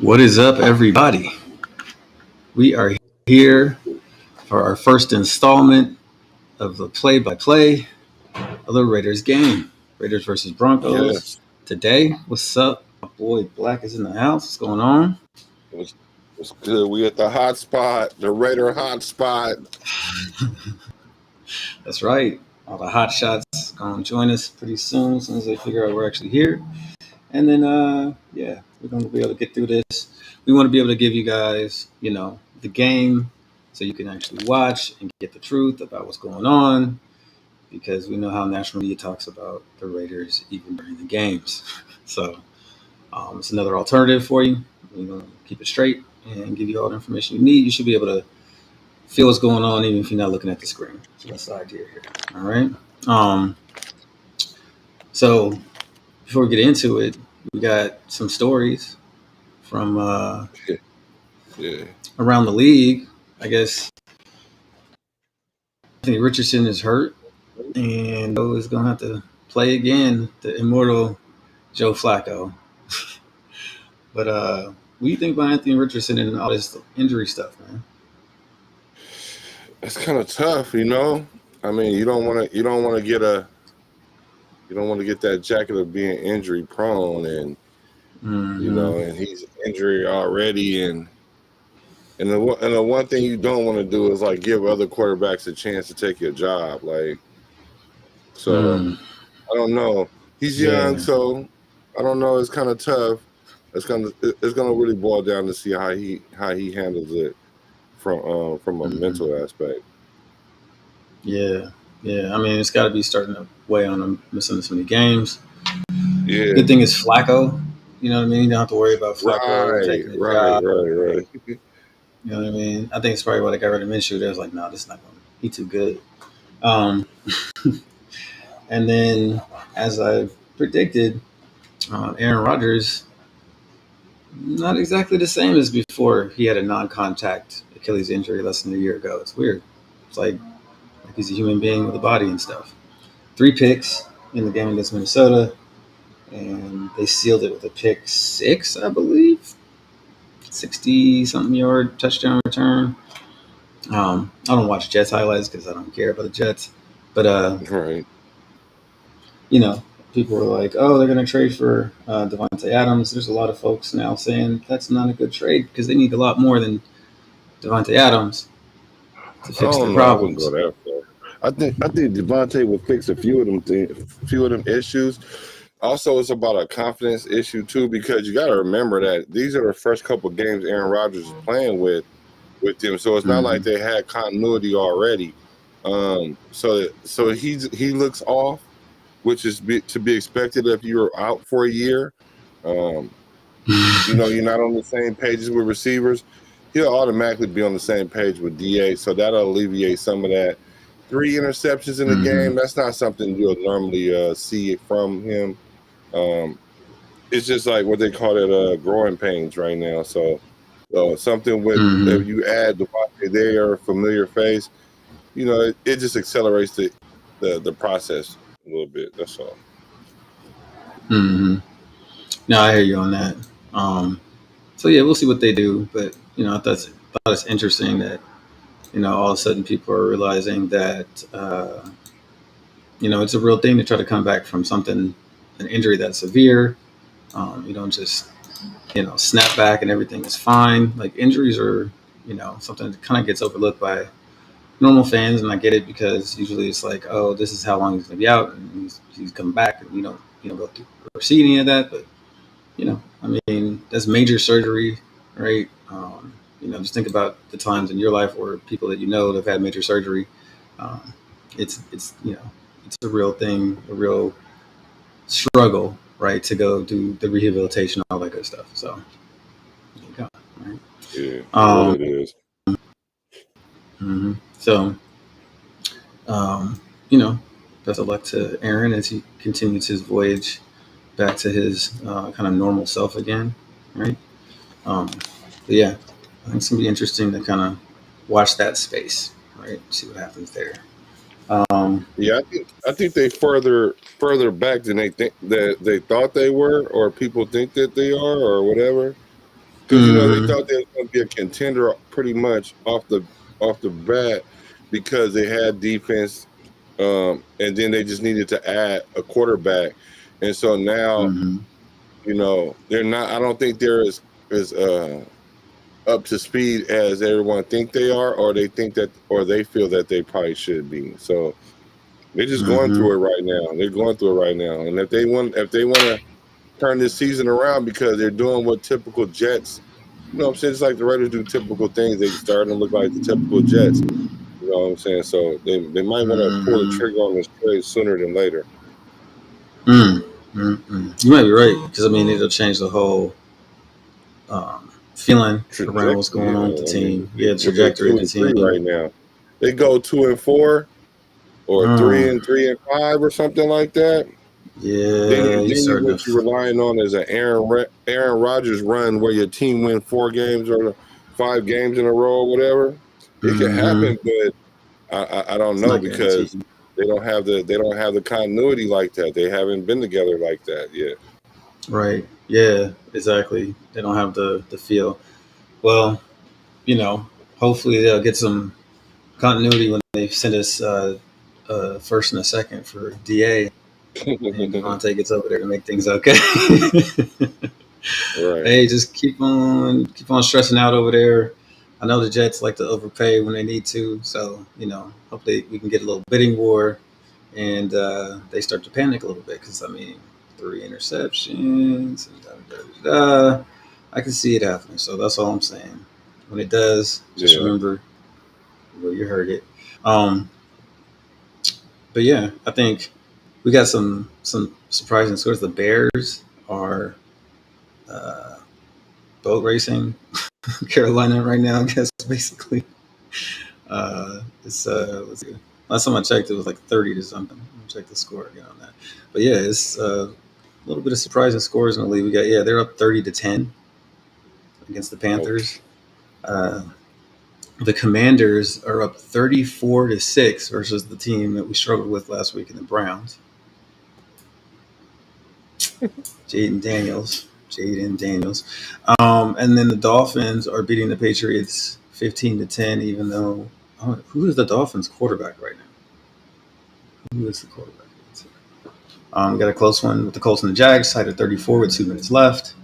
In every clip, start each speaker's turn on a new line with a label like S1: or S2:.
S1: What is up, everybody? We are here for our first installment of the play-by-play of the Raiders game. Raiders versus Broncos.
S2: Yes.
S1: Today, what's up? My boy Black is in the house. What's going on?
S2: What's, what's good? We at the hot spot, the Raider hot spot.
S1: That's right. All the hot shots going to join us pretty soon, as soon as they figure out we're actually here. And then, we're going to be able to get through this. We want to be able to give you guys, the game so you can actually watch and get the truth about what's going on because we know how national media talks about the Raiders even during the games. So it's another alternative for you. We're going to keep it straight and give you all the information you need. You should be able to feel what's going on even if you're not looking at the screen. So that's the idea here. All right. So before we get into it, we got some stories from
S2: Yeah.
S1: around the league. I guess Anthony Richardson is hurt and is going to have to play again, the immortal Joe Flacco. But what do you think about Anthony Richardson and all this injury stuff, man?
S2: It's kind of tough, you know. I mean, you don't want to get that jacket of being injury prone, and and he's injured already, and the one thing you don't want to do is like give other quarterbacks a chance to take your job, like. So I don't know. He's young, so I don't know. It's kind of tough. It's gonna really boil down to see how he handles it from a mental aspect.
S1: Yeah. I mean, it's got to be starting to weigh on him missing so many games.
S2: Yeah.
S1: Good thing is Flacco. You know what I mean? You don't have to worry about Flacco taking his job.
S2: Right.
S1: You know what I mean? I think it's probably why they got rid of Minshew. They was like, no, this is not going. He too good. And then, as I predicted, Aaron Rodgers not exactly the same as before. He had a non-contact Achilles injury less than a year ago. It's weird. It's like he's a human being with a body and stuff. 3 picks in the game against Minnesota, and they sealed it with a pick 6, I believe. 60-something yard touchdown return. I don't watch Jets highlights because I don't care about the Jets. But,
S2: Right.
S1: People were like, oh, they're going to trade for Devontae Adams. There's a lot of folks now saying that's not a good trade because they need a lot more than Devontae Adams to fix their problems.
S2: I wouldn't go that far. I think Devontae will fix a few of them issues. Also, it's about a confidence issue too, because you got to remember that these are the first couple of games Aaron Rodgers is playing with them, so it's not like they had continuity already. So he looks off, which is to be expected if you're out for a year. You're not on the same pages with receivers. He'll automatically be on the same page with DA, so that'll alleviate some of that. 3 interceptions in the game, that's not something you'll normally see from him. It's just like what they call it, growing pains right now. So something with if you add Devontae there, a familiar face, it just accelerates the process a little bit. That's all.
S1: No, I hear you on that. So yeah, we'll see what they do. But I thought it's interesting that all of a sudden people are realizing that it's a real thing to try to come back from an injury that's severe. You don't just snap back and everything is fine. Like injuries are something that kind of gets overlooked by normal fans, and I get it because usually it's like, oh, this is how long he's going to be out, and he's coming back, and you don't go through or see any of that. But I mean, that's major surgery, right? Just think about the times in your life or people that that have had major surgery. It's it's a real thing, a real struggle, right? To go do the rehabilitation, all that good stuff. So there you go, right?
S2: Yeah, it is.
S1: So, best of luck to Aaron as he continues his voyage back to his kind of normal self again, right? But yeah, I think it's gonna be interesting to kind of watch that space, right? See what happens there.
S2: Yeah, I think they further back than they think that they thought they were, or people think that they are, or whatever. because we
S1: Mm-hmm.
S2: thought they were going to be a contender pretty much off the bat because they had defense, and then they just needed to add a quarterback, and so now
S1: Mm-hmm.
S2: they're not. I don't think they're as up to speed as everyone think they are, or they think that, or they feel that they probably should be. So they're just going
S1: Mm-hmm.
S2: through it right now. They're going through it right now, and if they want to turn this season around because they're doing what typical Jets, what I'm saying, it's like the Raiders do typical things. They starting to look like the typical Jets. You know what I'm saying? So they might want to pull the
S1: Mm-hmm.
S2: trigger on this trade sooner than later.
S1: Mm-hmm. You might be right because I mean it'll change the whole feeling around what's
S2: Trajectory.
S1: going on with the
S2: I mean,
S1: team. Yeah,
S2: what they
S1: trajectory of
S2: two
S1: the
S2: and three
S1: team.
S2: right now. They go 2-4 or three
S1: Mm.
S2: and three and five or something like that. Then
S1: Yeah,
S2: you
S1: you
S2: then you
S1: starting
S2: what you're
S1: to.
S2: relying on is an Aaron Rodgers run where your team win 4 games or 5 games in a row or whatever. It can
S1: Mm-hmm.
S2: happen, but I don't
S1: It's
S2: know
S1: not
S2: because
S1: guaranteed.
S2: they don't have the continuity like that. They haven't been together like that yet.
S1: Right. Yeah, exactly. They don't have the feel. Well, hopefully they'll get some continuity when they send us first and a second for DA, and Devontae gets over there to make things okay.
S2: Right.
S1: Hey, just keep on stressing out over there. I know the Jets like to overpay when they need to, so hopefully we can get a little bidding war, and they start to panic a little bit because I mean 3 interceptions and da, da, da, da. I can see it happening. So that's all I'm saying. When it does, just
S2: Yeah.
S1: remember where you heard it. Um, but yeah, I think we got some surprising scores. The Bears are uh, boat racing Carolina right now. I guess basically, it's let's see. Last time I checked, it was like 30 to something. Let me check the score again on that. But yeah, it's a little bit of surprising scores in the league. We got they're up 30-10 against the
S2: Okay.
S1: Panthers. Uh, the Commanders are up 34-6 versus the team that we struggled with last week in the Browns. Jaden Daniels. And then the Dolphins are beating the Patriots 15-10, even though who is the Dolphins quarterback right now? Who is the quarterback? We got a close one with the Colts and the Jags, tied at 34 with 2 minutes left.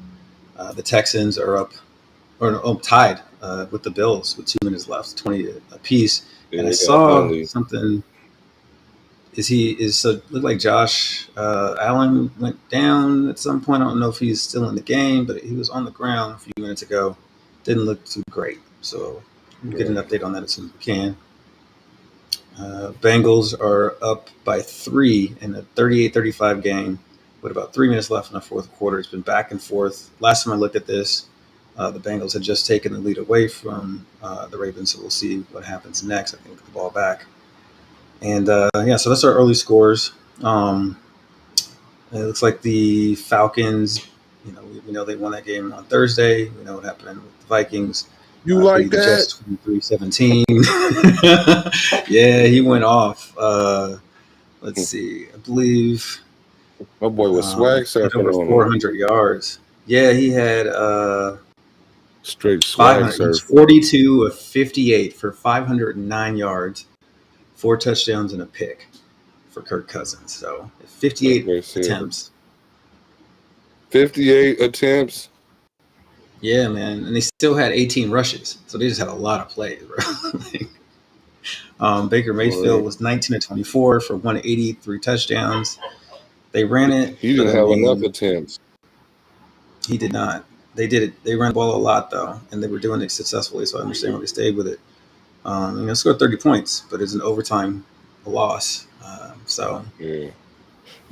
S1: The Texans are up or no, tied with the Bills with 2 minutes left, 20 apiece.
S2: Yeah,
S1: And I
S2: they got
S1: saw
S2: Hundley.
S1: something. Looked like Josh Allen went down at some point. I don't know if he's still in the game, but he was on the ground a few minutes ago. Didn't look too great. So we'll get an
S2: Right.
S1: update on that as soon as we can. Bengals are up by 3 in a 38-35 game with about 3 minutes left in the fourth quarter. It's been back and forth. Last time I looked at this, the Bengals had just taken the lead away from the Ravens, so we'll see what happens next. I think the ball back. And yeah, so that's our early scores. It looks like the Falcons, we know they won that game on Thursday. We know what happened with the Vikings
S2: You like
S1: beating the
S2: that?
S1: Jets 23-17. Yeah, he went off. Let's see, I believe
S2: My boy was swag
S1: he had
S2: surfing
S1: over
S2: on him.
S1: 400 yards. Yeah, he had
S2: Straight swag
S1: 500. He was
S2: surfing.
S1: 42 of 58 for 509 yards, 4 touchdowns, and a pick for Kirk Cousins. So 58
S2: Okay, said
S1: attempts.
S2: 58 attempts.
S1: Yeah, man, and they still had 18 rushes, so they just had a lot of plays, bro. Baker Mayfield
S2: Right.
S1: was 19 of 24 for 183 touchdowns. They ran it,
S2: He
S1: but
S2: didn't
S1: I
S2: have enough
S1: mean,
S2: attempts.
S1: he did not. They did it. They ran the ball a lot though, and they were doing it successfully. So I understand why they stayed with it. Scored 30 points, but it's an overtime loss. So
S2: Yeah.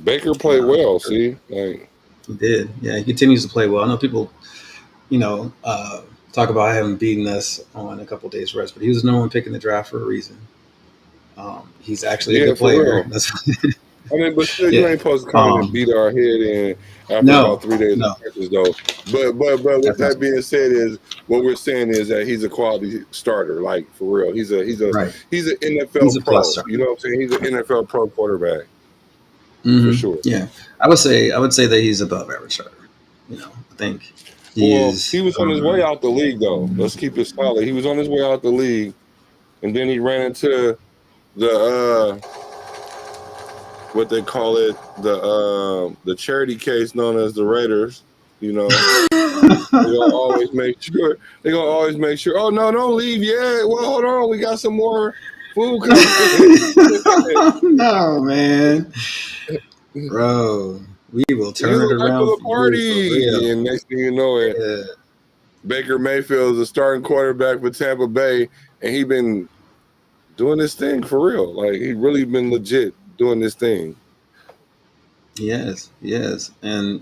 S2: Baker
S1: you
S2: played
S1: know,
S2: well, see? Like,
S1: he did. Yeah, he continues to play well. I know people, you know, uh, talk about having beaten us on a couple of days rest, but he was the number one pick in the draft for a reason. He's actually a
S2: yeah,
S1: good
S2: for
S1: player.
S2: real.
S1: That's
S2: I mean, but still, you
S1: yeah.
S2: ain't supposed to come in and
S1: Um,
S2: beat our head in after about
S1: no,
S2: 3 days of
S1: no,
S2: practice, though. But with
S1: that's not
S2: that being said, is what we're saying is that he's a quality starter, like for real.
S1: right.
S2: He's an
S1: He's
S2: NFL
S1: a plus
S2: pro. You
S1: starter.
S2: know what I'm saying? He's an NFL pro quarterback for
S1: Hmm.
S2: sure.
S1: Yeah, I would say that he's above average starter. I think.
S2: Well,
S1: He's
S2: he was on his way out the league, though. Let's keep it solid. He was on his way out the league, and then he ran into the what they call it, the charity case known as the Raiders. You know, they're gonna always make sure. They're gonna always make sure. Oh no, don't leave yet. Well, hold on, we got some more food coming.
S1: no, man, bro. We will
S2: You
S1: turn it
S2: look like
S1: around
S2: a
S1: for you for
S2: party,
S1: real.
S2: and next thing you know it.
S1: Yeah.
S2: Baker Mayfield is a starting quarterback for Tampa Bay, and he been doing this thing for real. Like he really been legit doing this thing.
S1: Yes, yes, and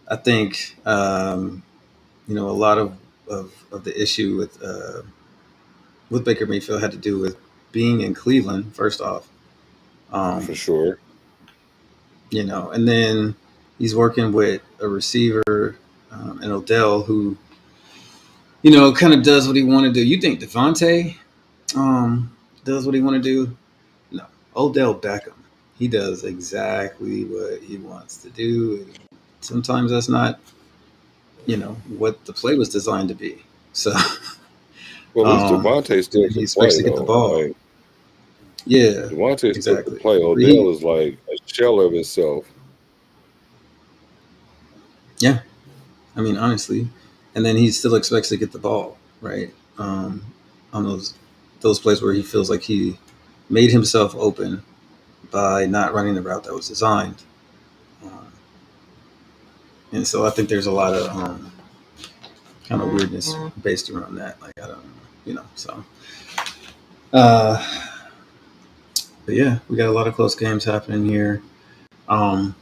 S1: I think a lot of the issue with Baker Mayfield had to do with being in Cleveland first off,
S2: For
S1: um,
S2: sure.
S1: and then he's working with a receiver and Odell who kind of does what he want to do. You think Devontae does what he want to do? No, Odell Beckham. He does exactly what he wants to do. Sometimes that's not what the play was designed to be. So
S2: Well, at least Devontae still
S1: he
S2: can
S1: expects
S2: play
S1: to get the
S2: though.
S1: ball.
S2: Like
S1: Yeah,
S2: Devontae still can
S1: exactly.
S2: play.
S1: But he,
S2: Odell is like a shell of himself.
S1: yeah, I mean honestly, and then he still expects to get the ball right on those plays where he feels like he made himself open by not running the route that was designed. Um, and so I think there's a lot of kind of weirdness based around that. Like I don't know, So, uh, but yeah, we got a lot of close games happening here. Um,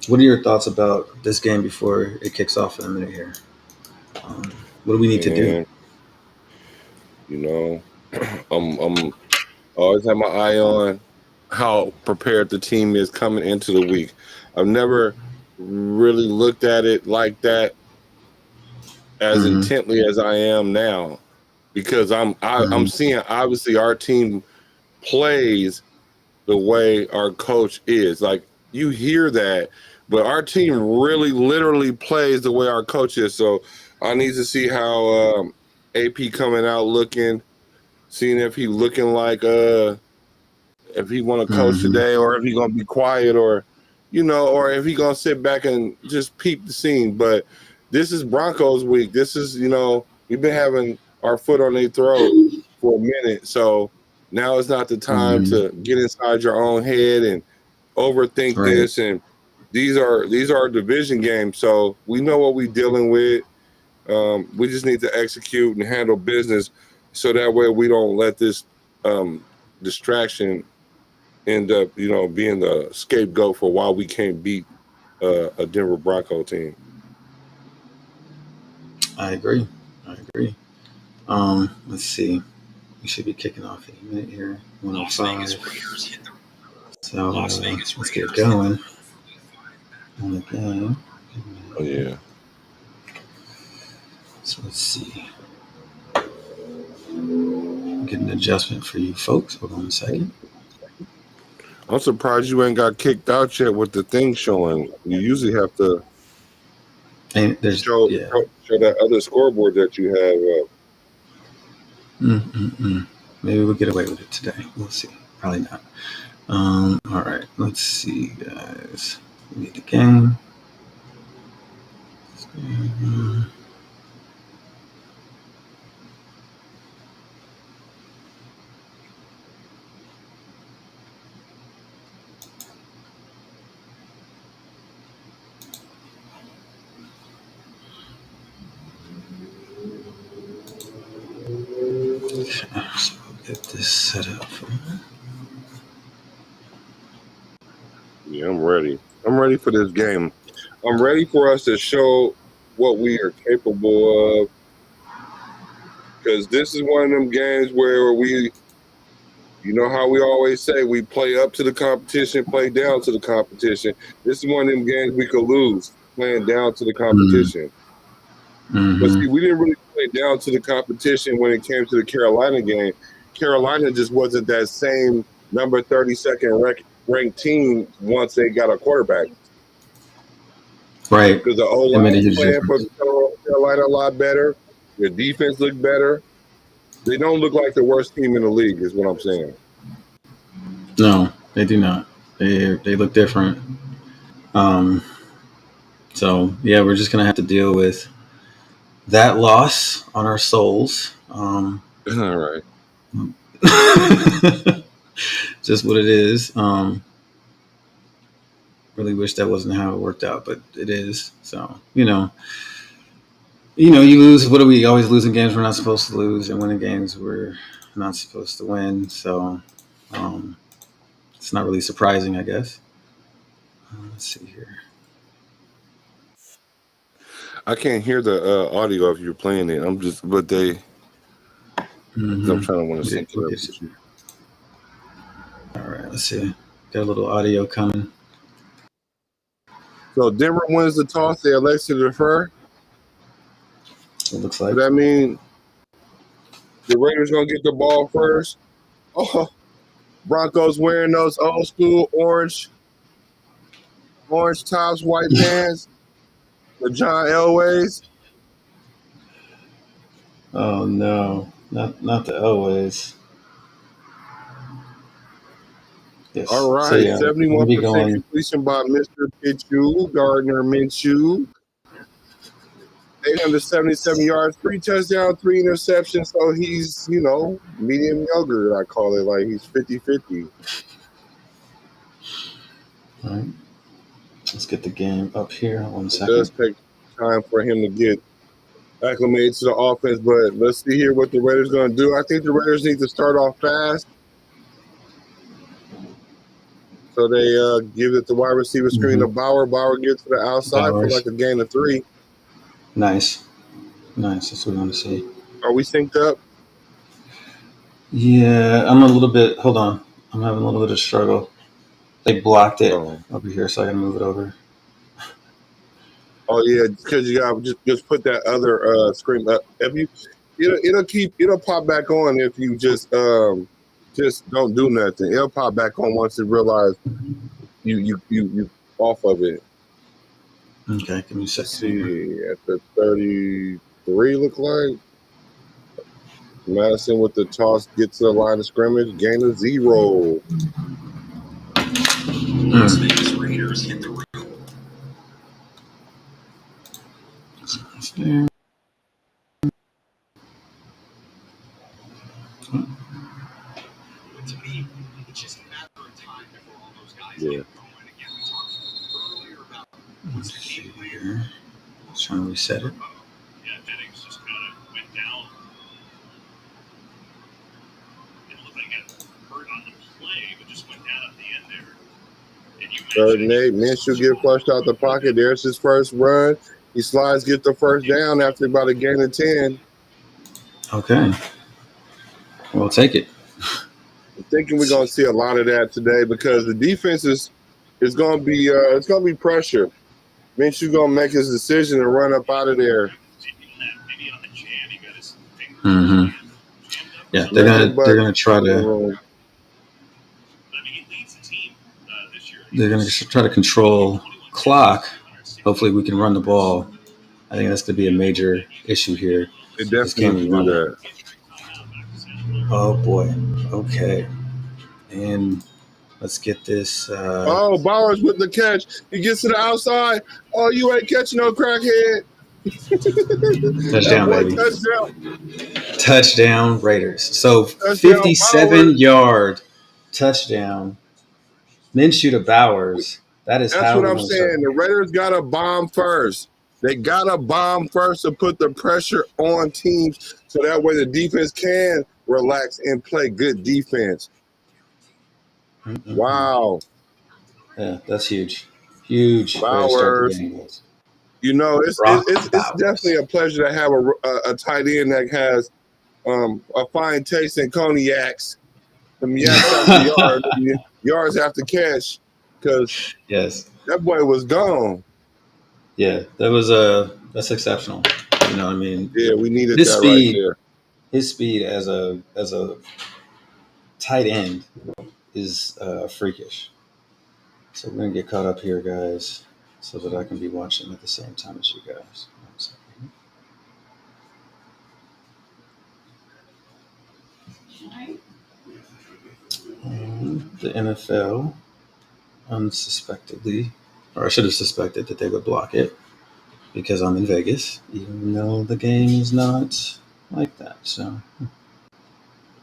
S1: what are your thoughts about this game before it kicks off in a minute here? What do we need to do?
S2: And you know, I'm always have my eye on how prepared the team is coming into the week. I've never really looked at it like that as
S1: Mm-hmm.
S2: intently as I am now because I'm
S1: Mm-hmm.
S2: seeing obviously our team plays the way our coach is. Like you hear that, but our team really literally plays the way our coach is. So I need to see how AP coming out looking, seeing if he looking like if he want to coach
S1: Mm-hmm.
S2: today or if he gonna be quiet or or if he gonna sit back and just peep the scene. But this is Broncos week. This is we've been having our foot on their throat for a minute. So now is not the time
S1: Mm-hmm.
S2: to get inside your own head and overthink
S1: Right.
S2: this. And these are division games, so we know what we're dealing with. We just need to execute and handle business, so that way we don't let this distraction end up, being the scapegoat for why we can't beat a Denver Bronco team.
S1: I agree. I agree. Let's see. We should be kicking off any minute here. 105. So let's get going on the game.
S2: Oh yeah.
S1: So let's see. Get an adjustment for you folks. Hold on a second.
S2: I'm surprised you ain't got kicked out yet with the thing showing. You usually have to
S1: And there's
S2: show that other scoreboard that you have.
S1: Maybe we'll get away with it today. We'll see. Probably not. All right. Let's see, guys. We need the game. So we'll get this set up.
S2: Yeah, I'm ready. I'm ready for this game. I'm ready for us to show what we are capable of. Because this is one of them games where how we always say, we play up to the competition, play down to the competition. This is one of them games we could lose, playing down to the competition. But see, we didn't really play down to the competition when it came to the Carolina game. Carolina just wasn't that same number 32nd ranked team once they got a quarterback.
S1: Right.
S2: because the O
S1: It made a
S2: line
S1: huge
S2: playing for
S1: difference.
S2: Carolina a lot better. Their defense looked better. They don't look like the worst team in the league, is what I'm saying.
S1: No, they do not. They look different. Um, so yeah, we're just gonna have to deal with that loss on our souls.
S2: All right.
S1: Just what it is. Really wish that wasn't how it worked out, but it is. So you lose. What do we always lose in games we're not supposed to lose, and winning games we're not supposed to win? So um, it's not really surprising, I guess. Let's see here.
S2: I can't hear the audio if you're playing it. I'm just, but they, I'm trying to want to
S1: Yeah,
S2: sync it
S1: we'll
S2: up
S1: get
S2: with you.
S1: All right, let's see. Got a little audio coming.
S2: So Denver wins the toss. They elect to defer.
S1: It looks
S2: Does
S1: like.
S2: that mean the Raiders gonna get the ball first? Oh, Broncos wearing those old school orange tops, white pants, the John Elways.
S1: Oh no, not the Elways.
S2: All
S1: Yes. So
S2: right,
S1: yeah, we're gonna
S2: 71%
S1: be going.
S2: completion by Mr. Pichu, Gardner Minshew. 877 yards, 3 touchdowns, 3 interceptions. So he's, medium yogurt, I call it. Like he's 50-50.
S1: All right, let's get the game up here. One
S2: It does
S1: second.
S2: take time for him to get acclimated to the offense, but let's see here what the Raiders going to do. I think the Raiders need to start off fast. So they give it the wide receiver screen to Bauer. Bauer gets to the outside for
S1: Bowers.
S2: like a gain of 3.
S1: Nice. That's what we want to see.
S2: Are we synced up?
S1: Yeah, I'm a little bit. Hold on, I'm having a little bit of struggle. They blocked it
S2: Oh,
S1: over here, so I gotta move it over.
S2: yeah, because you got just put that other screen up. If you, it'll pop back on if you just don't do nothing. It'll pop back on once you realize you off of it.
S1: Okay, give me a
S2: Let's
S1: second here.
S2: see, at the 33 look like. Madison with the toss, gets to the line of scrimmage, gain of 0.
S3: Las Vegas Raiders hit the roof.
S1: There.
S3: To me, it's just a matter of time before all those guys
S2: Yeah.
S3: get going. Again, we talked earlier about what's the game plan.
S1: Here. Just trying to reset it.
S3: Yeah, Jennings just kind of went down. Didn't look like it got hurt on the play, but just went down at the end there. And you
S2: 3rd and 8, Minshew get flushed out the pocket. There's his first run. He slides, get the first down after about a gain of 10.
S1: Okay, we'll take it.
S2: I'm thinking we're gonna see a lot of that today because the defense is gonna be it's gonna be pressure. Minshew gonna make his decision and run up out of there.
S1: Yeah, they're gonna try to. They're gonna try to control clock. Hopefully, we can run the ball. I think that's gonna be a major issue here.
S2: They definitely do that.
S1: Oh boy. Okay. And let's get this.
S2: Oh, Bowers with the catch. He gets to the outside. Oh, you ain't catching no crackhead.
S1: Touchdown, baby. Touchdown, Raiders. So
S2: Touchdown,
S1: 57-yard touchdown. Minshew to Bowers. That's
S2: what I'm saying. The Raiders got to bomb first. They got to bomb first to put the pressure on teams so that way the defense can relax and play good defense. Mm-hmm. Wow.
S1: Yeah, that's huge. Huge.
S2: Bowers. It's definitely a pleasure to have a tight end that has a fine taste in cognacs. Some yaks after yards, yards after catch, because that boy was gone.
S1: Yeah, that's exceptional. You know what I mean?
S2: Yeah, we needed
S1: his
S2: that
S1: speed,
S2: right there.
S1: His speed as a tight end is freakish. So we're gonna get caught up here, guys. so that I can be watching at the same time as you guys. One second. And the NFL unsuspectedly, or I should have suspected that they would block it because I'm in Vegas, even though the game is not like that. So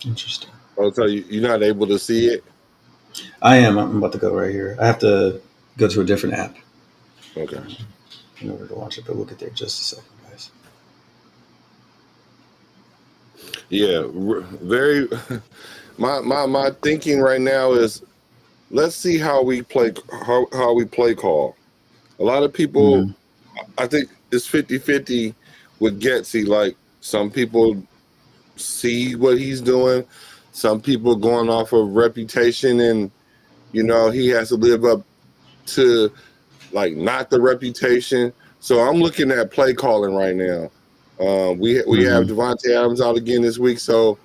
S1: interesting.
S2: Oh, so you're not able to see it?
S1: I am. I'm about to go right here. I have to go to a different app
S2: Okay.
S1: in order to watch it, but we'll get there in just a second, guys.
S2: Yeah, very. My thinking right now is let's see how we play call. A lot of people,
S1: Mhm.
S2: I think it's 50-50 with Getsy. Like some people see what he's doing, some people going off of reputation, and he has to live up to like not the reputation. So I'm looking at play calling right now. We have
S1: Mhm.
S2: Devontae Adams out again this week, so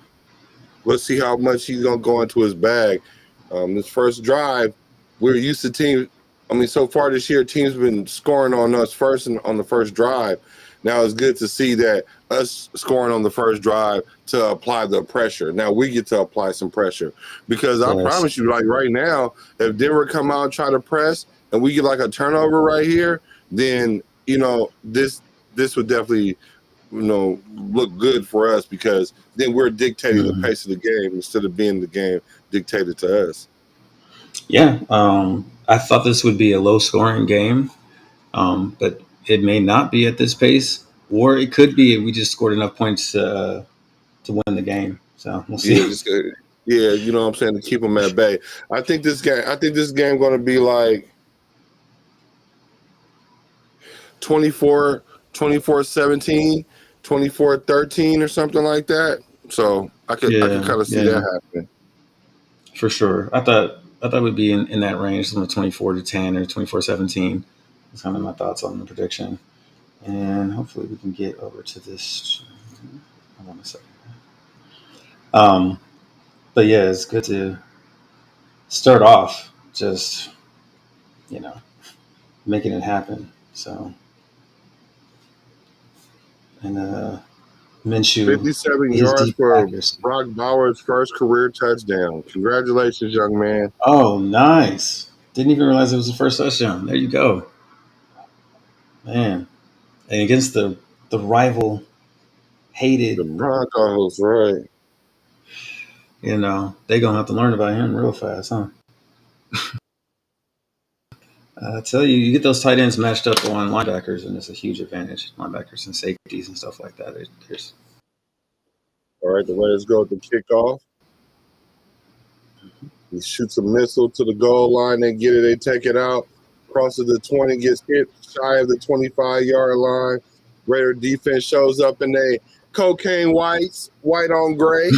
S2: let's see how much he's gonna go into his bag. This first drive, we're used to teams. I mean, so far this year, teams have been scoring on us first and on the first drive. Now it's good to see that us scoring on the first drive to apply the pressure. Now we get to apply some pressure because I
S1: Yes.
S2: promise you, like right now, if Denver come out and try to press and we get like a turnover right here, then this would definitely look good for us because then we're dictating the
S1: Mhm.
S2: pace of the game instead of being the game dictated to us.
S1: Yeah. I thought this would be a low scoring game, but it may not be at this pace, or it could be we just scored enough points to win the game. So we'll
S2: Yeah,
S1: see.
S2: you know what I'm saying, to keep them at bay. I think this game going to be like 24-17, 24-13 or something like that. So I could
S1: Yeah.
S2: kind of see
S1: Yeah.
S2: that happening.
S1: For sure. I thought it would be in that range, from 24-10 or 24-17. That's kind of my thoughts on the prediction. And hopefully we can get over to this. Hold on a second. Um, but yeah, it's good to start off just, you know, making it happen. So, and Minshew
S2: 57
S1: is
S2: yards
S1: deep
S2: for
S1: accuracy.
S2: Brock Bowers' first career touchdown. Congratulations, young man.
S1: Oh, nice. Didn't even realize it was the first touchdown. There you go. Man. And against the rival
S2: The
S1: hated,
S2: Broncos, right?
S1: they're going to have to learn about him real fast, huh? I tell you, you get those tight ends matched up on linebackers, and it's a huge advantage. Linebackers and safeties and stuff like that. There's
S2: All right, the Raiders go with the kickoff. He shoots a missile to the goal line. They get it. They take it out. Crosses the 20, gets hit shy of the 25-yard line. Raider defense shows up in they cocaine whites, white on gray.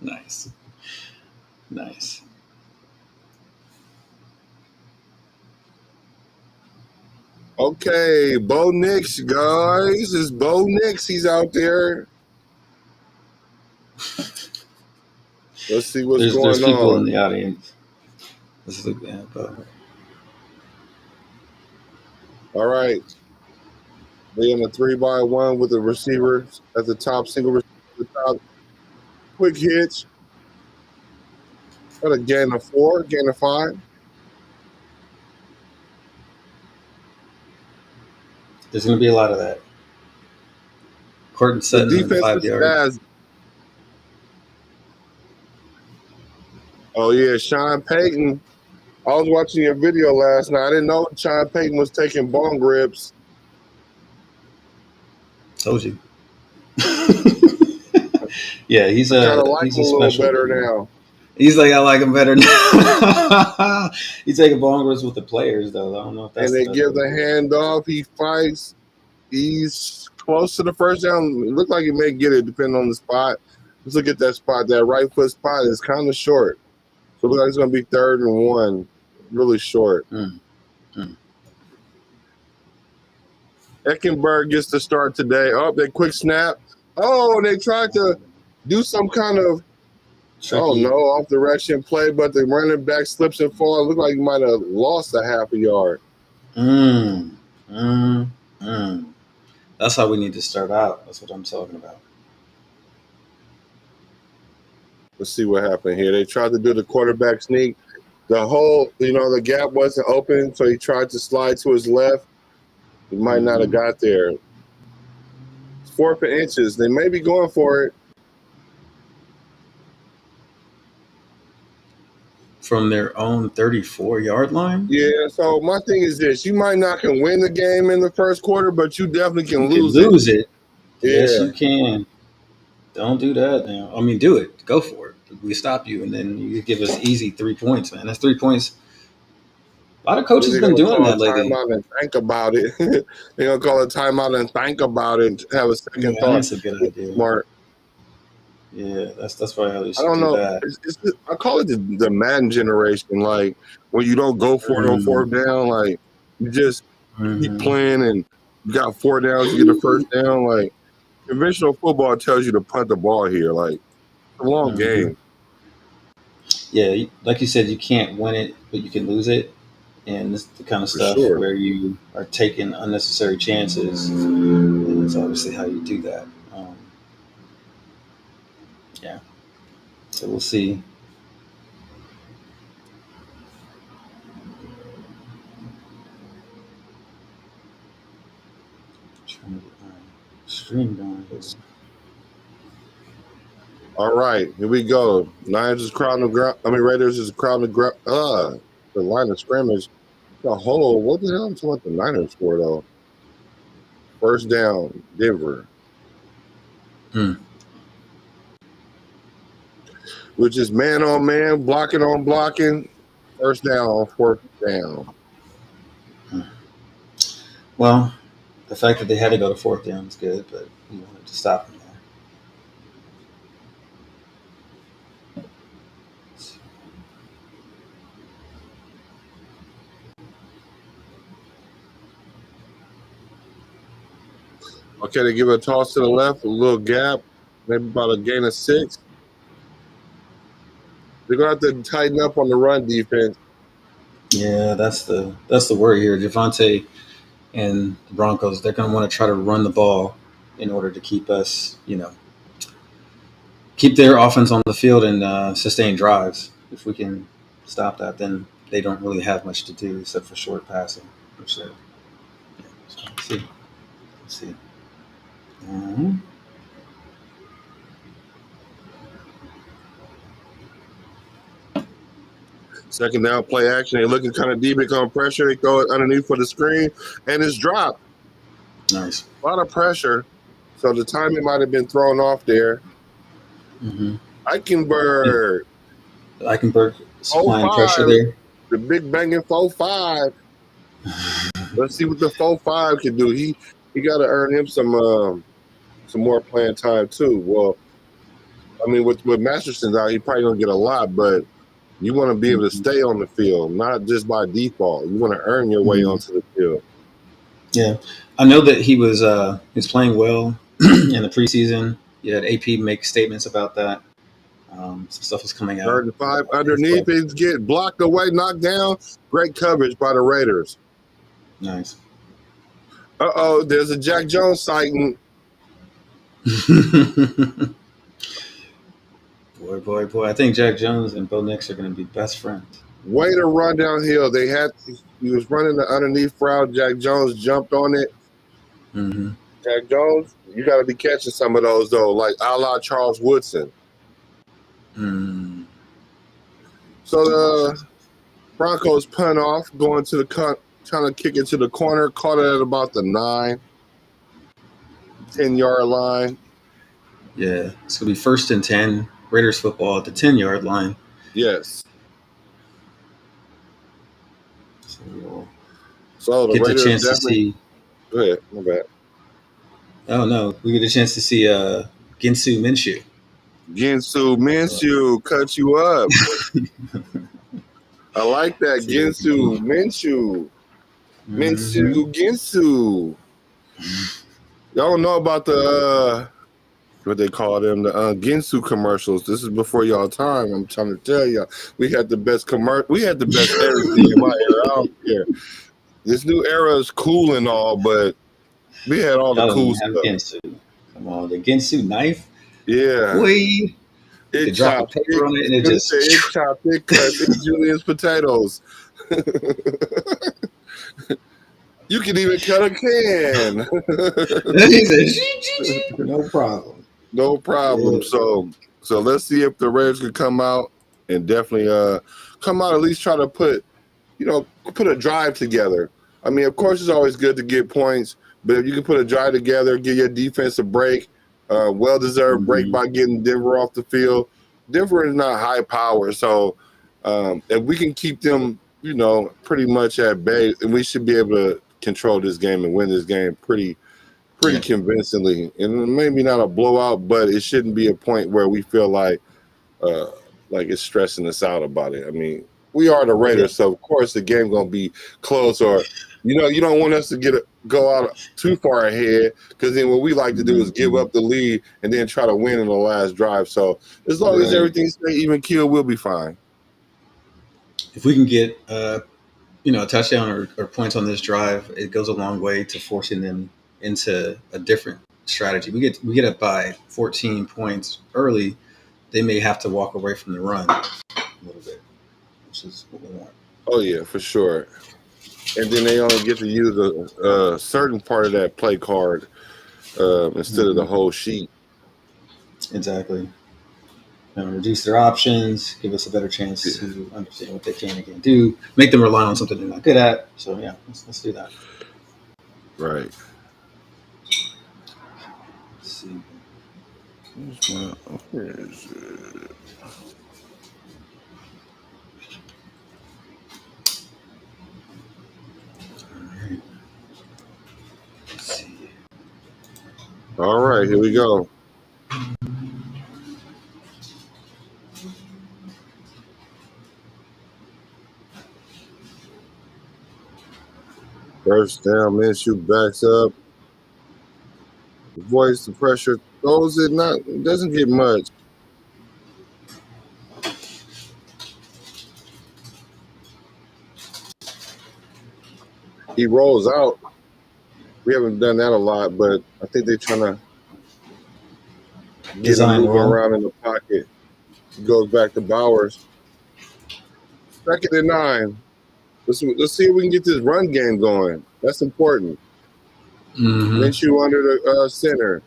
S1: nice, nice.
S2: Okay, Bo Nix, guys. It's Bo Nix. He's out there. Let's see what's
S1: There's
S2: going
S1: people in
S2: on.
S1: the audience. This is
S2: All right. They in a 3-by-1 with the receivers at the top, single receiver at the top. Quick hitch. Got a gain of 4, gain of 5.
S1: there's going to be a lot of that. Court
S2: The
S1: setting at the
S2: defense
S1: 5
S2: is
S1: yard.
S2: fast. Oh, yeah, Sean Payton. I was watching your video last night. I didn't know Sean Payton was taking bong rips.
S1: Told you. Yeah, he's
S2: I kind of
S1: a
S2: like
S1: he's
S2: him
S1: a
S2: a little
S1: special
S2: better
S1: dude.
S2: now.
S1: He's like, I like him better now. He's taking bongers with the players, though. I don't know if that's
S2: And
S1: the
S2: they
S1: best
S2: give
S1: way
S2: the
S1: to do it.
S2: handoff. He fights. He's close to the first down. It looked like he may get it, depending on the spot. Let's look at that spot. That right foot spot is kind of short. So it looks like it's going to be 3rd and 1. Really short.
S1: Mm, mm.
S2: Eckenberg gets the start today. Oh, that quick snap. Oh, they tried to do some kind of Oh
S1: tricky.
S2: no, off direction play, but the running back slips and falls. Looked like he might have lost a half a yard.
S1: Mm, mm, mm. That's how we need to start out. That's what I'm talking about.
S2: Let's see what happened here. They tried to do the quarterback sneak. The whole, the gap wasn't open, so he tried to slide to his left. He might not have got there. It's 4th and inches. They may be going for it.
S1: From their own 34-yard line?
S2: Yeah, so my thing is this. You might not can win the game in the first quarter, but you definitely can
S1: You
S2: lose
S1: can
S2: it.
S1: lose it. Yes,
S2: Yeah.
S1: you can. Don't do that now. I mean, do it. Go for it. We stop you, and then you give us easy 3 points, man. That's 3 points. A lot of coaches
S2: They're
S1: been
S2: going to
S1: doing
S2: call a
S1: that lately.
S2: timeout and think about it. They're going to call a timeout and think about it, have a second
S1: Yeah,
S2: thought.
S1: that's a good idea.
S2: Smart.
S1: Yeah, that's probably how they
S2: I
S1: should
S2: don't
S1: do
S2: know.
S1: that.
S2: I call it the Madden generation. Like, when you don't go for it on 4th down, like, you just keep playing and you got 4 downs, you get the first down. Like, conventional football tells you to punt the ball here. Like, it's a long game.
S1: Yeah, like you said, you can't win it, but you can lose it. And this is the kind of
S2: For
S1: stuff
S2: sure.
S1: where you are taking unnecessary chances. And it's obviously how you do that. Yeah. So we'll see. Trying to get my stream going here.
S2: All right, here we go. Niners is crowding the ground. Raiders is crowding the ground. The line of scrimmage. The whole, what the hell am I talking about the Niners for, though? First down, Denver. Which is man on man, blocking on blocking. First down, 4th down.
S1: Well, the fact that they had to go to 4th down is good, but you wanted to stop them there.
S2: Okay, they give it a toss to the left, a little gap, maybe about a gain of 6. They're gonna have to tighten up on the run defense.
S1: Yeah, that's the worry here. Javante and the Broncos, they're going to want to try to run the ball in order to keep us, keep their offense on the field and sustain drives. If we can stop that, then they don't really have much to do except for short passing. For sure. Yeah, so let's see. Let's see.
S2: Second down, play action. They're looking kind of deep. They come pressure. They throw it underneath for the screen, and it's dropped.
S1: Nice.
S2: A lot of pressure. So the timing might have been thrown off there. Eichenberg
S1: supplying pressure there.
S2: The big banging 4-5. Let's see what the 4-5 can do. He got to earn him some more playing time too. Well, I mean, with Masterson's out, he probably gonna get a lot, but you want to be able to stay on the field, not just by default. You want to earn your way onto the field.
S1: Yeah, I know that he was playing well in the preseason. You had AP make statements about that. Some stuff was coming out.
S2: 3rd and 5 underneath. It's get blocked away, knocked down. Great coverage by the Raiders.
S1: Nice.
S2: There's a Jack Jones sighting.
S1: Boy. I think Jack Jones and Bo Nix are going to be best friends.
S2: Way to run downhill. He was running the underneath route. Jack Jones jumped on it. Jack Jones, you got to be catching some of those, though, like a la Charles Woodson. So the Broncos punt off, going to the trying to kick it to the corner, caught it at about the 10-yard line.
S1: Yeah, it's going to be 1st and 10. Raiders football at the 10-yard line.
S2: Yes.
S1: So the get Raiders the chance to see.
S2: Go ahead, my bad.
S1: Oh no, we get a chance to see Ginsu Minshew.
S2: Ginsu Minshew cut you up. I like that. Ginsu Minshew. Ginsu. Y'all don't know about the what they call them, the Ginsu commercials. This is before y'all time. I'm trying to tell y'all, we had the best we had the best everything in my era. I don't care. This new era is cool and all, but we had all the
S1: Y'all
S2: cool
S1: don't have
S2: stuff.
S1: Ginsu. Come on, the Ginsu knife.
S2: Yeah,
S1: Boy, you could drop a paper on it and it just.
S2: it chopped, it cuts, it's Julian's potatoes. You can even cut a can.
S1: He said, no problem.
S2: No problem.
S1: Yeah.
S2: So let's see if the Raiders can come out and definitely come out, at least try to put a drive together. I mean, of course, it's always good to get points, but if you can put a drive together, give your defense a break, well-deserved break by getting Denver off the field. Denver is not high power, so if we can keep them, pretty much at bay, and we should be able to control this game and win this game pretty convincingly. And maybe not a blowout, but it shouldn't be a point where we feel like it's stressing us out about it. I mean, we are the Raiders, so of course the game gonna be close, or you don't want us to go out too far ahead, because then what we like to do is give up the lead and then try to win in the last drive. So as long as everything stays even keel, we'll be fine.
S1: If we can get a touchdown or points on this drive, it goes a long way to forcing them into a different strategy. We get up by 14 points early, they may have to walk away from the run a little bit, which is what we want.
S2: Oh yeah, for sure. And then they only get to use a certain part of that play card instead of the whole sheet.
S1: Exactly. Reduce their options, give us a better chance to understand what they can and can't do, make them rely on something they're not good at. So yeah, let's do that.
S2: Right.
S1: Let's see.
S2: Where is it? All right, here we go. First down, Minshew backs up, avoids the pressure, throws it, doesn't get much. He rolls out. We haven't done that a lot, but I think they're trying to get him moving around in the pocket. He goes back to Bowers. 2nd and 9. Let's see if we can get this run game going. That's important. Minshew under the center.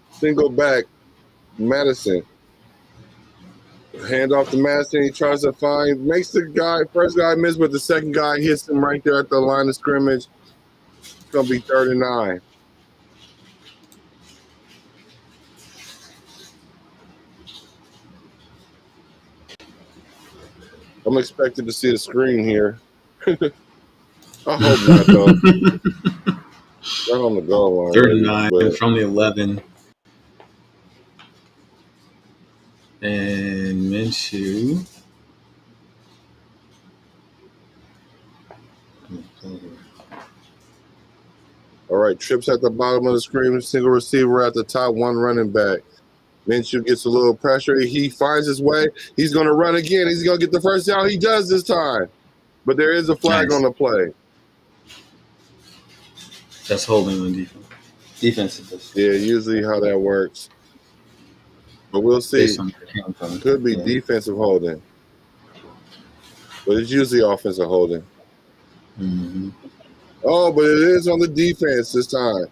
S2: Single back. Madison. Hand off to Madison. He tries to makes the first guy miss, but the second guy hits him right there at the line of scrimmage. It's going to be 3rd and 9. I'm expecting to see the screen here. I hope not, though. Right on the goal line.
S1: 3rd and 9 from the 11. And Minshew.
S2: All right, trips at the bottom of the screen, single receiver at the top, one running back. Minshew gets a little pressure. He finds his way. He's going to run again. He's going to get the first down. He does this time. But there is a flag on the play.
S1: That's holding on defense. Defensive.
S2: Yeah, usually how that works. But we'll see. Could be defensive holding. But it's usually offensive holding.
S1: Mm-hmm.
S2: Oh, but it is on the defense this time.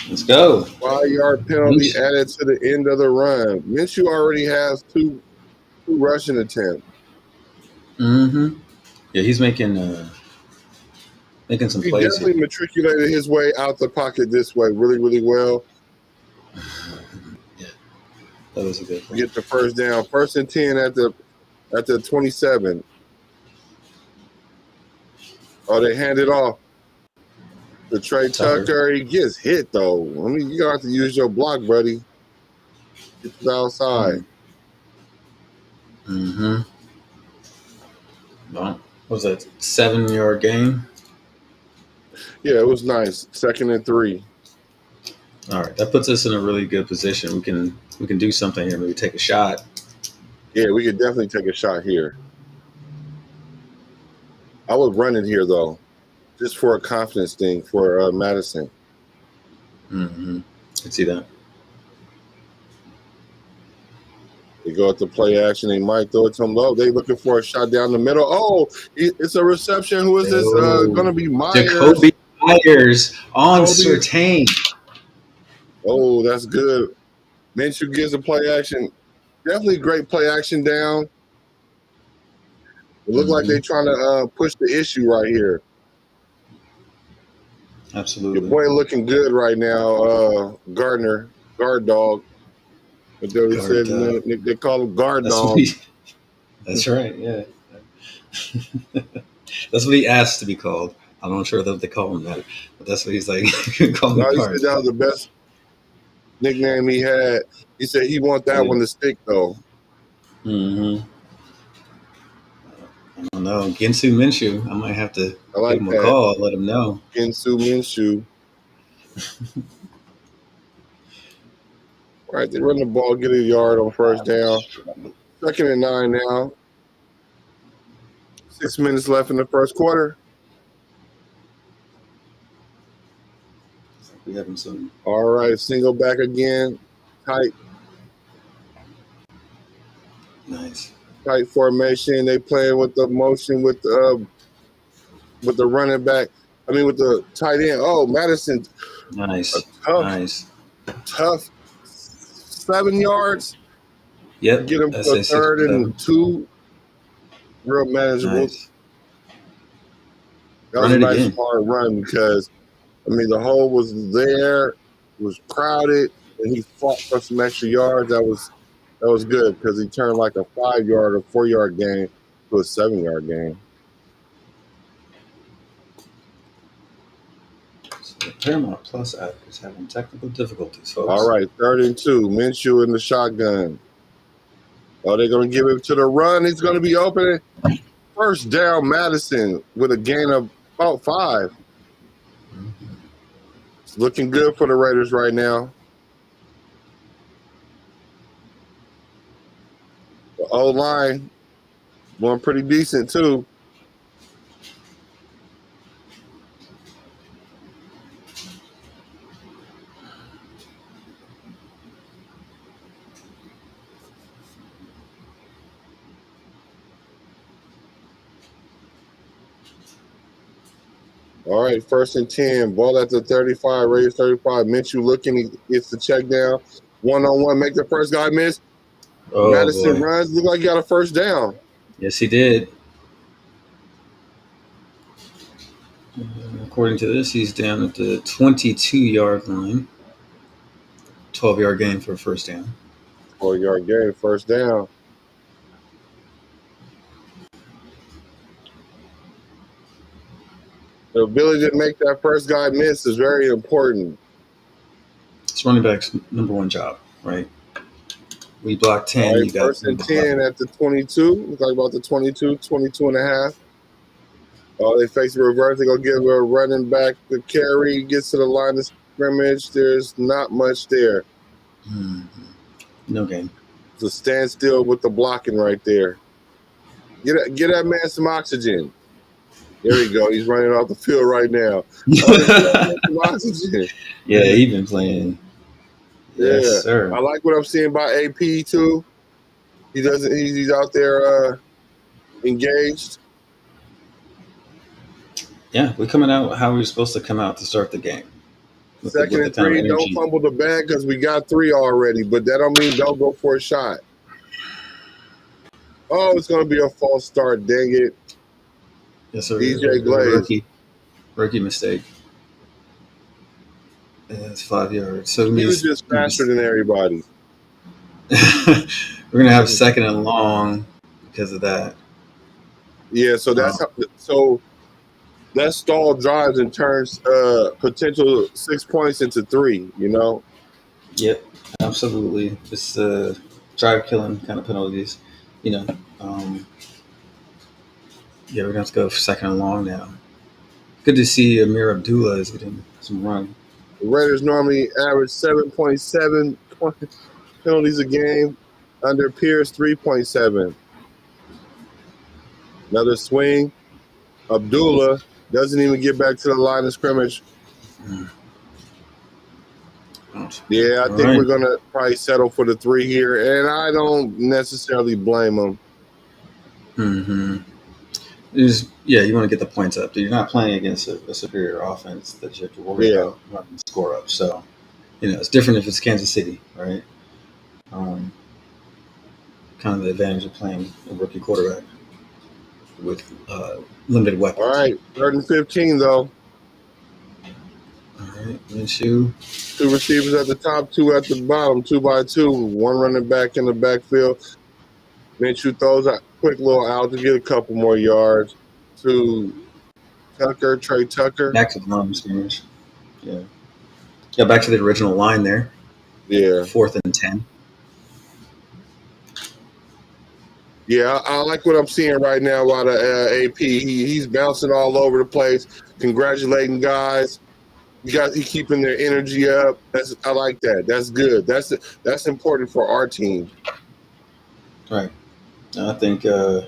S1: Let's go.
S2: 5-yard penalty added to the end of the run. Minshew already has two rushing attempts.
S1: Mm-hmm. Yeah, he's making some plays. He
S2: definitely matriculated his way out the pocket this way really, really well.
S1: Yeah, that was a good play.
S2: Get the first down. 1st and 10 at the 27. Oh, they hand it off to Trey Tucker. He gets hit, though. I mean, you got to use your block, buddy. Get to the outside.
S1: Mm-hmm. Well, what was that, 7-yard gain?
S2: Yeah, it was nice. 2nd and 3.
S1: All right, that puts us in a really good position. We can do something here. Maybe take a shot.
S2: Yeah, we could definitely take a shot here. I would run it here though, just for a confidence thing for Madison.
S1: Mm-hmm. I see that.
S2: They go at the play action. They might throw it to him low. They looking for a shot down the middle. Oh, it's a reception. Who is this? Going to be Myers.
S1: Jacoby Myers on
S2: Jacoby.
S1: Surtain.
S2: Oh, that's good. Minshew gives the play action. Definitely great play action down. It looked like they're trying to push the issue right here.
S1: Absolutely.
S2: Your boy looking good right now, Gardner, guard dog. What they said, they call him guard dog.
S1: That's right, yeah. That's what he asked to be called. I'm not sure that they call him that, but that's what he's like. Call
S2: No, he said that was the best nickname he had. He said he want that one to stick, though.
S1: Mm-hmm. I don't know. Ginsu Minshew. I might have to give him a call, let him know.
S2: Ginsu Minshew. All right, they run the ball, get a yard on first down. 2nd and 9 now. 6 minutes left in the first quarter.
S1: We have him soon.
S2: All right, single back again. Tight.
S1: Nice.
S2: Tight formation. They playing with the motion with the running back. I mean, with the tight end. Oh, Madison.
S1: Nice.
S2: Tough 7 yards.
S1: Yep.
S2: Get him to 3rd and 2. Real manageable.
S1: Nice.
S2: That was a nice hard run because, I mean, the hole was there, it was crowded, and he fought for some extra yards. That was good because he turned like a 5-yard or 4-yard gain to a 7-yard gain.
S1: So the Paramount Plus app is having technical difficulties, folks.
S2: All right, 3rd and 2. Minshew in the shotgun. Oh, they're going to give it to the run. He's going to be open. First down, Madison with a gain of about 5. It's looking good for the Raiders right now. The O-line going pretty decent, too. All right, 1st and 10. Ball at the 35, Raiders 35. Minshew looking, he gets the check down. 1-on-1, make the first guy miss. Oh, Madison runs, look like he got a first down.
S1: Yes, he did. According to this, he's down at the 22-yard line. 12-yard gain for a first down.
S2: 12-yard gain, first down. The ability to make that first guy miss is very important.
S1: It's running back's number one job, right? We block 10.
S2: Right,
S1: you got
S2: 1st and 10 at the 22. Looks like about the 22, 22 and a half. Oh, they face the reverse. They're going to give a running back the carry. Gets to the line of scrimmage. There's not much there.
S1: No gain.
S2: It's a standstill with the blocking right there. Get that man some oxygen. There we go. He's running off the field right now. Some oxygen.
S1: Yeah, he's been playing. Yes, sir.
S2: I like what I'm seeing by AP too. He's out there engaged.
S1: Yeah, we're coming out how we're supposed to come out to start the game.
S2: 2nd and 3, don't fumble the bag because we got 3 already, but that don't mean don't go for a shot. Oh, it's going to be a false start. Dang it.
S1: Yes, sir.
S2: DJ Glaze.
S1: Rookie mistake. Yeah, it's 5 yards. So
S2: he was just faster than everybody.
S1: We're going to have 2nd and long because of that.
S2: Yeah, so that's so that stall drives and turns potential 6 points into 3, you know?
S1: Yep, absolutely. It's drive killing kind of penalties, you know. Yeah, we're going to have to go for 2nd and long now. Good to see Amir Abdullah is getting some run.
S2: The Raiders normally average 7.7 penalties a game. Under Pierce, 3.7. Another swing. Abdullah doesn't even get back to the line of scrimmage. Yeah, I
S1: All
S2: think
S1: right.
S2: we're going to probably settle for the 3 here, and I don't necessarily blame them.
S1: Mm-hmm. You want to get the points up. You're not playing against a superior offense that you have to worry about running the score up. So, it's different if it's Kansas City, right? Kind of the advantage of playing a rookie quarterback with limited weapons.
S2: All right, 3rd and 15, though.
S1: All right, Minshew.
S2: 2 receivers at the top, 2 at the bottom, 2 by 2. 1 running back in the backfield. Minshew throws a quick little out to get a couple more yards to Trey Tucker.
S1: Back to the line of scrimmage. Yeah. Yeah, back to the original line there.
S2: Yeah.
S1: 4th and 10.
S2: Yeah, I like what I'm seeing right now out of AP. He's bouncing all over the place, congratulating guys. He's keeping their energy up. I like that. That's good. That's important for our team.
S1: Right. I think AP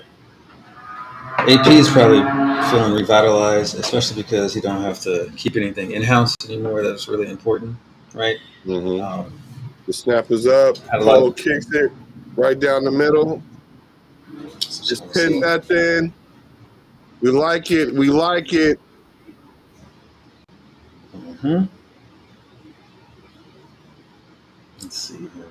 S1: is probably feeling revitalized, especially because you don't have to keep anything in-house anymore. That's really important, right?
S2: Mm-hmm. The snap is up. Cole kicks it right down the middle. Just pin that in. We like it. We like it.
S1: Mm-hmm. Let's see here.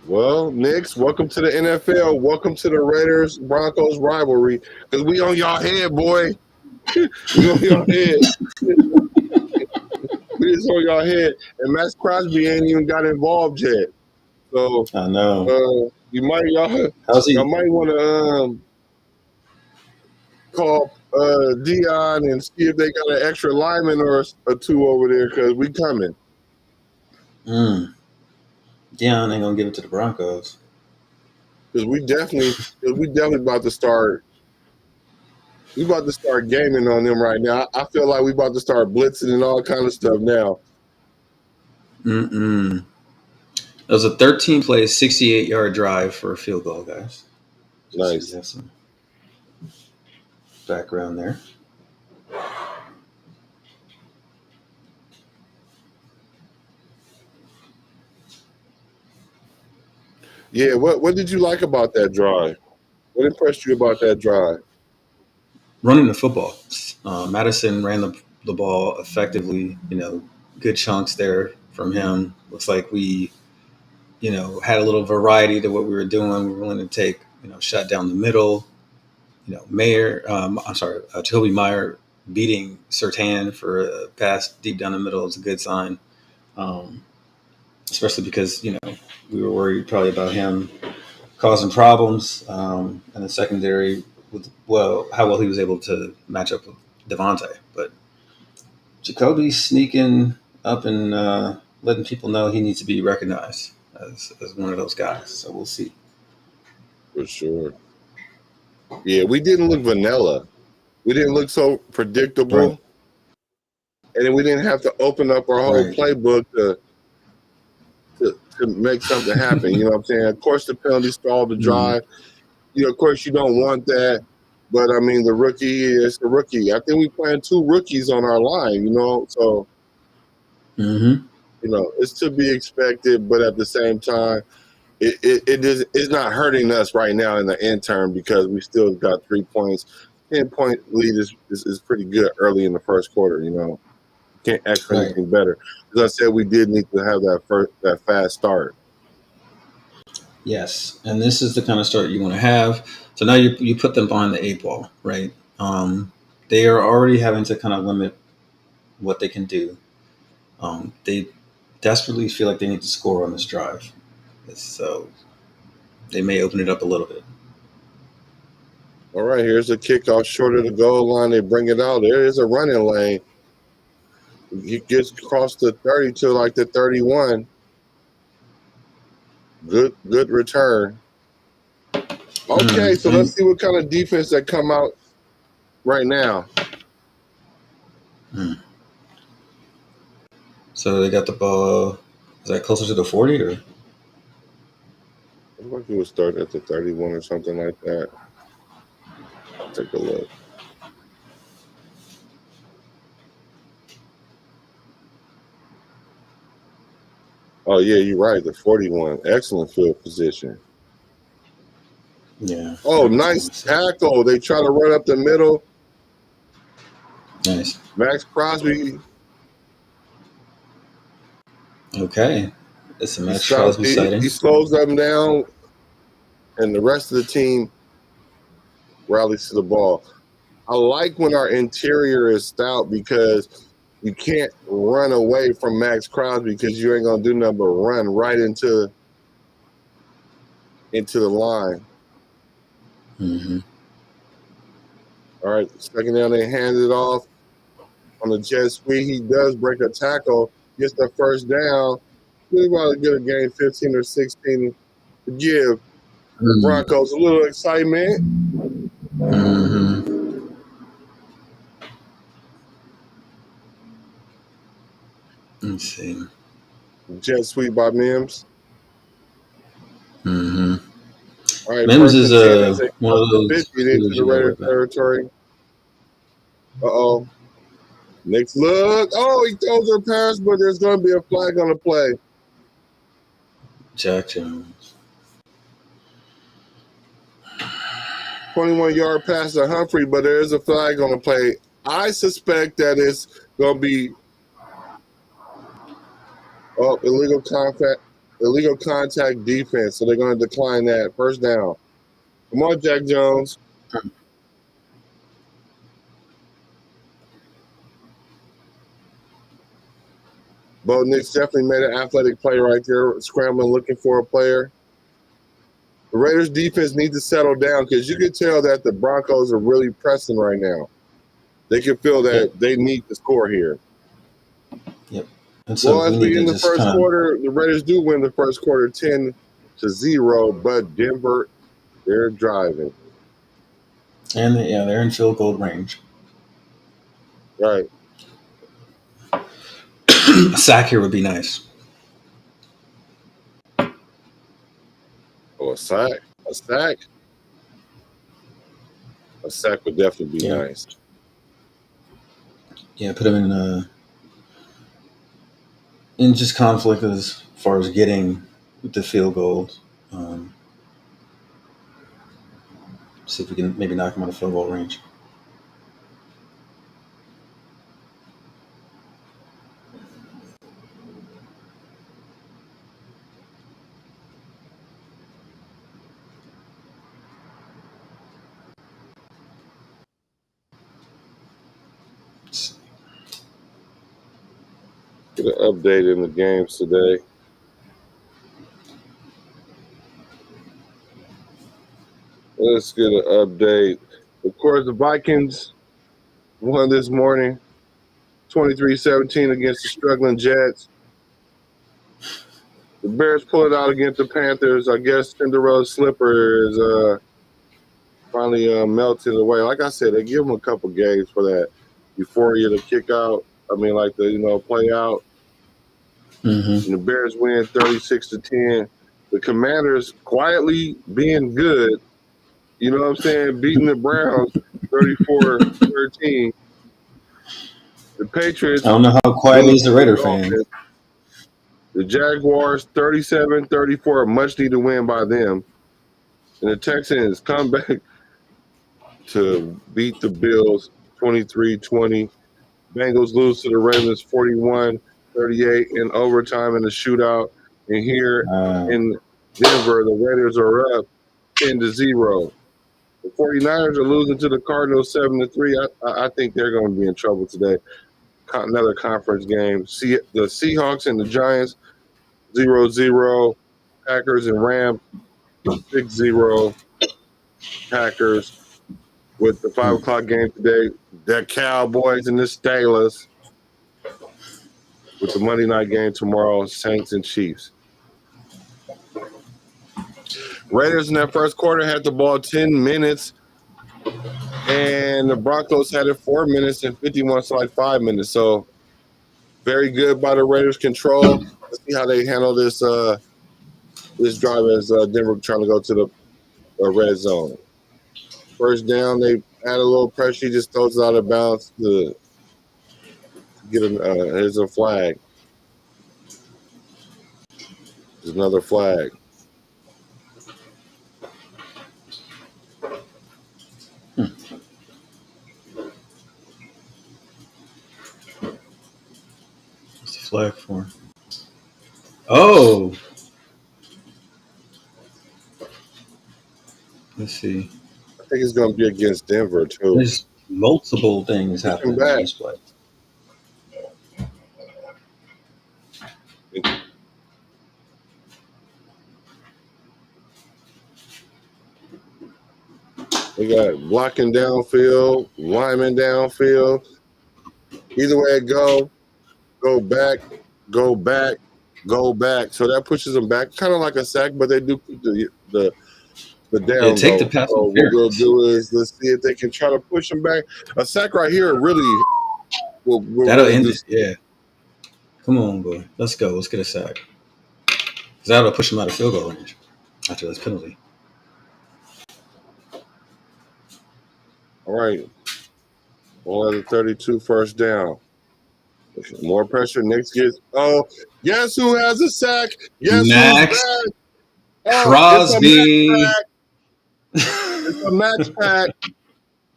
S2: Well, Knicks, welcome to the NFL. Welcome to the Raiders Broncos rivalry. Because we on y'all head, boy. We on y'all head. We just on y'all head. And Max Crosby ain't even got involved yet. So
S1: I know.
S2: y'all might want to call Dion and see if they got an extra lineman or 2 over there, because we coming.
S1: Dion ain't gonna give it to the Broncos.
S2: Because we definitely about to start. We about to start gaming on them right now. I feel like we about to start blitzing and all kind of stuff now.
S1: It was a 13-play, 68-yard drive for a field goal, guys.
S2: Nice.
S1: Have some background there.
S2: Yeah, what did you like about that drive? What impressed you about that drive?
S1: Running the football. Madison ran the ball effectively. Good chunks there from him. Looks like we, had a little variety to what we were doing. We were willing to take, shut down the middle. Toby Meyer beating Surtain for a pass deep down the middle is a good sign. Especially because, we were worried probably about him causing problems in the secondary with how well he was able to match up with Devontae. But Jacoby's sneaking up and letting people know he needs to be recognized as one of those guys. So we'll see.
S2: For sure. Yeah, we didn't look vanilla. We didn't look so predictable.
S1: Right.
S2: And then we didn't have to open up our whole playbook to make something happen. You know what I'm saying? Of course, the penalty stalled the drive. Of course, you don't want that. But, I mean, the rookie is the rookie. I think we playing 2 rookies on our line, So, it's to be expected. But at the same time, it's not hurting us right now in the intern because we still got 3 points. 10-point lead is pretty good early in the first quarter, Can't ask for anything better. As I said, we did need to have that fast start.
S1: Yes, and this is the kind of start you want to have. So now you put them behind the 8 ball, right? They are already having to kind of limit what they can do. They desperately feel like they need to score on this drive. So they may open it up a little bit.
S2: All right, here's a kickoff short of the goal line. They bring it out. There is a running lane. He gets across the 30 to like the 31. Good return. Okay, so let's see what kind of defense that come out right now.
S1: So they got the ball. Is that closer to the 40 or?
S2: I think he would start at the 31 or something like that. Take a look. Oh, yeah, you're right. The 41. Excellent field position.
S1: Yeah.
S2: Oh, nice tackle. They try to run up the middle.
S1: Nice.
S2: Max Crosby.
S1: Okay. It's a Max Crosby sighting.
S2: He slows them down, and the rest of the team rallies to the ball. I like when our interior is stout because you can't run away from Max Crosby because you ain't going to do nothing but run right into the line.
S1: Mm-hmm.
S2: All right, second down, they hand it off on the jet sweep. He does break a tackle, gets the first down. We want to get a game 15 or 16 to give the Broncos a little excitement.
S1: Mm-hmm. Let's see.
S2: Jet sweep by Mims.
S1: Mm-hmm.
S2: All right,
S1: Mims
S2: first
S1: is
S2: and 10 as they
S1: one of those
S2: 50 into the Raider territory. Uh-oh. Next look. Oh, he throws a pass, but there's going to be a flag on the play.
S1: Jack Jones.
S2: 21-yard pass to Humphrey, but there is a flag on the play. I suspect that it's going to be illegal contact defense, so they're going to decline that. First down. Come on, Jack Jones. Bo Nix definitely made an athletic play right there, scrambling, looking for a player. The Raiders defense needs to settle down because you can tell that the Broncos are really pressing right now. They can feel that they need to score here.
S1: Yep. And so
S2: as we in the first quarter, the Raiders do win the first quarter 10-0, but Denver, they're driving.
S1: And they're in field goal range.
S2: Right.
S1: A sack here would be nice.
S2: Oh, a sack? A sack? A sack would definitely be nice.
S1: Yeah, put him in just conflict as far as getting the field goals. See if we can maybe knock him out of field goal range.
S2: Get an update in the games today. Let's get an update. Of course, the Vikings won this morning, 23-17 against the struggling Jets. The Bears pull it out against the Panthers. I guess Cinderella's slipper is finally melted away. Like I said, they give them a couple games for that euphoria to kick out. I mean, like the play out.
S1: Mm-hmm.
S2: And the Bears win 36-10. The Commanders quietly being good. You know what I'm saying? Beating the Browns 34-13. The Patriots.
S1: I don't know how quiet is the Raider fan.
S2: The Jaguars 37-34, a much needed win by them. And the Texans come back to beat the Bills 23-20. Bengals lose to the Ravens 41-38 in overtime in the shootout. And here in Denver, the Raiders are up 10-0. The 49ers are losing to the Cardinals 7-3. I think they're going to be in trouble today. Another conference game. The Seahawks and the Giants 0-0. Packers and Rams 6-0. Packers with the 5 o'clock game today. The Cowboys and the Steelers with the Monday night game tomorrow. Saints and Chiefs. Raiders in that first quarter had the ball 10 minutes. And the Broncos had it 4 minutes and 51, so like 5 minutes. So Very good by the Raiders control. Let's see how they handle this this drive as Denver trying to go to the red zone. First down, they add a little pressure. He just throws it out of bounds to get him. Here's a flag. There's another flag.
S1: What's the flag for? Oh, let's see.
S2: I think it's going to be against Denver too.
S1: There's multiple things happening in this play.
S2: We got blocking downfield, lineman downfield. Either way it go back, go back, go back. So that pushes them back, kind of like a sack, but they do keep the down.
S1: Yeah, take the pass.
S2: So what we'll do is let's see if they can try to push them back. A sack right here really will
S1: that'll end it. Yeah. Come on, boy. Let's go. Let's get a sack. Because that'll push them out of field goal range after this penalty.
S2: All right. Ball at the 32, first down. More pressure. Next gets. Oh, guess who has a sack? Guess
S1: Max
S2: who's back? Oh,
S1: Crosby.
S2: It's a match pack.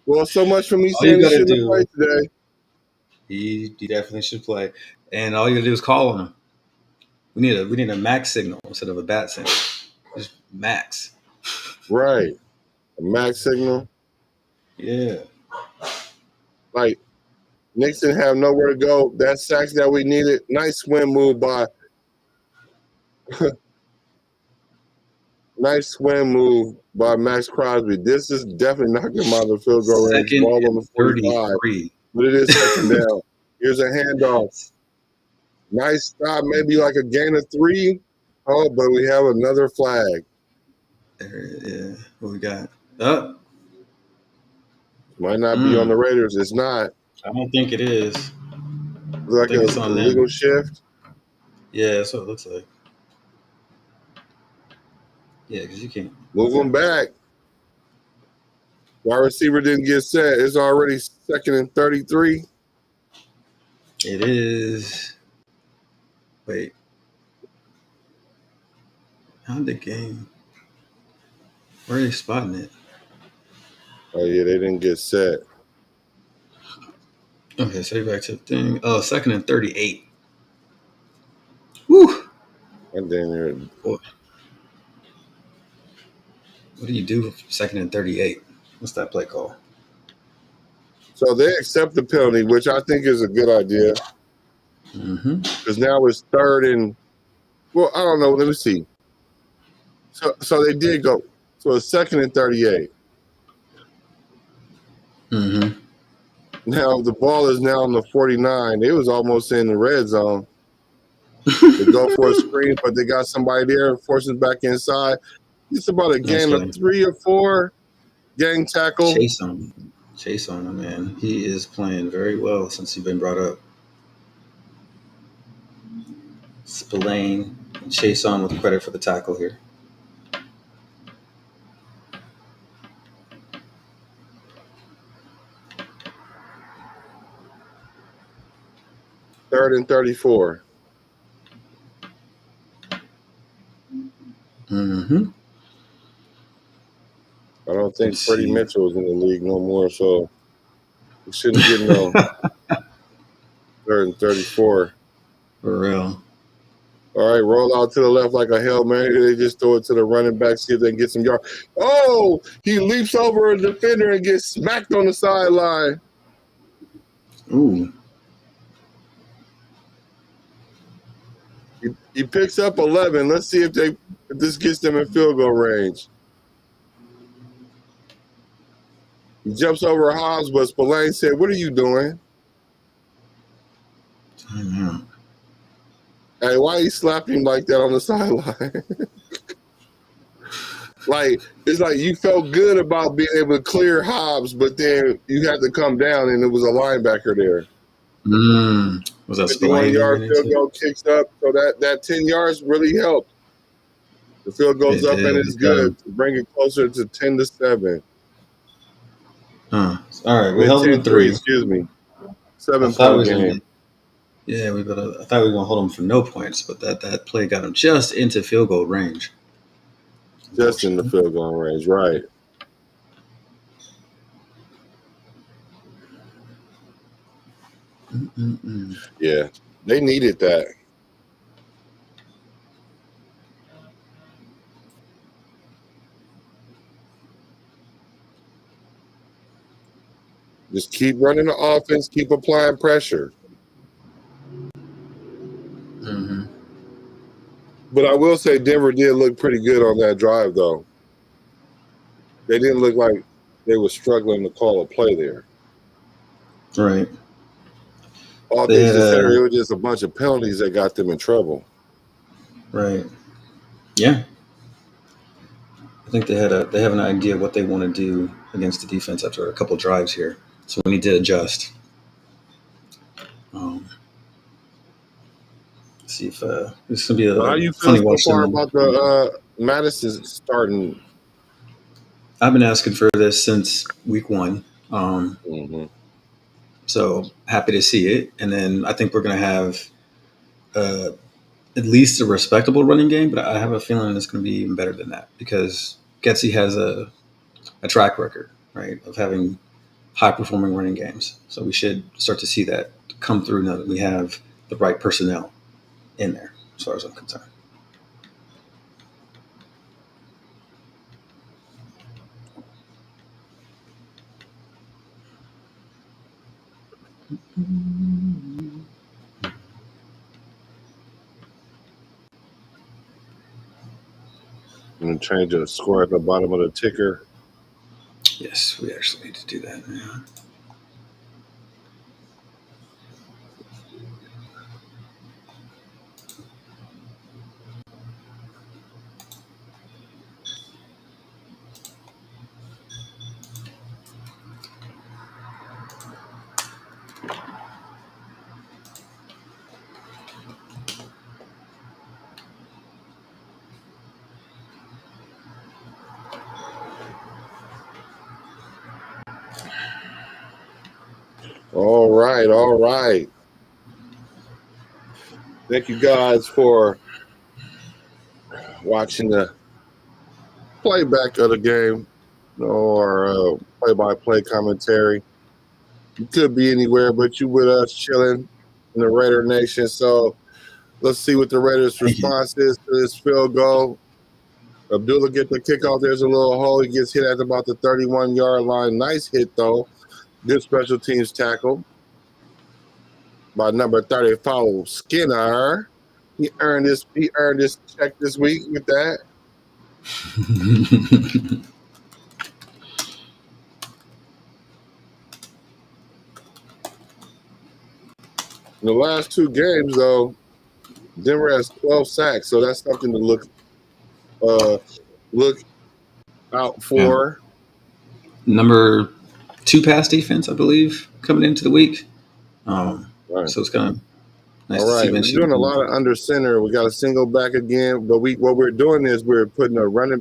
S2: Well, so much for me
S1: All
S2: saying
S1: you
S2: he
S1: gotta
S2: shouldn't
S1: do-
S2: play today.
S1: He definitely should play. And all you gotta do is call on him. We need a max signal instead of a bat signal. Just max.
S2: Right. A max signal.
S1: Yeah.
S2: Like, Knicks didn't have nowhere to go. That sacks that we needed. Nice swim move by. Nice swim move by Max Crosby. This is definitely not going to out of the field goal range.
S1: Second
S2: Ball on the 45.
S1: 33.
S2: But it is second down. Here's a handoff. Nice stop. Maybe like a gain of 3. Oh, but we have another flag.
S1: Yeah. What we got? Oh,
S2: Might not be on the Raiders. It's not.
S1: I don't think it is.
S2: Like
S1: think
S2: a
S1: it's on them.
S2: legal shift.
S1: Yeah, that's what it looks like. Yeah, because you can't
S2: Move them back. Wide receiver didn't get set. It's already second and 33.
S1: It is. Wait. How'd the game? Where are they spotting it?
S2: Oh, yeah, they didn't get set.
S1: Okay, so back to the thing. Oh, second and 38. Woo!
S2: And then
S1: What do you do for second and 38? What's that play call?
S2: so they accept the penalty, which I think is a good idea.
S1: Mm-hmm.
S2: Because now it's third and, well, I don't know. Let me see. So they did go. So it's second and 38.
S1: Mm-hmm.
S2: Now the ball is now on the 49. It was almost in the red zone. They go for a screen, but they got somebody there, forces back inside. It's about a game of 3 or 4. Gang tackle.
S1: Chase on him, man. He is playing very well since he's been brought up. Spillane and Chase on with credit for the tackle here.
S2: Third and 34.
S1: Mm-hmm.
S2: I don't think
S1: Let's
S2: Freddie
S1: see.
S2: Mitchell is in the league no more, so we shouldn't get no third and 34.
S1: For real.
S2: All right, roll out to the left like a Hail Mary. They just throw it to the running back, see if they can get some yards. Oh, he leaps over a defender and gets smacked on the sideline.
S1: Ooh.
S2: He picks up 11. Let's see if this gets them in field goal range. He jumps over Hobbs, but Spillane said, "What are you doing?"
S1: Timeout.
S2: Hey, why he slapped him like that on the sideline? Like, it's like you felt good about being able to clear Hobbs, but then you had to come down and it was a linebacker there.
S1: Was that
S2: 51
S1: Spillane you
S2: yard
S1: ran
S2: field
S1: into?
S2: goal kicks up. So that 10 yards really helped. The field goes
S1: It
S2: up and
S1: did.
S2: it's good to bring it closer to 10-7.
S1: Huh. All right,
S2: I
S1: we
S2: mean,
S1: held them to
S2: 10-3,
S1: 3.
S2: excuse me.
S1: I thought we
S2: 7-point
S1: was gonna
S2: game.
S1: be. Yeah, I thought we were gonna hold them for no points, but that play got them just into field goal range.
S2: Just in the field goal range, right. Yeah, they needed that. Just keep running the offense, keep applying pressure.
S1: Mm-hmm.
S2: But I will say Denver did look pretty good on that drive, though. They didn't look like they were struggling to call a play there.
S1: Right.
S2: All
S1: They
S2: things
S1: had
S2: considered, it was just a bunch of penalties that got them in trouble.
S1: right. Yeah. I think they have an idea what they want to do against the defense after a couple drives here. So we need to adjust. See if this is gonna be
S2: So how
S1: a
S2: you feel
S1: funny
S2: so
S1: watch
S2: far
S1: them.
S2: about the Madison starting?
S1: I've been asking for this since week 1.
S2: Mm-hmm.
S1: So happy to see it. And then I think we're gonna have at least a respectable running game, but I have a feeling it's going to be even better than that because Getsy has a track record, right, of having high performing running games. So we should start to see that come through now that we have the right personnel in there, as far as I'm concerned.
S2: I'm going to change the score at the bottom of the ticker.
S1: Yes, we actually need to do that now.
S2: All right, all right. Thank you guys for watching the playback of the game or play-by-play commentary. You could be anywhere, but you with us chilling in the Raider Nation. So let's see what the Raiders' response is to this field goal. Abdullah get the kickoff. There's a little hole. He gets hit at about the 31-yard line. Nice hit, though. Good special teams tackle by number 34, Skinner. He earned his check this week with that. In the last 2 games, though, Denver has 12 sacks, so that's something to look out for.
S1: Yeah. Number 2 pass defense, I believe, coming into the week.
S2: Right.
S1: So it's kind of nice
S2: All
S1: to see
S2: right, we're
S1: Minshew.
S2: doing a lot of under center. We got a single back again, but what we're doing is we're putting a running.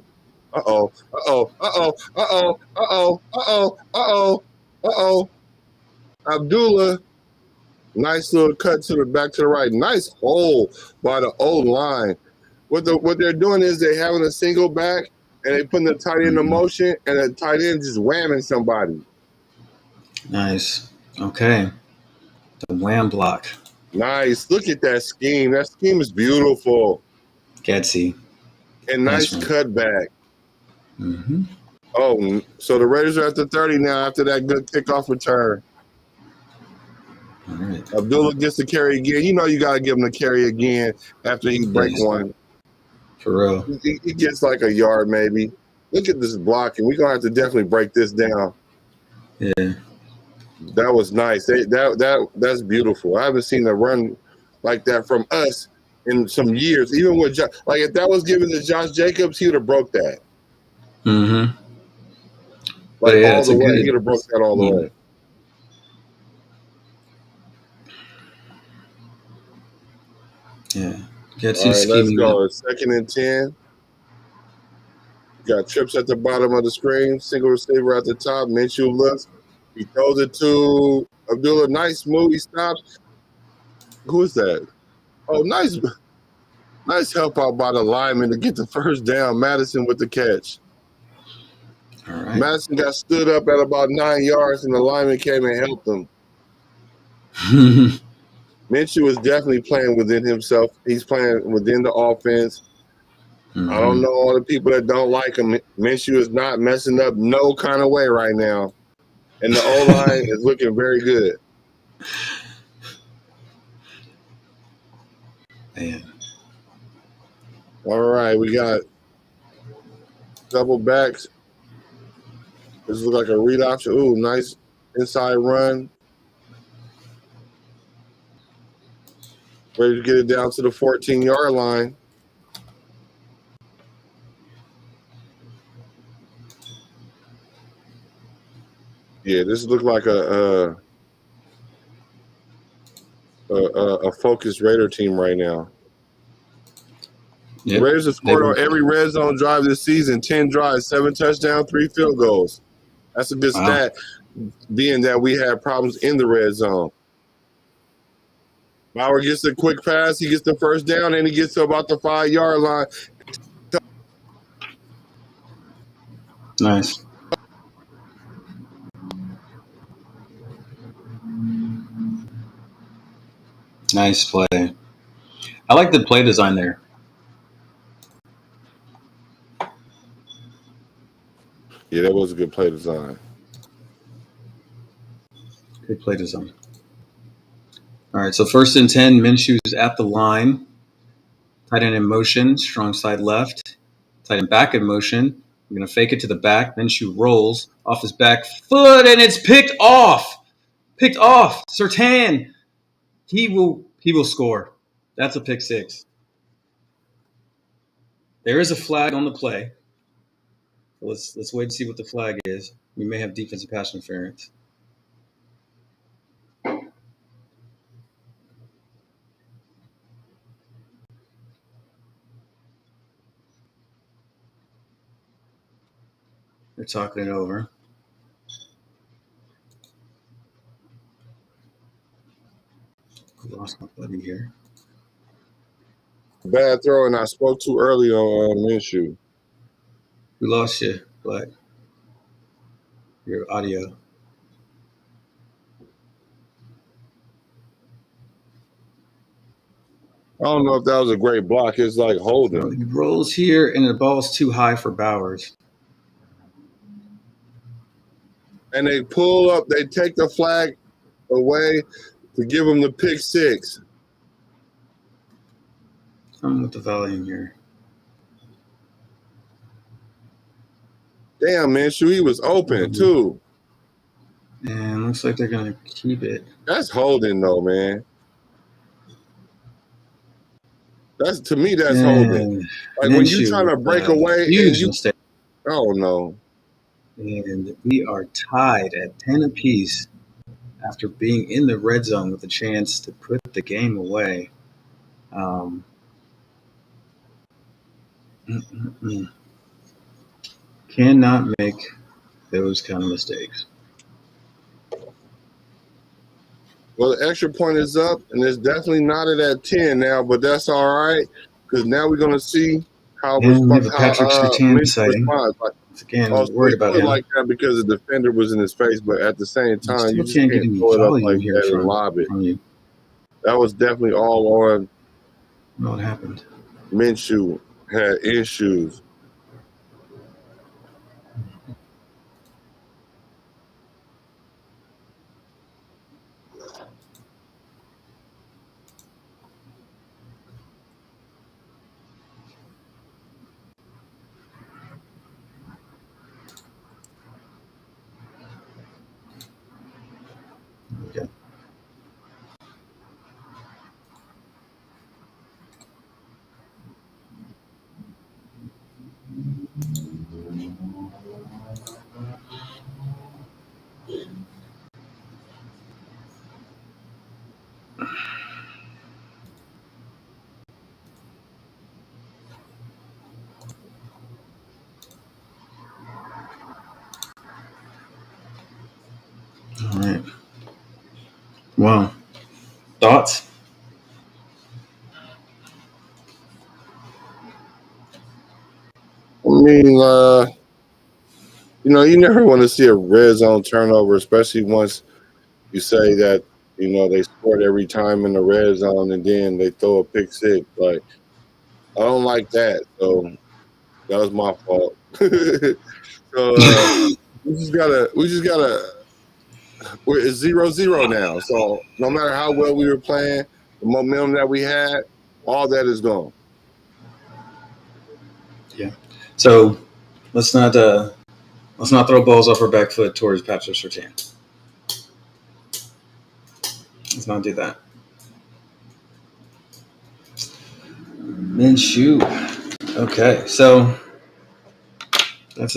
S2: Abdullah, nice little cut to the back to the right. Nice hole by the O line. What they're doing is they're having a single back and they putting the tight end in motion, and the tight end just whamming somebody.
S1: Nice. Okay. The wham block.
S2: Nice. Look at that scheme. That scheme is beautiful.
S1: Getsy.
S2: And nice cutback.
S1: Mm-hmm.
S2: Oh, so the Raiders are at the 30 now after that good kickoff return.
S1: All right.
S2: Abdullah gets the carry again. You know you got to give him the carry again after he break one.
S1: For real.
S2: He gets like a yard maybe. Look at this blocking. We're going to have to definitely break this down.
S1: Yeah.
S2: That was nice. That's beautiful. I haven't seen a run like that from us in some years. Even with like if that was given to Josh Jacobs, he would have broke that.
S1: Mm-hmm.
S2: Like all the way. He would have broke that all the way.
S1: Yeah. Get
S2: All
S1: you
S2: right, let's
S1: scheming
S2: go.
S1: up.
S2: It's 2nd and 10. Got trips at the bottom of the screen. Single receiver at the top. Minshew looks. He throws it to Abdullah. Nice move. He stops. Who is that? Oh, nice help out by the lineman to get the first down. Madison with the catch.
S1: All right.
S2: Madison got stood up at about 9 yards, and the lineman came and helped him. Minshew is definitely playing within himself. He's playing within the offense.
S1: Mm-hmm.
S2: I don't know all the people that don't like him. Minshew is not messing up no kind of way right now. And the O-line is looking very good.
S1: Man.
S2: All right, we got double backs. This looks like a read option. Ooh, nice inside run. Ready to get it down to the 14-yard line. Yeah, this looks like a focused Raider team right now.
S1: Yep.
S2: The Raiders have scored on every red zone drive this season. 10 drives, 7 touchdowns, 3 field goals. That's a good stat, being that we had problems in the red zone. Bauer gets a quick pass. He gets the first down, and he gets to about the 5-yard line.
S1: Nice. Nice play. I like the play design there.
S2: Yeah, that was a good play design.
S1: Good play design. All right, so 1st and 10, Minshew's at the line. Tight end in motion, strong side left. Tight end back in motion. We're going to fake it to the back. Minshew rolls off his back foot, and it's picked off. Picked off. Surtain. He will score. That's a pick 6. There is a flag on the play. Let's wait and see what the flag is. We may have defensive pass interference. They're talking it over. I lost my buddy here.
S2: Bad throw, and I spoke too early on Minshew.
S1: We lost you, Black. Your audio.
S2: I don't know if that was a great block. It's like holding.
S1: He rolls here, and the ball's too high for Bowers.
S2: And they pull up. They take the flag away to give him the pick 6.
S1: I'm with the volume here.
S2: Damn, Minshew, he was open too.
S1: And looks like they're going to keep it.
S2: That's holding, though, man. To me, that's holding. Like when you're trying to break away,
S1: huge mistake.
S2: Oh no.
S1: And we are tied at 10 apiece after being in the red zone with a chance to put the game away. Cannot make those kind of mistakes.
S2: Well, the extra point is up, and it's definitely knotted at 10 now, but that's all right, because now we're going to see how
S1: Patrick Surtain sighting.
S2: responds.
S1: Again, worried about him.
S2: Like that because the defender was in his face, but at the same time, you just can't throw it up like that and lob it. That was definitely all on.
S1: What happened?
S2: Minshew had issues.
S1: Okay. All right. Wow. Thoughts?
S2: I mean, you never want to see a red zone turnover, especially once you say that, they scored every time in the red zone and then they throw a pick six. Like, I don't like that. So that was my fault. So we just gotta it's 0-0 now. So no matter how well we were playing, the momentum that we had, all that is gone.
S1: Yeah. So let's not throw balls off our back foot towards Patrick Surtain. Let's not do that. Minshew. Okay, so that's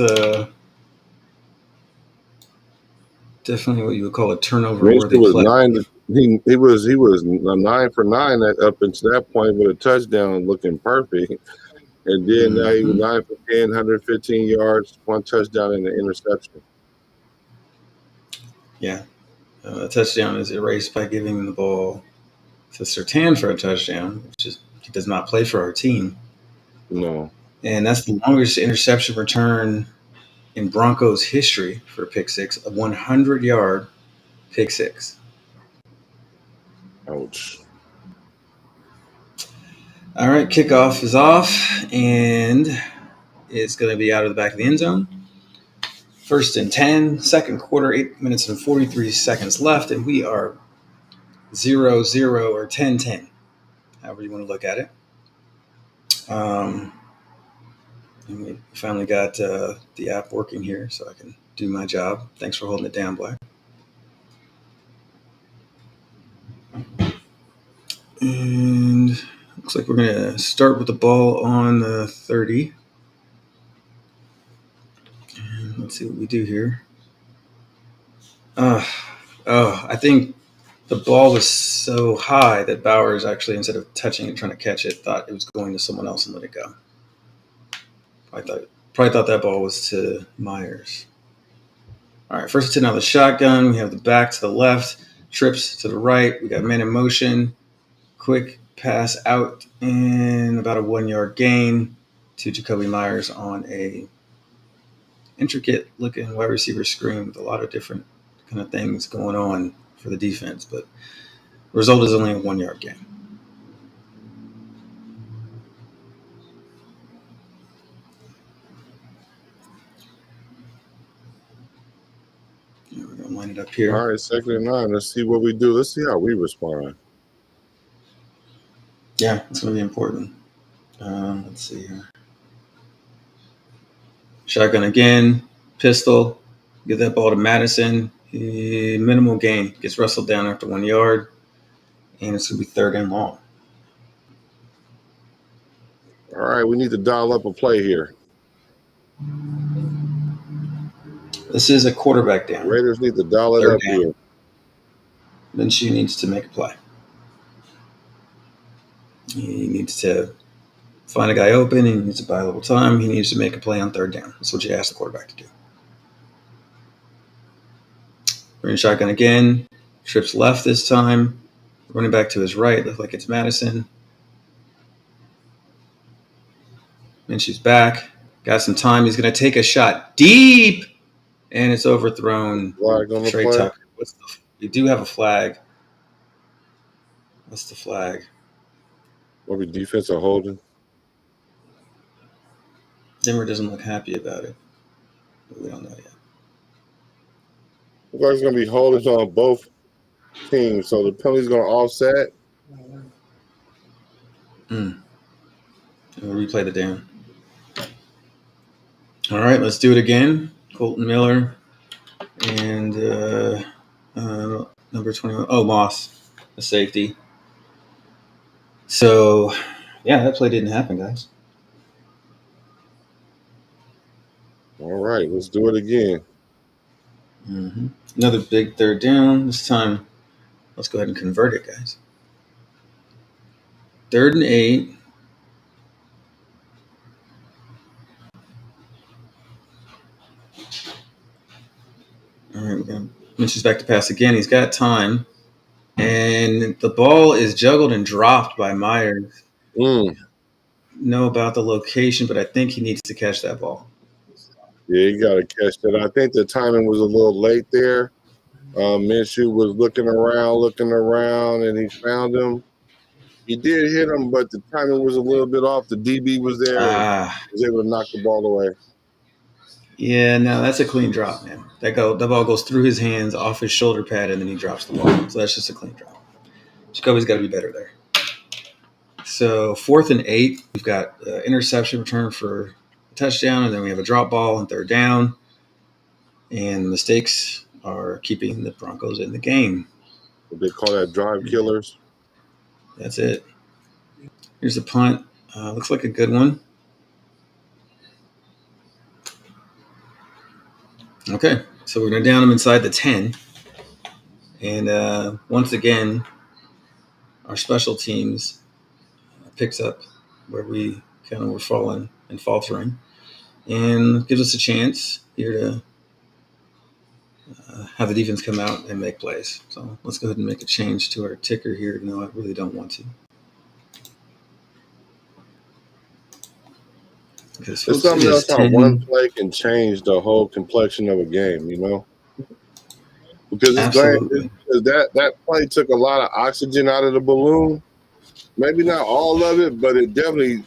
S1: definitely what you would call a turnover
S2: Minshew
S1: worthy
S2: was
S1: play.
S2: 9. He was 9 for 9 up until that point with a touchdown, looking perfect. And then now he was 9 for 10, 115 yards, 1 touchdown, and an interception.
S1: Yeah. A touchdown is erased by giving the ball to Surtain for a touchdown, which is he does not play for our team.
S2: No.
S1: And that's the longest interception return in Broncos history for a pick six, a 100-yard pick six.
S2: Ouch.
S1: All right, kickoff is off, and it's going to be out of the back of the end zone. 1st and 10, second quarter, 8 minutes and 43 seconds left, and we are 0-0 or 10-10, however you want to look at it. And we finally got the app working here so I can do my job. Thanks for holding it down, Black. And looks like we're going to start with the ball on the 30. And let's see what we do here. I think the ball was so high that Bowers actually, instead of touching it, trying to catch it, thought it was going to someone else and let it go. Probably thought that ball was to Myers. All right, 1st and 10 out of the shotgun. We have the back to the left, trips to the right. We got man in motion. Quick pass out and about a 1-yard gain to Jacoby Myers on a intricate looking wide receiver screen with a lot of different kind of things going on for the defense, but the result is only a 1-yard gain. Yeah, we're gonna line it up here.
S2: All right, 2nd and 9. Let's see what we do. Let's see how we respond.
S1: Yeah, it's going to be important. Let's see here. Shotgun again, pistol. Get that ball to Madison. Minimal gain. Gets wrestled down after 1 yard. And it's going to be 3rd and long.
S2: All right, we need to dial up a play here.
S1: This is a quarterback down.
S2: Raiders need to dial it
S1: 3rd
S2: up
S1: down.
S2: here.
S1: Minshew needs to make a play. He needs to find a guy open. He needs to buy a little time. He needs to make a play on 3rd down. That's what you ask the quarterback to do. We're in shotgun again. Trips left this time. Running back to his right. Looks like it's Madison. Minshew's back. Got some time. He's going to take a shot deep. And it's overthrown.
S2: Flag on the
S1: Trey
S2: play.
S1: Tucker. You do have a flag. What's the flag?
S2: What we defense are holding?
S1: Denver doesn't look happy about it. But we don't know yet.
S2: Looks like it's going to be holding on both teams. So the penalty's going to offset.
S1: And we'll replay the down. All right, let's do it again. Colton Miller and number 21. Oh, Moss, a safety. So, yeah, that play didn't happen, guys.
S2: All right, let's do it again.
S1: Another big 3rd down. This time, let's go ahead and convert it, guys. 3rd and 8. All right, we're going to Minshew's back to pass again. He's got time. And the ball is juggled and dropped by Myers. Know about the location, but I think he needs to catch that ball.
S2: Yeah, you got to catch that. I think the timing was a little late there. Minshew was looking around, and he found him. He did hit him, but the timing was a little bit off. The DB was there and was able to knock the ball away.
S1: Yeah, no, that's a clean drop, man. The ball goes through his hands, off his shoulder pad, and then he drops the ball. So that's just a clean drop. Jacoby's got to be better there. So 4th and 8, we've got interception return for a touchdown, and then we have a drop ball and 3rd down. And mistakes are keeping the Broncos in the game.
S2: They call that drive killers.
S1: That's it. Here's the punt. Looks like a good one. Okay, so we're going to down them inside the 10. And once again, our special teams picks up where we kind of were falling and faltering and gives us a chance here to have the defense come out and make plays. So let's go ahead and make a change to our ticker here. No, I really don't want to.
S2: It's something else how one play can change the whole complexion of a game, you know? Because that play took a lot of oxygen out of the balloon. Maybe not all of it, but it definitely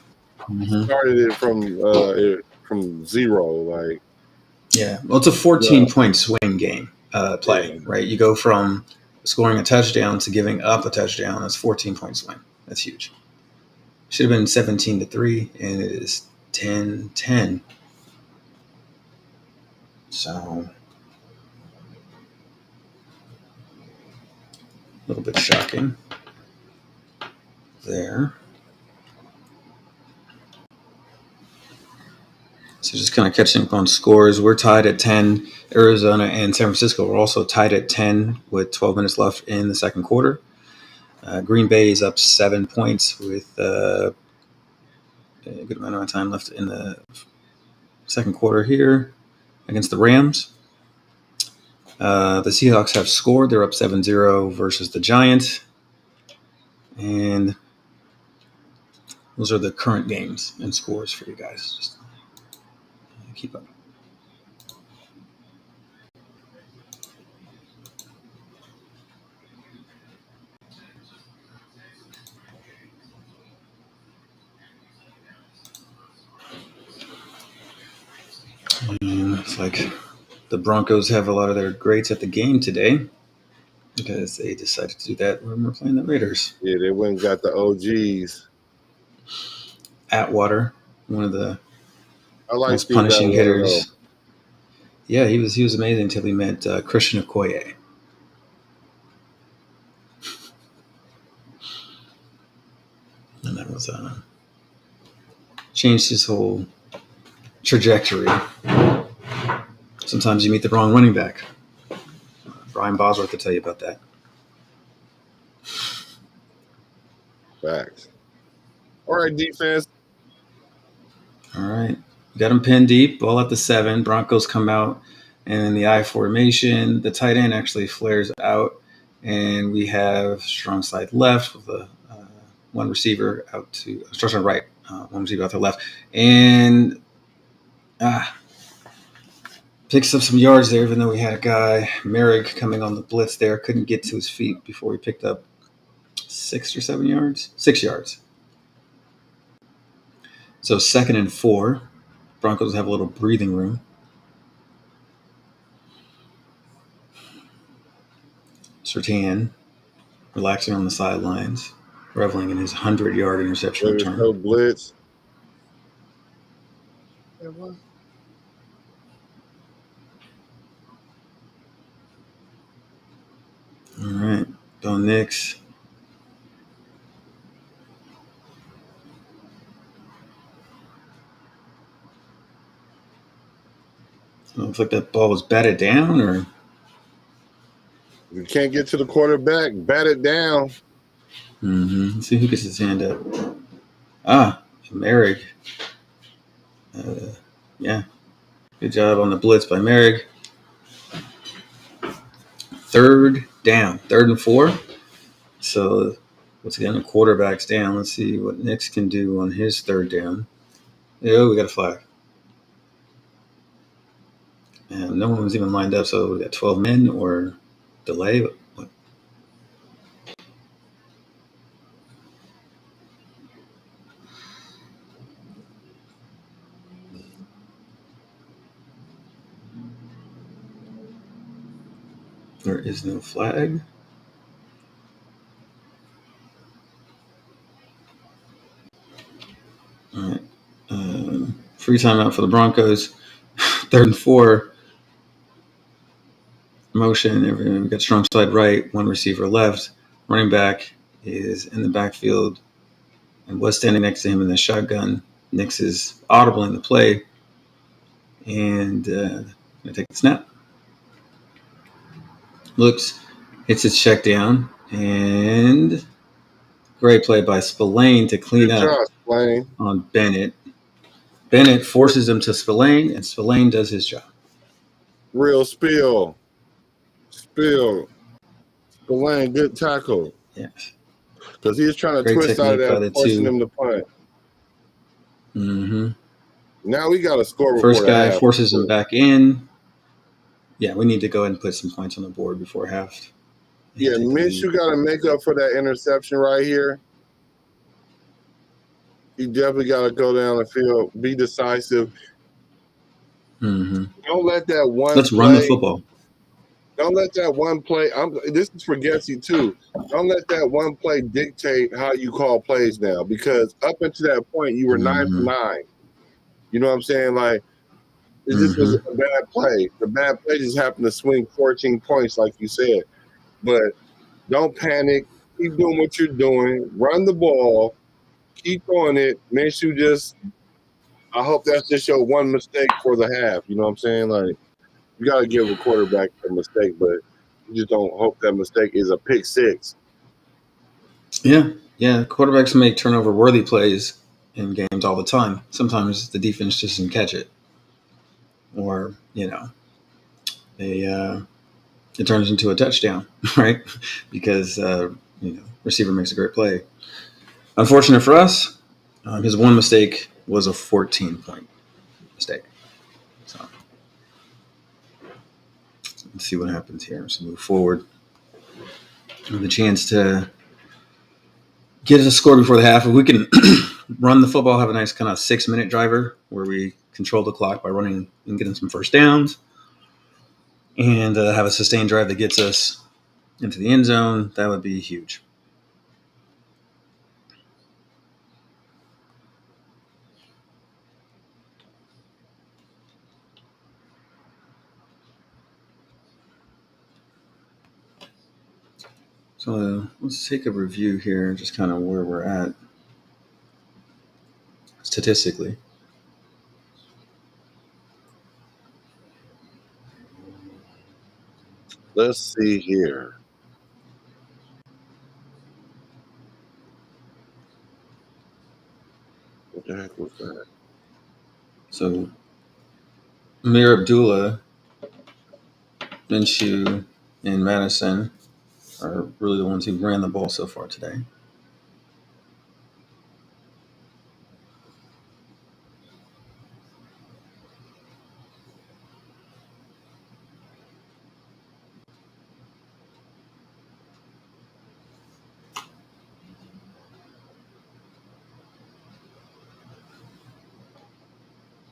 S2: started it from zero. Like,
S1: yeah, well, it's a 14-point swing game play, right? You go from scoring a touchdown to giving up a touchdown. That's 14-point swing. That's huge. Should have been 17-3, and it is 10-10. So a little bit shocking there. So just kind of catching up on scores. We're tied at 10. Arizona and San Francisco are also tied at 10 with 12 minutes left in the second quarter. Green Bay is up 7 points with a good amount of time left in the second quarter here against the Rams. The Seahawks have scored. They're up 7-0 versus the Giants. And those are the current games and scores for you guys. Just keep up. And it's like the Broncos have a lot of their greats at the game today because they decided to do that when we're playing the Raiders.
S2: Yeah, they went and got the OGs.
S1: Atwater, one of the most punishing hitters. Yeah, he was amazing until he met Christian Okoye. And that was changed his whole trajectory. Sometimes you meet the wrong running back. Brian Bosworth could tell you about that.
S2: Facts. All right, defense.
S1: All right. Got him pinned deep, ball at the 7. Broncos come out, and in the I formation, the tight end actually flares out, and we have strong side left with a one receiver out to strong side right, one receiver out to the left, and picks up some yards there, even though we had a guy, Merrick, coming on the blitz there. Couldn't get to his feet before he picked up 6 or 7 yards. 6 yards. So 2nd and 4. Broncos have a little breathing room. Surtain relaxing on the sidelines, reveling in his 100-yard interception return.
S2: No blitz.
S1: All right, Bo Nix. Looks like that ball was batted down, or
S2: you can't get to the quarterback, bat it down.
S1: Let's see who gets his hand up. Merrick. Yeah, good job on the blitz by Merrick. third down, 3rd and 4. So once again, the quarterback's down. Let's see what Nix can do on his 3rd down. Oh, we got a flag. And no one was even lined up, so we got 12 men or delay. What? There is no flag. All right. Free timeout for the Broncos. 3rd and 4. Motion. Everyone got strong side right. One receiver left. Running back is in the backfield and was standing next to him in the shotgun. Nix is audible in the play. And going to take the snap. Looks, hits his check down. And great play by Spillane to clean
S2: Good
S1: up
S2: job, Spillane.
S1: on Bennett. Bennett forces him to Spillane, and Spillane does his job.
S2: Real spill. Spillane, good tackle.
S1: Yes.
S2: Because he was trying to
S1: Great
S2: twist out of
S1: technique by
S2: that,
S1: the
S2: forcing
S1: two.
S2: him to punt.
S1: Mm-hmm.
S2: Now we got to score before
S1: First
S2: the
S1: guy
S2: half.
S1: forces him back in. Yeah, we need to go ahead and put some points on the board before half.
S2: Yeah, Minshew got to make up for that interception right here. He definitely got to go down the field, be decisive.
S1: Mm-hmm.
S2: Don't let that one
S1: Let's run the football.
S2: Don't let that one play. This is for Gessie too. Don't let that one play dictate how you call plays now, because up until that point you were 9 for 9. You know what I'm saying? Like, this was a bad play. The bad play just happened to swing 14 points, like you said. But don't panic. Keep doing what you're doing. Run the ball. Keep throwing it. Minshew I hope that's just your one mistake for the half. You know what I'm saying? Like, you got to give a quarterback a mistake, but you just don't hope that mistake is a pick six.
S1: Yeah. Quarterbacks make turnover-worthy plays in games all the time. Sometimes the defense just doesn't catch it. Or, it turns into a touchdown, right? Because, receiver makes a great play. Unfortunate for us, his one mistake was a 14-point mistake. So let's see what happens here. Let's move forward. With a chance to get us a score before the half. If we can run the football, have a nice kind of 6-minute driver where we control the clock by running and getting some first downs, and have a sustained drive that gets us into the end zone, that would be huge. So let's take a review here, just kind of where we're at statistically.
S2: Let's see here. What the heck was that?
S1: So Amir Abdullah, Minshew, and Madison are really the ones who ran the ball so far today.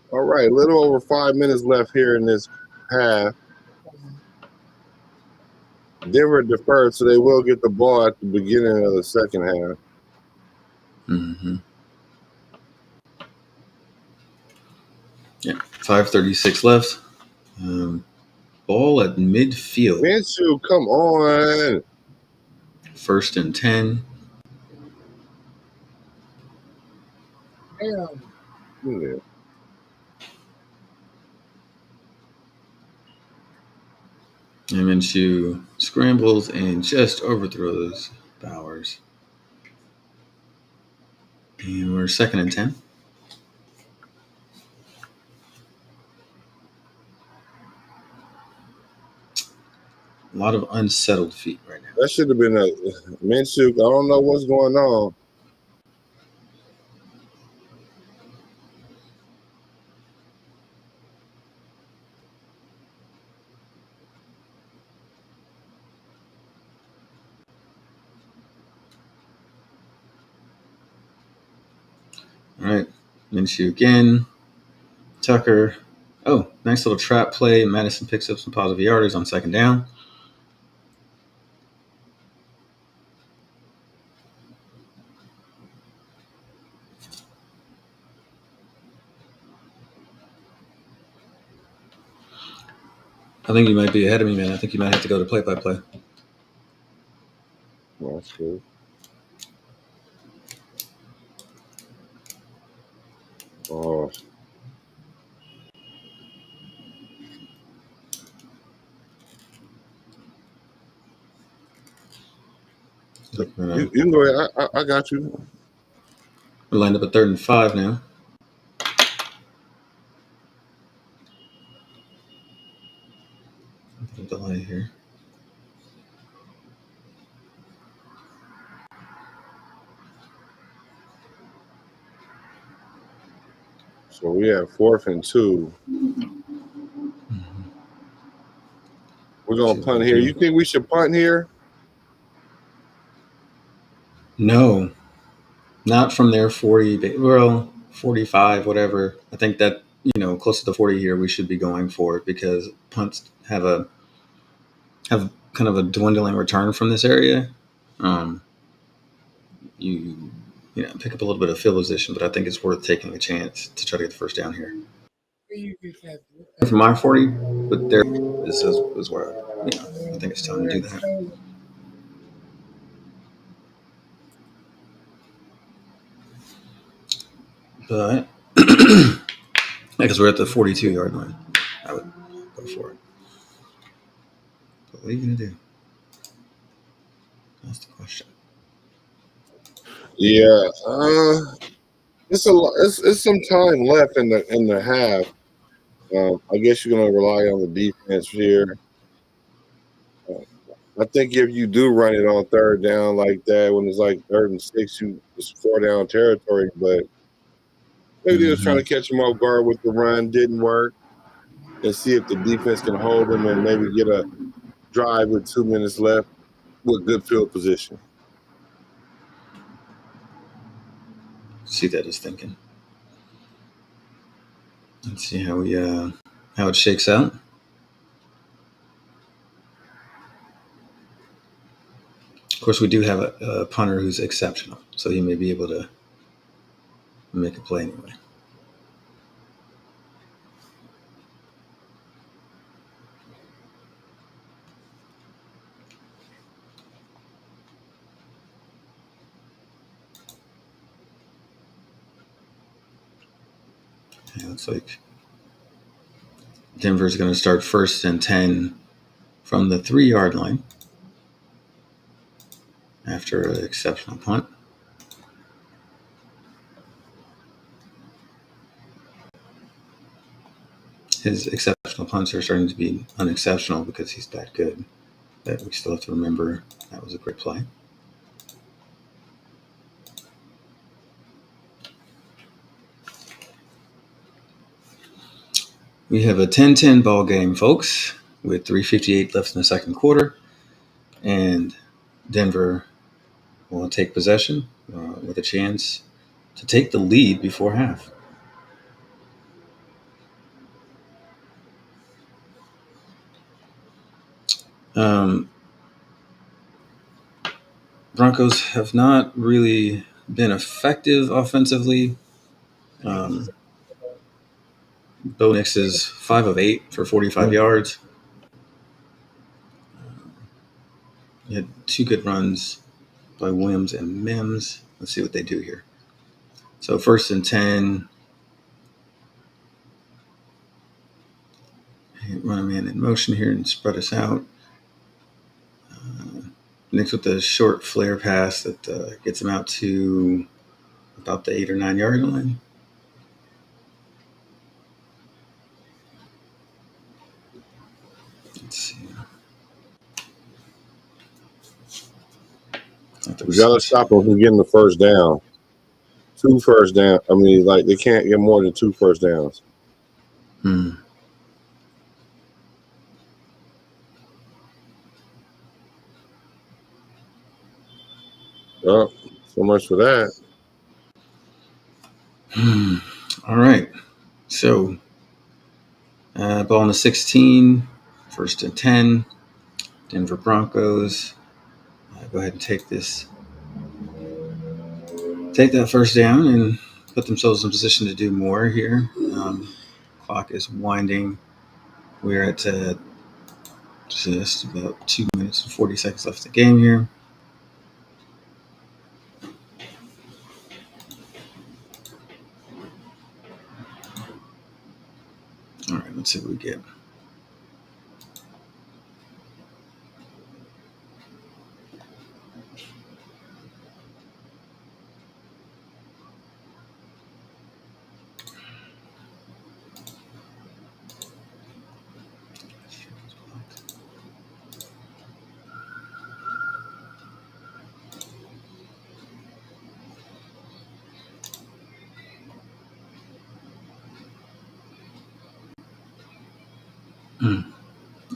S2: All right, a little over 5 minutes left here in this half. Denver deferred, so they will get the ball at the beginning of the second half.
S1: Mm-hmm. Yeah, 5:36 left. Ball at midfield.
S2: Minshew, come on.
S1: 1st and 10.
S2: Yeah.
S1: And Minshew scrambles and just overthrows Bowers. And we're 2nd and 10. A lot of unsettled feet right now.
S2: That should have been a Minshew. I don't know what's going on.
S1: All right, Minshew again. Tucker. Oh, nice little trap play. Madison picks up some positive yardage on second down. I think you might be ahead of me, man. I think you might have to go to play-by-play.
S2: Well, that's good. Oh, you can go ahead. I got you.
S1: We're lined up at 3rd and 5 now. Delay here.
S2: So we have 4th and 2. We're gonna punt here. You think we should punt here?
S1: No, not from their 40. Well, 45, whatever. I think that close to the 40 here, we should be going for it because punts have kind of a dwindling return from this area. You pick up a little bit of field position, but I think it's worth taking a chance to try to get the first down here. From my 40, but there is where I think it's time to do that. But because we're at the 42-yard line, I would go for it. But what are you gonna do? That's the question.
S2: Yeah, it's a lot. It's some time left in the half. I guess you're gonna rely on the defense here. I think if you do run it on 3rd down like that, when it's like 3rd and 6, it's 4 down territory. But maybe they was trying to catch him off guard with the run, didn't work, and see if the defense can hold him and maybe get a drive with 2 minutes left with good field position.
S1: See that as thinking. Let's see how it shakes out. Of course, we do have a punter who's exceptional, so he may be able to make a play anyway. Yeah, looks like Denver's going to start 1st and 10 from the 3-yard line after an exceptional punt. His exceptional punts are starting to be unexceptional because he's that good. But we still have to remember that was a great play. We have a 10-10 ball game, folks, with 3:58 left in the second quarter, and Denver will take possession with a chance to take the lead before half. Broncos have not really been effective offensively. Bo Nix is 5 of 8 for 45 yards. He had 2 good runs by Williams and Mims. Let's see what they do here. So 1st and 10. Run a man in motion here and spread us out. Nix with the short flare pass that gets him out to about the 8 or 9 yard line. Let's see.
S2: We got to stop them from getting the first down. 2 first down. I mean, like, they can't get more than 2 first downs. Oh, so much for that.
S1: All right. So, ball on the 16, 1st and 10. Denver Broncos. Go ahead and take that first down and put themselves in position to do more here. Clock is winding. We're at just about 2 minutes and 40 seconds left of the game here. All right, let's see what we get.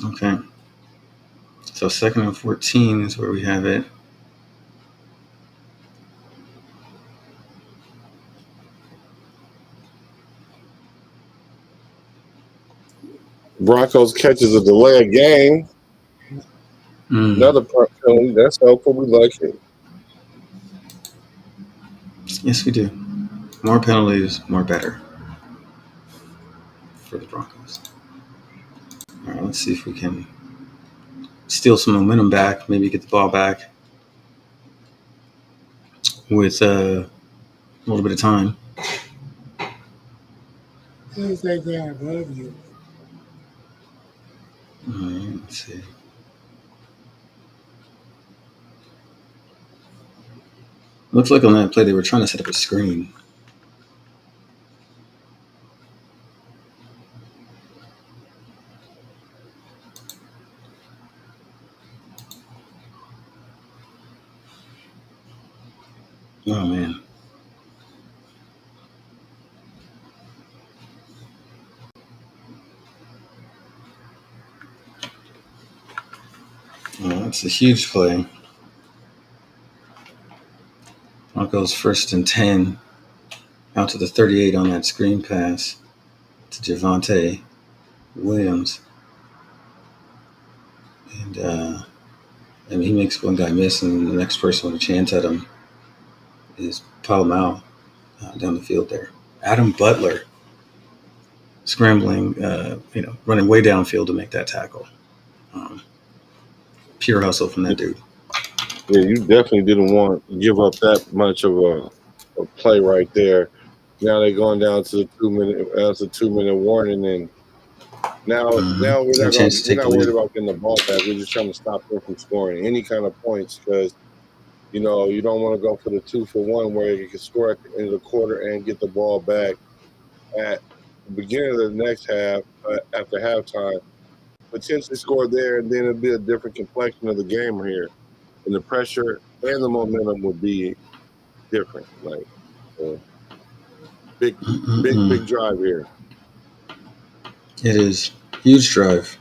S1: Okay. So 2nd and 14 is where we have it.
S2: Broncos catches a delay of game. Another penalty. That's helpful. We like it.
S1: Yes, we do. More penalties, more better for the Broncos. All right, let's see if we can steal some momentum back, maybe get the ball back with a little bit of time.
S4: Things like that above you.
S1: All right, let's see. Looks like on that play they were trying to set up a screen. Oh, man. Oh, that's a huge play. Broncos 1st and 10 out to the 38 on that screen pass to Javonte Williams. And, I mean, he makes one guy miss, and the next person with a chance at him is Palo down the field there. Adam Butler scrambling, running way downfield to make that tackle. Pure hustle from that dude.
S2: Yeah, you definitely didn't want to give up that much of a play right there. Now they're going down to the 2 minute. That's a 2 minute warning, and now we're not worried about getting the ball back. We're just trying to stop them from scoring any kind of points because you don't want to go for the 2-for-1 where you can score at the end of the quarter and get the ball back at the beginning of the next half after halftime. Potentially score there, and then it'll be a different complexion of the game here. And the pressure and the momentum would be different. Like big drive here.
S1: It is huge drive.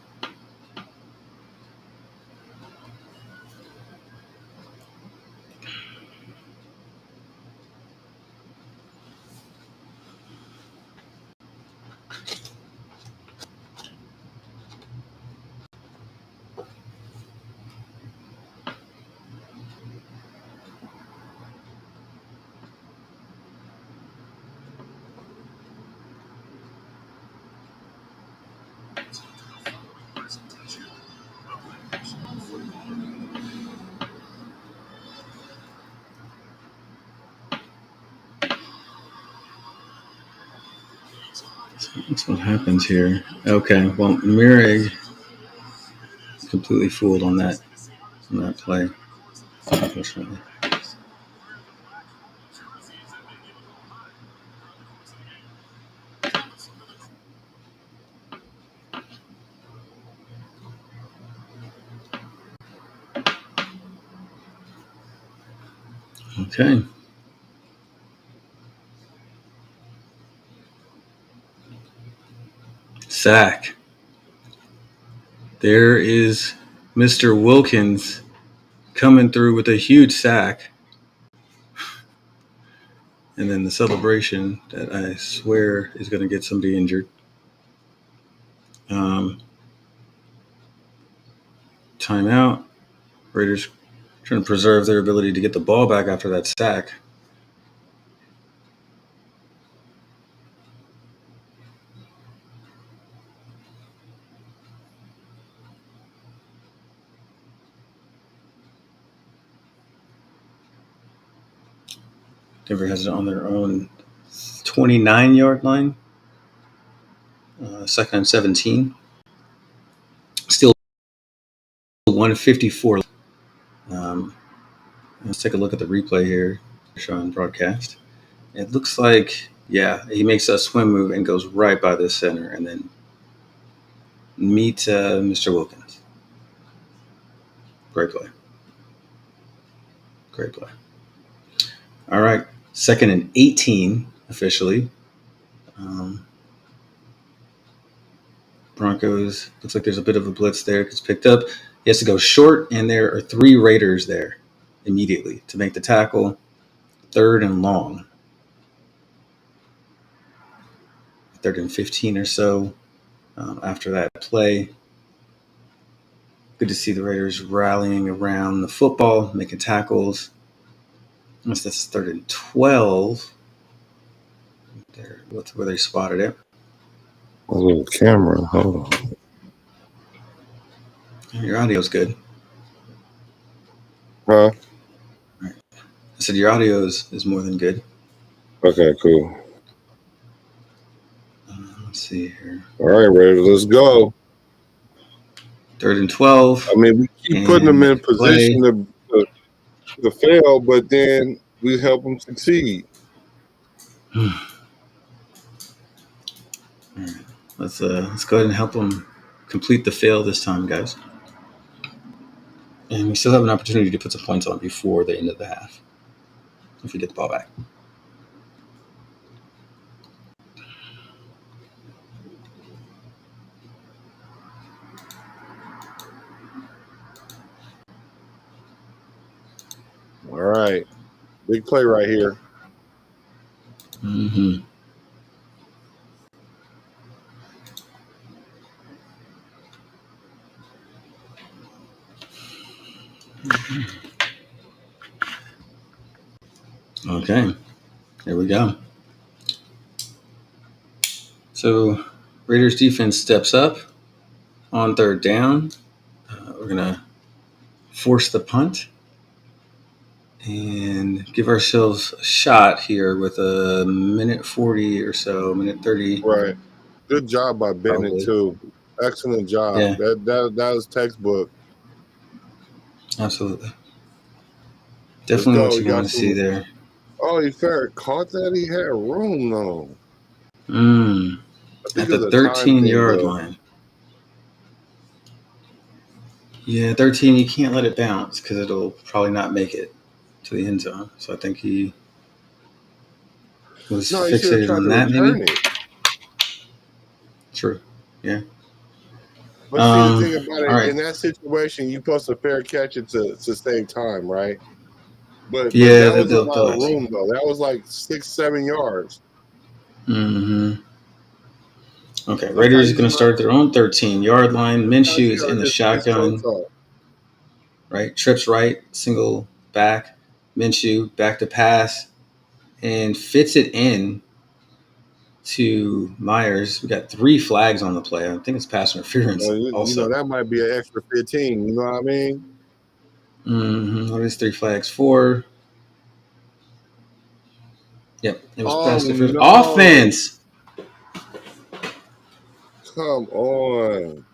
S1: That's what happens here. Okay, well, Mirig completely fooled on that play, unfortunately. Okay. Sack. There is Mr. Wilkins coming through with a huge sack. And then the celebration that I swear is going to get somebody injured. Timeout. Raiders trying to preserve their ability to get the ball back after that sack. Denver has it on their own 29-yard line. Second and 17. Still 154. Let's take a look at the replay here, Sean broadcast. It looks like, he makes a swim move and goes right by the center and then meet Mr. Wilkins. Great play. Great play. All right. Second and 18 officially. Broncos, looks like there's a bit of a blitz there. It's picked up. He has to go short, and there are 3 Raiders there immediately to make the tackle. Third and long. 3rd and 15 or so after that play. Good to see the Raiders rallying around the football, making tackles. Unless that's 3rd and 12. There, where they spotted it.
S2: A little camera. Hold on.
S1: Your audio's good.
S2: Huh?
S1: I said your audio is more than good.
S2: Okay, cool.
S1: Let's see here.
S2: All right, Raiders, let's go.
S1: 3rd and 12.
S2: I mean, we keep putting them in position to fail, but then we help them succeed.
S1: All right. Let's go ahead and help them complete the fail this time, guys. And we still have an opportunity to put some points on before the end of the half if we get the ball back.
S2: All right. Big play right here.
S1: Mm-hmm. Okay, here we go. So Raiders defense steps up on 3rd down. We're going to force the punt and give ourselves a shot here with a minute 40 or so, minute 30.
S2: Right. Good job by Bennett, too. Excellent job.
S1: Yeah.
S2: That was textbook.
S1: Absolutely. Definitely what you want to see there.
S2: Oh, he caught that. He had room, though.
S1: At the 13-yard line. Yeah, 13, you can't let it bounce because it'll probably not make it to the end zone. So I think he was fixated on that, maybe. True. Yeah.
S2: But see, the thing about it, in that situation, you're supposed to fair catch it to save time, right? But that was a lot of room, though. That was like 6-7 yards.
S1: Mm-hmm. Okay, Raiders is going to start at their own 13-yard line. Minshew is in the shotgun. Right, trips right, single back. Minshew back to pass and fits it in to Myers. We got 3 flags on the play. I think it's pass interference. Also,
S2: that might be an extra 15. You know what I mean?
S1: Mm-hmm. What is 3 flags for? Yep, it was pass interference. No. Offense.
S2: Come on.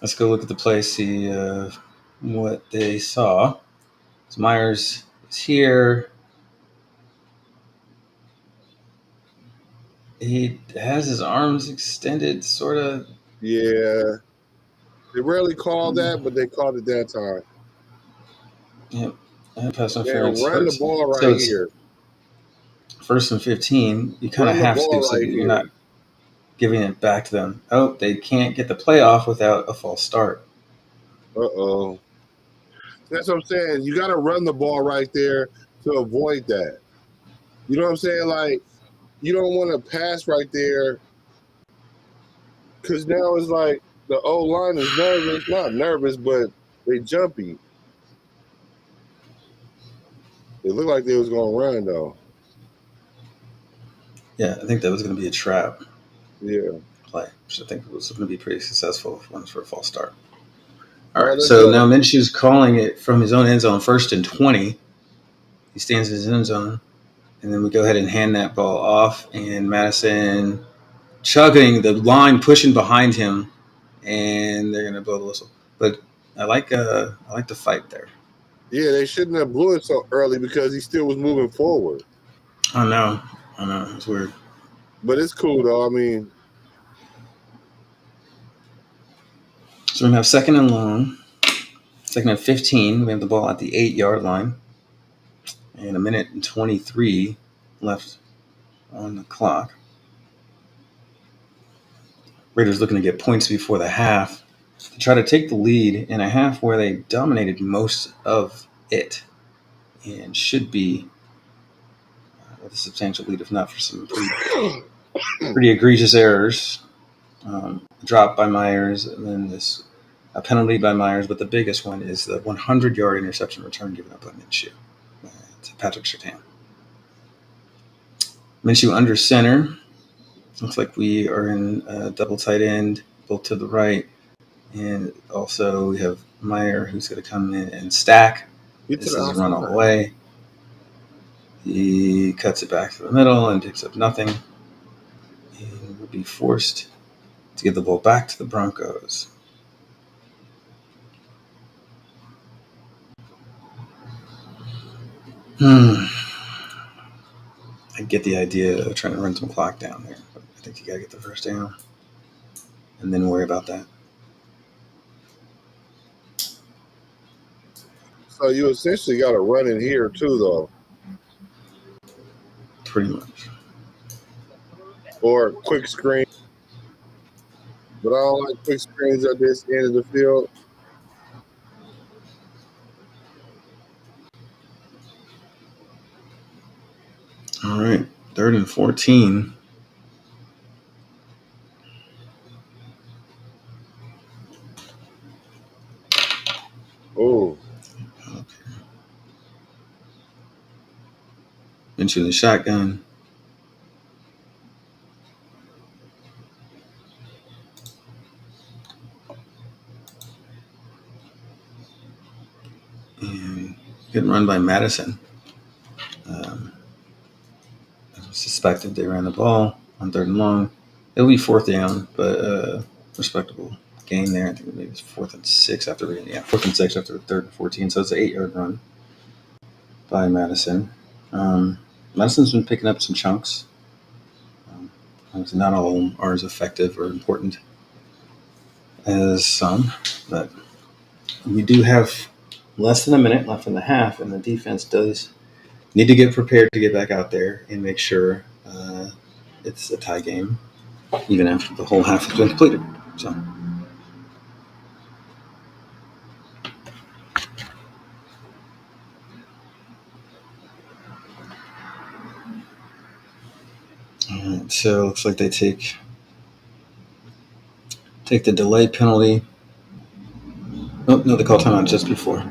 S1: Let's go look at the play, see what they saw. So Myers is here. He has his arms extended, sort of.
S2: Yeah. They rarely call that, but they called it that time.
S1: Yep. And pass
S2: Yeah,
S1: interference
S2: run the
S1: hurts.
S2: ball
S1: So
S2: right
S1: it's
S2: here.
S1: 1st and 15. You kind of
S2: Run the
S1: have to,
S2: ball
S1: so
S2: right
S1: you're not
S2: here.
S1: giving it back to them. Oh, they can't get the play off without a false start.
S2: Uh-oh. That's what I'm saying. You got to run the ball right there to avoid that. You know what I'm saying? Like, you don't want to pass right there because now it's like the O-line is nervous. Not nervous, but they jumpy. It looked like they was going to run, though.
S1: Yeah, I think that was going to be a trap
S2: Yeah.
S1: play, which I think was going to be pretty successful for a false start. All
S2: All right,
S1: right,
S2: let's
S1: so
S2: go.
S1: now Minshew's calling it from his own end zone, 1st and 20. He stands in his end zone, and then we go ahead and hand that ball off, and Madison chugging the line, pushing behind him, and they're going to blow the whistle. But I like the fight there.
S2: Yeah, they shouldn't have blew it so early because he still was moving forward.
S1: I know, it's weird.
S2: But it's cool, though. I mean,
S1: So we're going to have 2nd and long, 2nd and 15. We have the ball at the 8-yard line, and 1:23 left on the clock. Raiders looking to get points before the half to try to take the lead in a half where they dominated most of it and should be with a substantial lead, if not for some pretty egregious errors. Drop by Myers, and then a penalty by Myers, but the biggest one is the 100-yard interception return given up by Minshew to Patrick Surtain. Minshew under center. Looks like we are in a double tight end, both to the right. And also we have Meyer, who's going to come in and stack. This is a run all the way. He cuts it back to the middle and picks up nothing. And will be forced to give the ball back to the Broncos. I get the idea of trying to run some clock down there, but I think you got to get the first down and then worry about that.
S2: so you essentially got to run in here, too, though.
S1: Pretty much.
S2: Or quick screen. But I don't like quick screens at this end of the field.
S1: All right, 3rd and 14.
S2: Oh.
S1: Okay. Into the shotgun. And good run by Madison. Suspected they ran the ball on 3rd and long. It'll be 4th down, but respectable gain there. I think maybe it's 4th and 6 after 4th and 6 after 3rd and 14. So it's an 8-yard run by Madison. Madison's been picking up some chunks. Obviously not all of them are as effective or important as some, but we do have less than a minute left in the half, and the defense does need to get prepared to get back out there and make sure it's a tie game, even after the whole half has been completed. So. All right, so it looks like they take the delay penalty. Oh, no, they call timeout just before.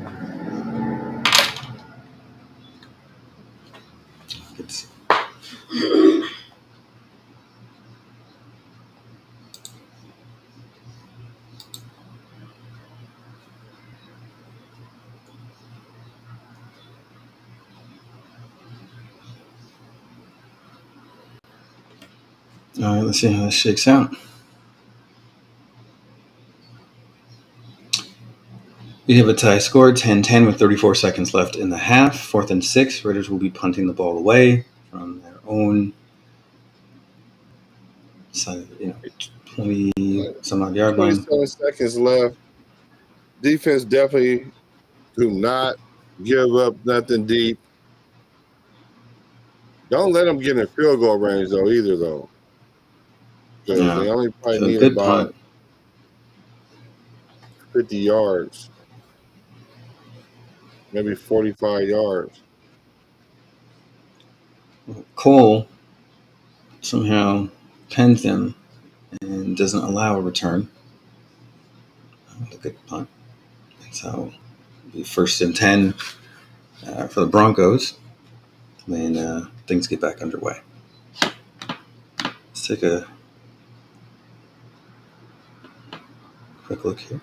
S1: All right, let's see how this shakes out. We have a tie score, 10-10 with 34 seconds left in the half. 4th and 6. Raiders will be punting the ball away from their own side, 20-some-odd yard line.
S2: 27 seconds left. Defense definitely do not give up nothing deep. Don't let them get in field goal range though either though, because
S1: Yeah.
S2: they only probably
S1: So
S2: need
S1: good
S2: about
S1: punt.
S2: 50 yards, maybe 45 yards.
S1: Cole somehow pens them and doesn't allow a return. A good punt. So it'll be 1st and 10 for the Broncos when things get back underway. Let's take a quick look here.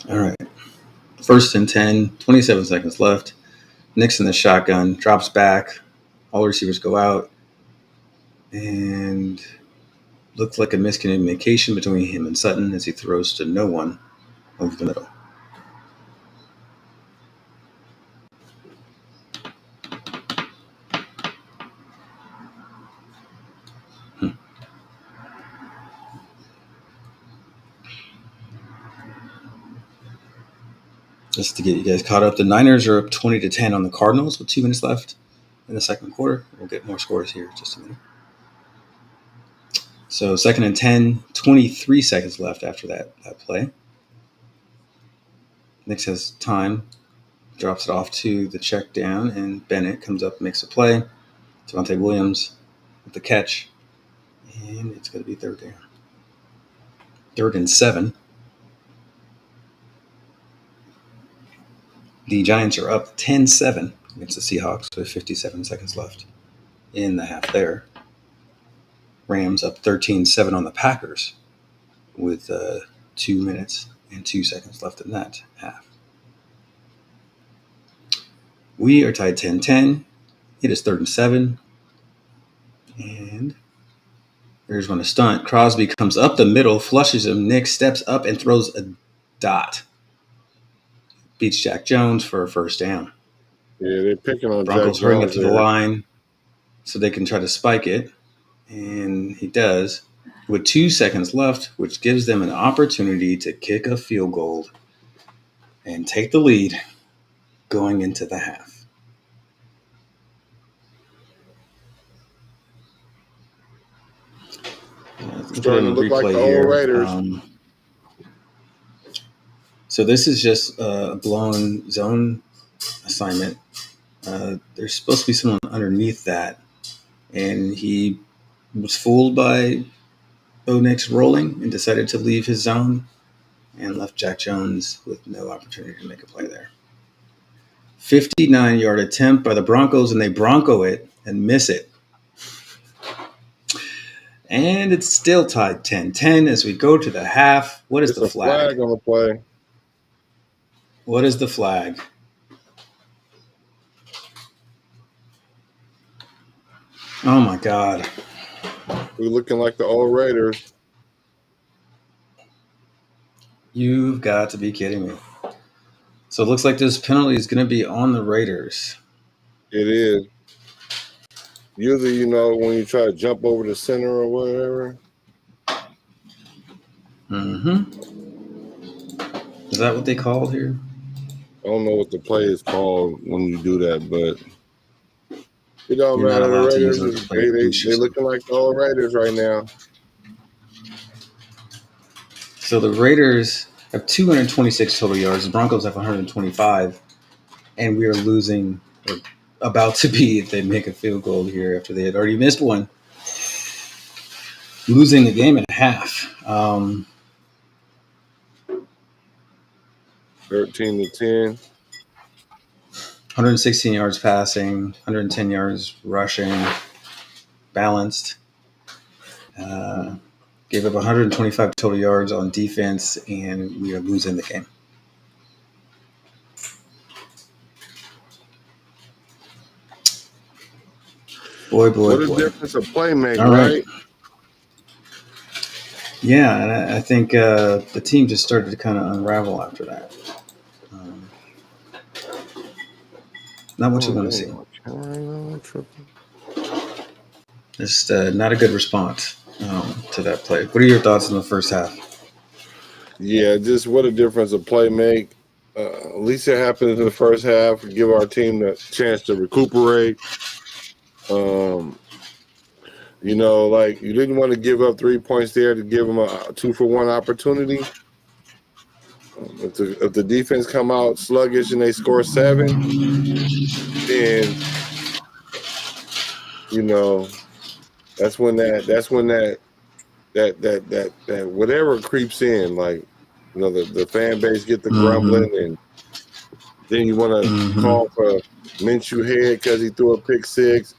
S1: All right. 1st and 10, 27 seconds left. Nick's in the shotgun, drops back. All receivers go out. And looks like a miscommunication between him and Sutton as he throws to no one over the middle. Just to get you guys caught up, the Niners are up 20-10 on the Cardinals with 2 minutes left in the second quarter. We'll get more scores here in just a minute. So 2nd and 10, 23 seconds left after that play. Nix has time, drops it off to the check down, and Bennett comes up, makes a play. Devontae Williams with the catch, and it's going to be 3rd down. 3rd and 7. The Giants are up 10-7 against the Seahawks with 57 seconds left in the half there. Rams up 13-7 on the Packers with 2 minutes and 2 seconds left in that half. We are tied 10-10. It is 3rd and 7. And there's one to stunt. Crosby comes up the middle, flushes him. Nick steps up and throws a dot. Beats Jack Jones for a 1st down.
S2: Yeah, they're picking on
S1: Broncos
S2: Jack
S1: hurrying
S2: Jones
S1: up to the line so they can try to spike it. And he does with 2 seconds left, which gives them an opportunity to kick a field goal and take the lead going into the half.
S2: Starting to look like the old Raiders.
S1: So this is just a blown zone assignment. There's supposed to be someone underneath that, and he was fooled by Bo Nix rolling and decided to leave his zone and left Jack Jones with no opportunity to make a play there. 59-yard attempt by the Broncos, and they Bronco it and miss it. And it's still tied 10-10 as we go to the half. What is the flag?
S2: Flag on the play.
S1: What is the flag? Oh, my God.
S2: We're looking like the old Raiders.
S1: You've got to be kidding me. So it looks like this penalty is going to be on the Raiders.
S2: It is. Usually, when you try to jump over the center or whatever.
S1: Mm-hmm. Is that what they called here?
S2: I don't know what the play is called when you do that, but it don't
S1: You're not
S2: matter. The
S1: allowed to use
S2: Raiders,
S1: those plays.
S2: they're looking like the old Raiders right now.
S1: So the Raiders have 226 total yards. The Broncos have 125. And we are losing, or about to be, if they make a field goal here after they had already missed one. Losing the game at half.
S2: 13-10.
S1: 116 yards passing, 110 yards rushing, balanced. Gave up 125 total yards on defense, and we are losing the game. Boy.
S2: What a difference a play make,
S1: All
S2: right?
S1: Yeah, and I think the team just started to kind of unravel after that. Not what you want to see.
S2: I'm tripping.
S1: Just not a good response to that play. What are your thoughts on the first half?
S2: Yeah, just what a difference a play make. At least it happened in the first half. Give our team the chance to recuperate. Um, like you didn't want to give up 3 points there to give them a 2-for-1 opportunity. If the defense come out sluggish and they score 7, then that's when that whatever creeps in. Like the fan base get the
S1: Mm-hmm.
S2: grumbling, and then you want to
S1: Mm-hmm.
S2: call for Minshew head because he threw a pick 6.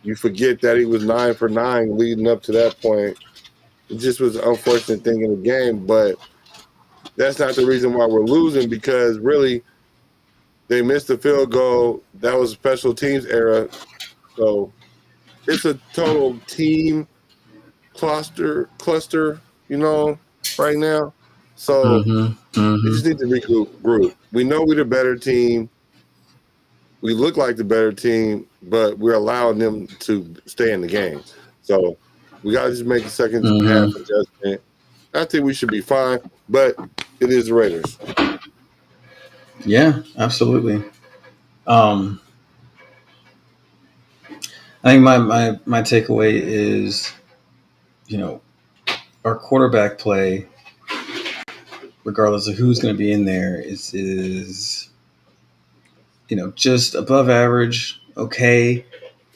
S2: You forget that he was 9 for 9 leading up to that point. It just was an unfortunate thing in the game, but that's not the reason why we're losing, because really they missed the field goal. That was special teams era. So it's a total team cluster, right now. So
S1: Mm-hmm.
S2: they
S1: Mm-hmm.
S2: just need to regroup. We know we're the better team. We look like the better team, but we're allowing them to stay in the game. So we got to just make a second half
S1: Mm-hmm.
S2: adjustment. I think we should be fine, but it is the Raiders.
S1: Yeah, absolutely. Um, I think my takeaway is, you know, our quarterback play, regardless of who's going to be in there, is just above average. Okay,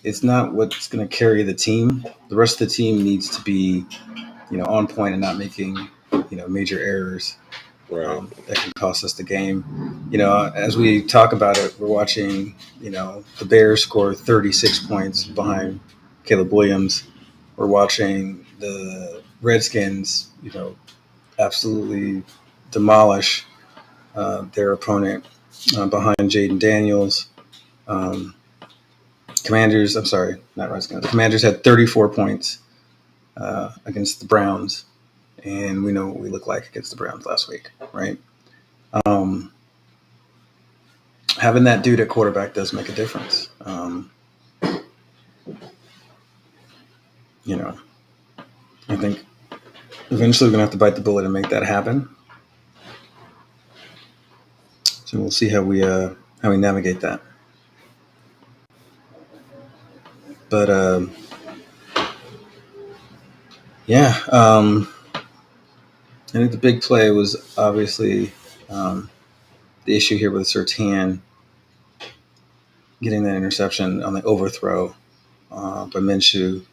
S1: it's not what's going to carry the team. The rest of the team needs to be on point and not making major errors
S2: Right.
S1: that can cost us the game. As we talk about it, we're watching the Bears score 36 points behind Caleb Williams. We're watching the Redskins absolutely demolish their opponent behind Jaden Daniels. Um, Commanders, I'm sorry, not Redskins. The Commanders had 34 points against the Browns, and we know what we look like against the Browns last week, right? Um, Having that dude at quarterback does make a difference. I think eventually we're gonna have to bite the bullet and make that happen. So we'll see how we navigate that. But yeah, I think the big play was obviously the issue here with Sertan getting that interception on the overthrow by Minshew,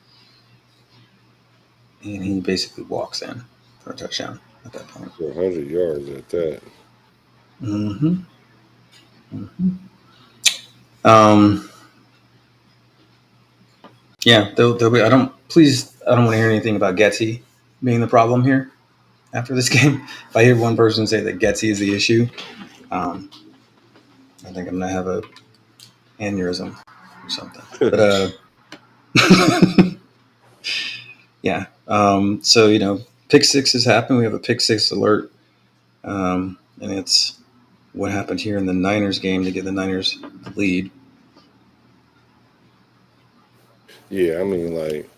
S1: and he basically walks in for a touchdown at that point.
S2: 100 yards at that.
S1: Mm-hmm. Mm-hmm. Um, yeah, there'll be. I don't want to hear anything about Getty being the problem here after this game. If I hear one person say that Getty is the issue, um, I think I'm gonna have a aneurysm or something. But yeah. So pick six has happened. We have a pick six alert, and it's what happened here in the Niners game to give the Niners the lead.
S2: Yeah, I mean, like,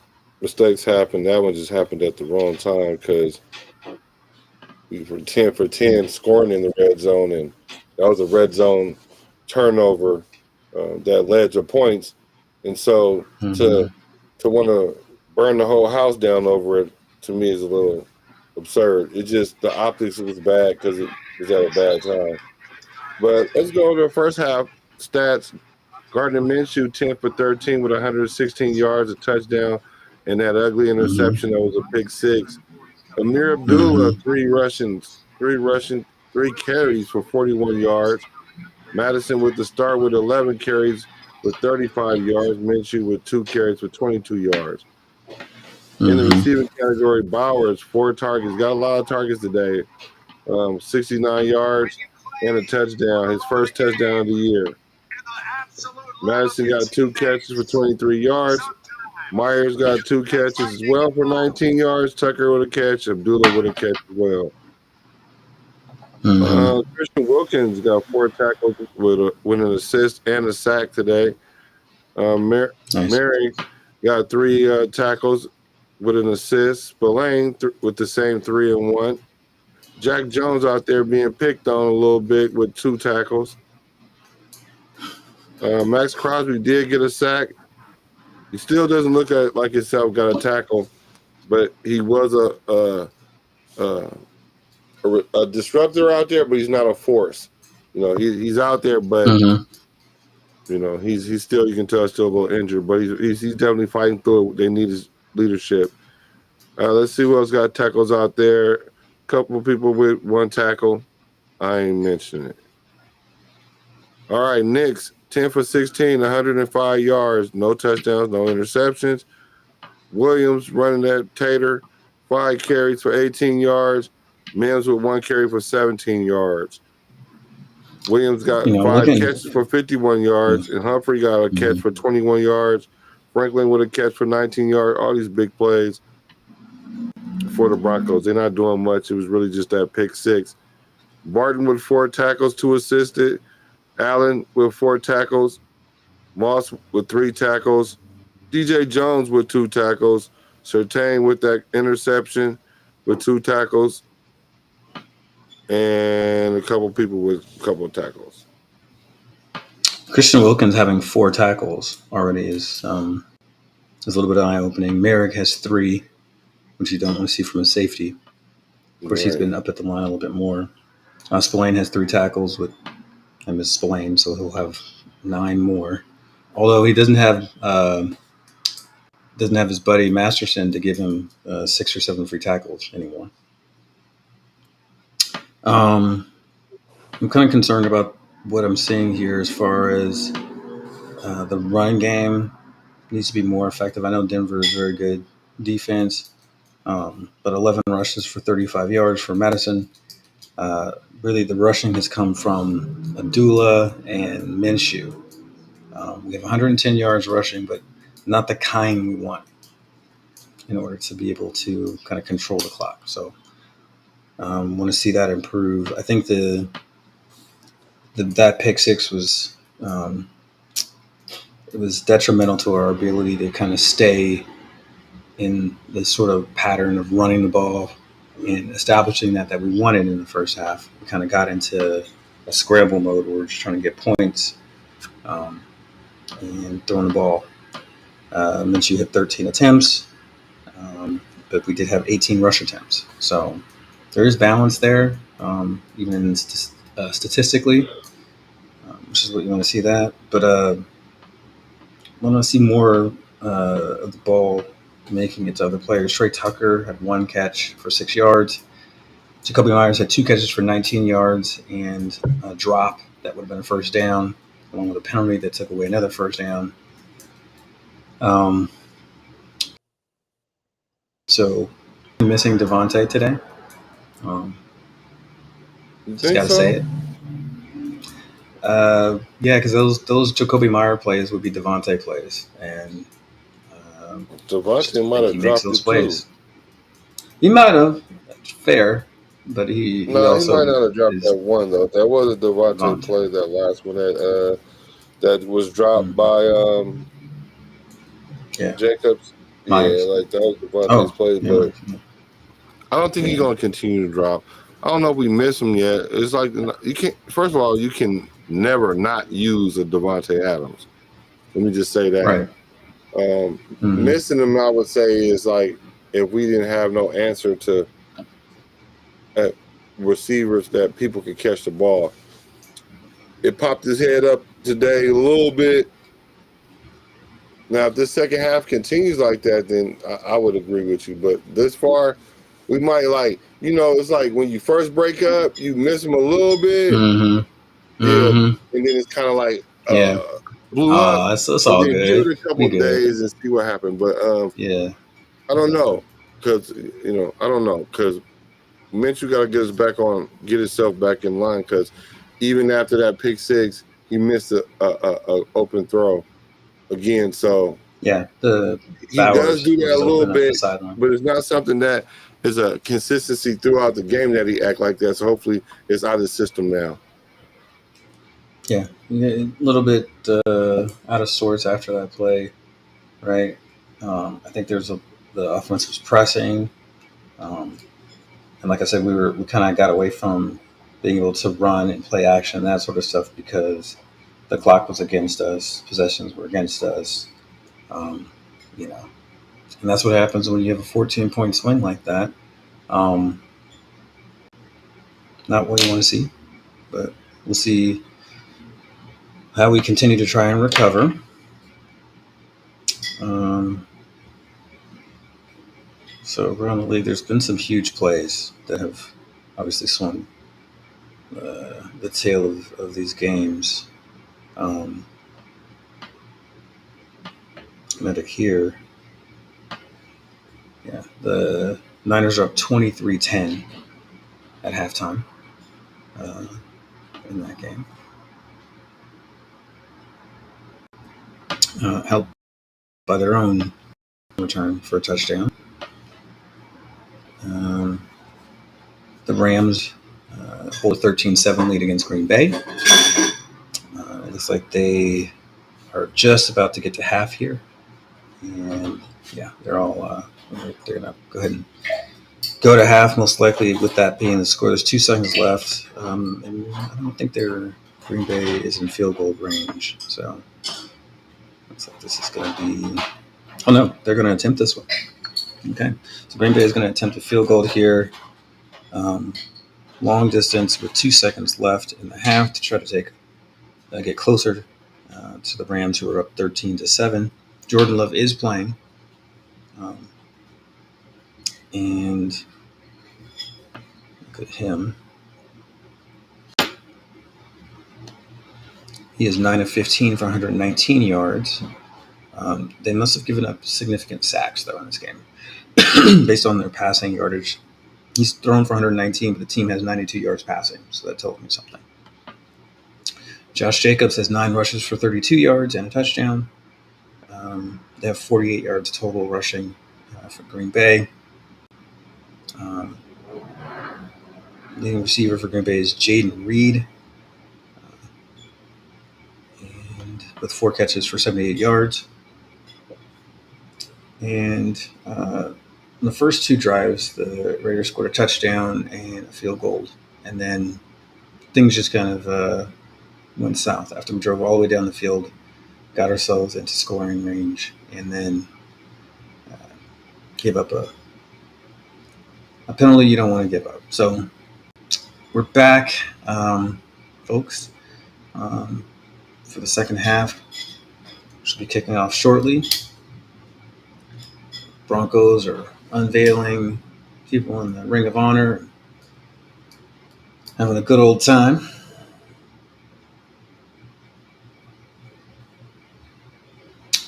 S2: mistakes happen. That one just happened at the wrong time because we were 10 for 10 scoring in the red zone, and that was a red zone turnover that led to points. And so
S1: Mm-hmm.
S2: to want to burn the whole house down over it, to me, is a little absurd. It just, the optics was bad because it was at a bad time. But let's go to the first half stats. Gardner Minshew, 10 for 13 with 116 yards, a touchdown, and that ugly
S1: Mm-hmm.
S2: interception that was a pick 6. Amir Abdullah,
S1: Mm-hmm.
S2: three carries for 41 yards. Madison with the start with 11 carries with 35 yards. Minshew with 2 carries for 22 yards. In the
S1: Mm-hmm.
S2: receiving category, Bowers, 4 targets. Got a lot of targets today. 69 yards and a touchdown. His first touchdown of the year. Madison got 2 catches for 23 yards. Myers got 2 catches as well for 19 yards. Tucker with a catch. Abdullah with a catch as well.
S1: Mm-hmm.
S2: Christian Wilkins got 4 tackles with an assist and a sack today.
S1: Nice.
S2: Mary got 3 tackles with an assist. Spillane with the same 3 and 1. Jack Jones out there being picked on a little bit with 2 tackles. Max Crosby did get a sack. He still doesn't look like himself got a tackle, but he was a disruptor out there, but he's not a force. He's out there, but he's still, you can tell, still a little injured, but he's definitely fighting through it. They need his leadership. Let's see who else got tackles out there. A couple of people with 1 tackle. I ain't mentioning it. All right, Knicks, 10 for 16, 105 yards, no touchdowns, no interceptions. Williams running that tater, 5 carries for 18 yards. Mims with 1 carry for 17 yards. Williams got 5 catches for 51 yards, and Humphrey got a catch for 21 yards. Franklin with a catch for 19 yards. All these big plays for the Broncos. They're not doing much. It was really just that pick 6. Barton with 4 tackles, 2 assisted. Allen with 4 tackles. Moss with 3 tackles. DJ Jones with 2 tackles. Surtain with that interception with 2 tackles. And a couple people with a couple of tackles.
S1: Christian Wilkins having 4 tackles already is a little bit eye-opening. Merrick has 3, which you don't want to see from a safety. Of course, he's been up at the line a little bit more. Spillane has 3 tackles with Miss Spillane, so he'll have 9 more. Although he doesn't have his buddy Masterson to give him 6 or 7 free tackles anymore. I'm kind of concerned about what I'm seeing here as far as the run game needs to be more effective. I know Denver is very good defense, but 11 rushes for 35 yards for Madison. Really, the rushing has come from Abdullah and Minshew. We have 110 yards rushing, but not the kind we want in order to be able to kind of control the clock. So want to see that improve. I think that pick 6 was it was detrimental to our ability to kind of stay in the sort of pattern of running the ball and establishing that we wanted in the first half. We kind of got into a scramble mode where we're just trying to get points and throwing the ball. Minshew had 13 attempts, but we did have 18 rush attempts. So there is balance there, even statistically, which is what you want to see that. But I want to see more of the ball making it to other players. Trey Tucker had 1 catch for 6 yards. Jacoby Myers had 2 catches for 19 yards and a drop that would have been a first down, along with a penalty that took away another first down. So missing Devontae today. Just got to say it. Yeah, because those Jacoby Meyer plays would be Devontae plays, and
S2: Devontae might have dropped those plays.
S1: He might have, fair, but he
S2: might not have dropped that one though. That was a Devontae play. That last one that was dropped by Jacobs. Myers. Yeah, like that was Devontae's play, but I don't think he's gonna continue to drop. I don't know if we miss him yet. It's like you can't. First of all, you can never not use a Devontae Adams. Let me just say that.
S1: Right.
S2: Missing him, I would say, is like if we didn't have no answer to receivers that people could catch the ball. It popped his head up today a little bit. Now, if this second half continues like that, then I would agree with you. But this far, we might it's like when you first break up, you miss him a little bit. And then it's kind of like blew up.
S1: It's all good.
S2: Give it a couple of days and see what happened. But I don't know because Minshew got to get himself back in line because even after that pick 6, he missed a open throw again. So
S1: he does
S2: do that a little bit, but it's not something that is a consistency throughout the game that he act like that. So hopefully it's out of the system now.
S1: Yeah, a little bit out of sorts after that play, right? I think the offense was pressing, um, and like I said, we kind of got away from being able to run and play action and that sort of stuff because the clock was against us, possessions were against us, um, you know, and that's what happens when you have a 14-point swing like that. Um, Not what you want to see, but we'll see how we continue to try and recover. Um, so around the league, there's been some huge plays that have obviously swung the tail of these games. Um, Medic here, yeah, the Niners are up 23-10 at halftime uh, in that game. Helped by their own return for a touchdown. Um, the Rams hold a 13-7 lead against Green Bay. It looks like they are just about to get to half here. And yeah, they're going to go ahead and go to half, most likely with that being the score. There's 2 seconds left. And I don't think Green Bay is in field goal range. So looks like this is going to be. Oh, no, they're going to attempt this one. Okay. So Green Bay is going to attempt a field goal here. Long distance with 2 seconds left in the half to try to get closer to the Rams, who are up 13-7. Jordan Love is playing. And look at him. He is 9 of 15 for 119 yards. They must have given up significant sacks, though, in this game, based on their passing yardage. He's thrown for 119, but the team has 92 yards passing, so that tells me something. Josh Jacobs has 9 rushes for 32 yards and a touchdown. They have 48 yards total rushing for Green Bay. Leading receiver for Green Bay is Jaden Reed, and with 4 catches for 78 yards. And in the first 2 drives, the Raiders scored a touchdown and a field goal. And then things just kind of went south after we drove all the way down the field, got ourselves into scoring range, and then gave up a penalty you don't want to give up. So we're back, folks, for the second half. Should be kicking off shortly. Broncos are unveiling people in the Ring of Honor, having a good old time.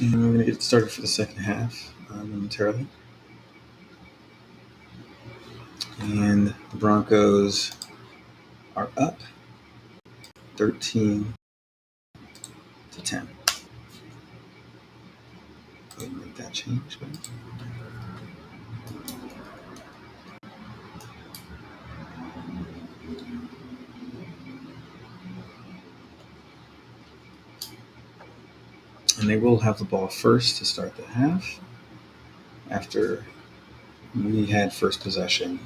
S1: And we're going to get started for the second half momentarily. And the Broncos are up 13-10. Go ahead and make that change. And they will have the ball first to start the half after we had first possession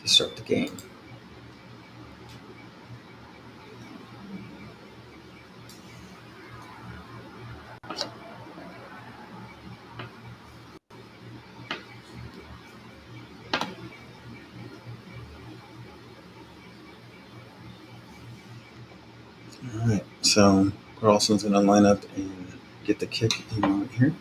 S1: to start the game. All right, so Carlson's going to line up and get the kick in moment here.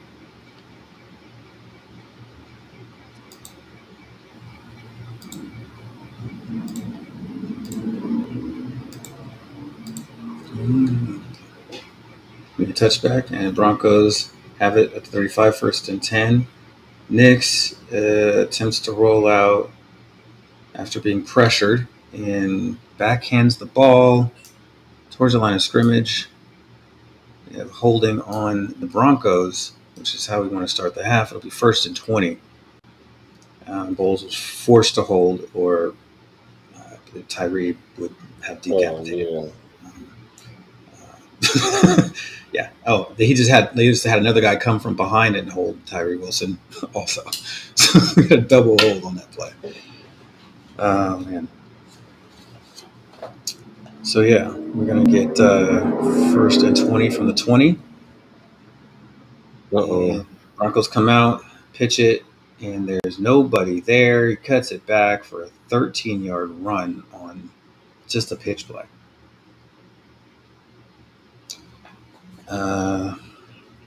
S1: Make a touchback, and Broncos have it at the 35, 1st and 10. Nix attempts to roll out after being pressured and backhands the ball towards the line of scrimmage. We have holding on the Broncos, which is how we want to start the half. It'll be 1st and 20. Bowles was forced to hold, or Tyree would have decapitated. Yeah. Oh, they just had another guy come from behind and hold Tyree Wilson also. So we had a double hold on that play. Oh man. So yeah, we're gonna get first and 20 from the 20.
S2: Uh-oh.
S1: And Broncos come out, pitch it, and there's nobody there. He cuts it back for a 13-yard run on just a pitch play.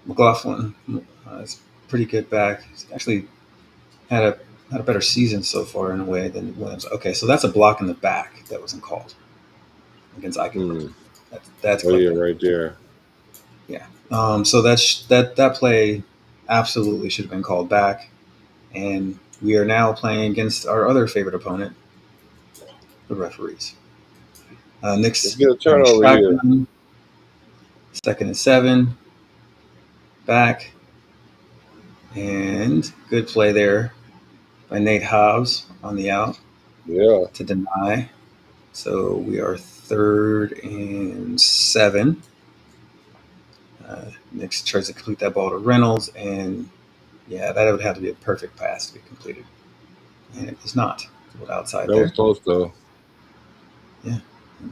S1: McLaughlin is pretty good back. He's actually had a better season so far in a way than Williams. Okay, so that's a block in the back that wasn't called against Eichenberg. That's
S2: Oh, yeah,
S1: clipping.
S2: right there.
S1: Yeah. So that play absolutely should have been called back, and we are now playing against our other favorite opponent, the referees.
S2: Let's
S1: Next,
S2: get a turnover here.
S1: shotgun, 2nd and 7, back, and good play there by Nate Hobbs on the out
S2: Yeah.
S1: to deny. So we are 3rd and 7. Nix tries to complete that ball to Reynolds, and yeah, that would have to be a perfect pass to be completed, and it was not. A little outside
S2: That
S1: there.
S2: was close, though.
S1: Yeah, it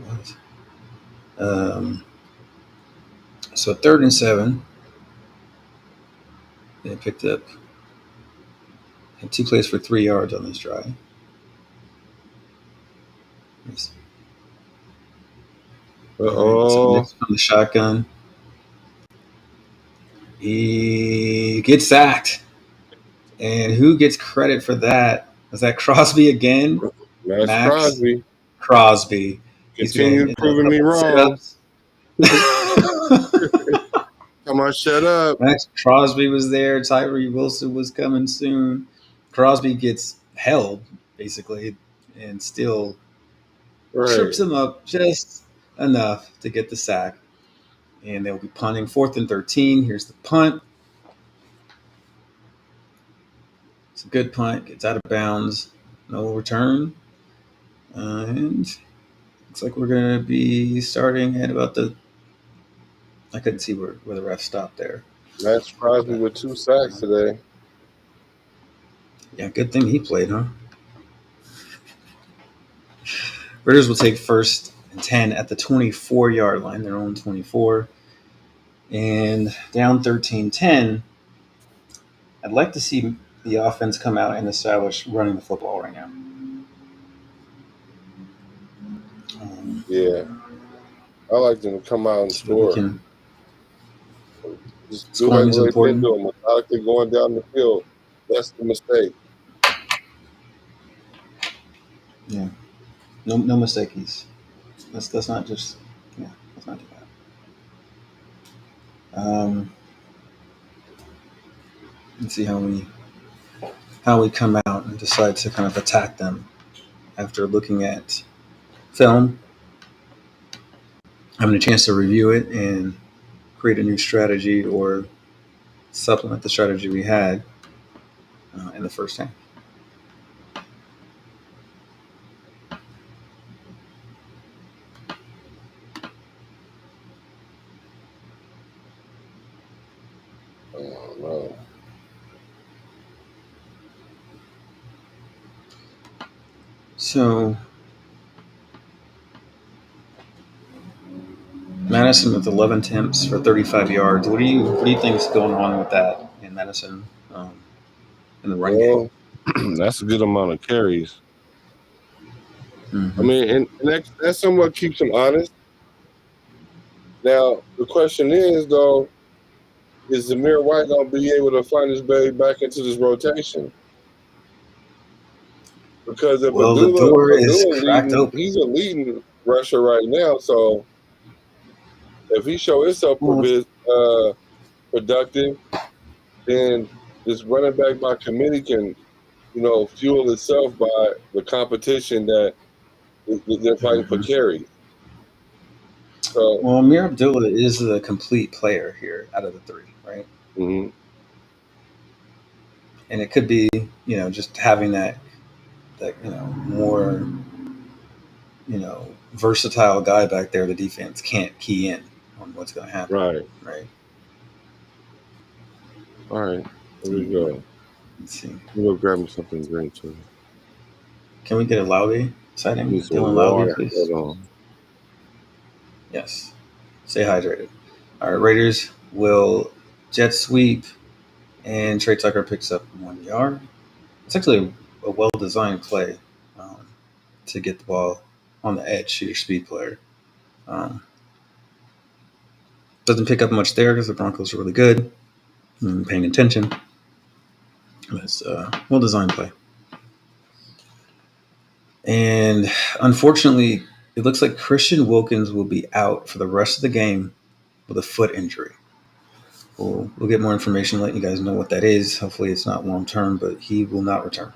S1: was. So 3rd and 7. They picked up had 2 plays for 3 yards on this drive. Yes. So Nix from the shotgun. He gets sacked. And who gets credit for that? Was that Crosby again?
S2: Max
S1: Crosby. He's
S2: Continue
S1: been
S2: proving me wrong.
S1: sit-ups.
S2: Come on, shut up.
S1: Max Crosby was there. Tyree Wilson was coming soon. Crosby gets held, basically, and still trips him up just enough to get the sack. And they'll be punting 4th and 13. Here's the punt. It's a good punt. Gets out of bounds. No return. And looks like we're going to be starting at about the... I couldn't see where the ref stopped there.
S2: Max Crosby with 2 sacks today.
S1: Yeah, good thing he played, huh? Raiders will take 1st and 10 at the 24-yard line, their own 24. And down 13-10, I'd like to see the offense come out and establish running the football right now.
S2: Yeah. I like them to come out and score. Just do like what they've been doing, methodically going down the field. That's the mistake.
S1: Yeah. No mistakies. That's not just, yeah, let's not do that. Let's see how we come out and decide to kind of attack them after looking at film, having a chance to review it and create a new strategy or supplement the strategy we had in the first half.
S2: Oh, no.
S1: So Madison with 11 attempts for 35 yards. What do you think is going on with that in Madison in the run game?
S2: That's a good amount of carries.
S1: Mm-hmm.
S2: I mean, and that somewhat keeps them honest. Now, the question is, though, is Zamir White going to be able to find his way back into this rotation? Because if
S1: the door is cracked open.
S2: He's a leading rusher right now. So if he shows himself productive, then this running back by committee can, fuel itself by the competition that they're fighting for carries. So,
S1: well, Amir Abdullah is the complete player here out of the 3, right?
S2: Mm-hmm.
S1: And it could be, just having that more, versatile guy back there the defense can't key in on what's going to happen.
S2: Right.
S1: Right.
S2: All right. Here we go.
S1: Let's see.
S2: We'll grab me something green too.
S1: Can we get a Lowry sighting?
S2: Need some
S1: Dylan Lowry,
S2: water.
S1: please.
S2: Hold on.
S1: Yes. Stay hydrated. All right. Raiders will jet sweep, and Trey Tucker picks up 1 yard. It's actually a well-designed play to get the ball on the edge to your speed player. Doesn't pick up much there because the Broncos are really good. I'm paying attention. It's a well-designed play. And unfortunately, it looks like Christian Wilkins will be out for the rest of the game with a foot injury. We'll get more information, let you guys know what that is. Hopefully it's not long-term, but he will not return.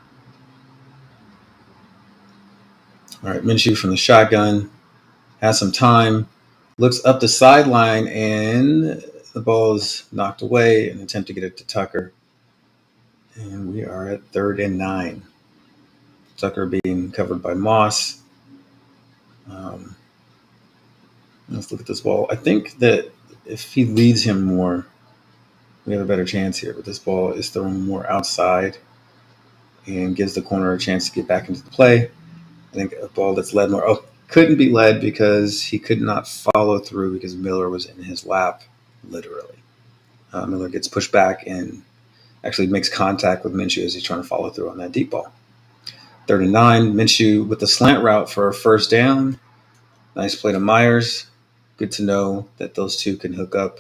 S1: All right, Minshew from the shotgun has some time, looks up the sideline, and the ball is knocked away. An attempt to get it to Tucker. And we are at 3rd and 9. Tucker being covered by Moss. Let's look at this ball. I think that if he leads him more, we have a better chance here. But this ball is thrown more outside and gives the corner a chance to get back into the play. I think a ball that's led more. Couldn't be led because he could not follow through because Miller was in his lap, literally. Miller gets pushed back and actually makes contact with Minshew as he's trying to follow through on that deep ball. 3rd and 9, Minshew with the slant route for a first down. Nice play to Myers. Good to know that those two can hook up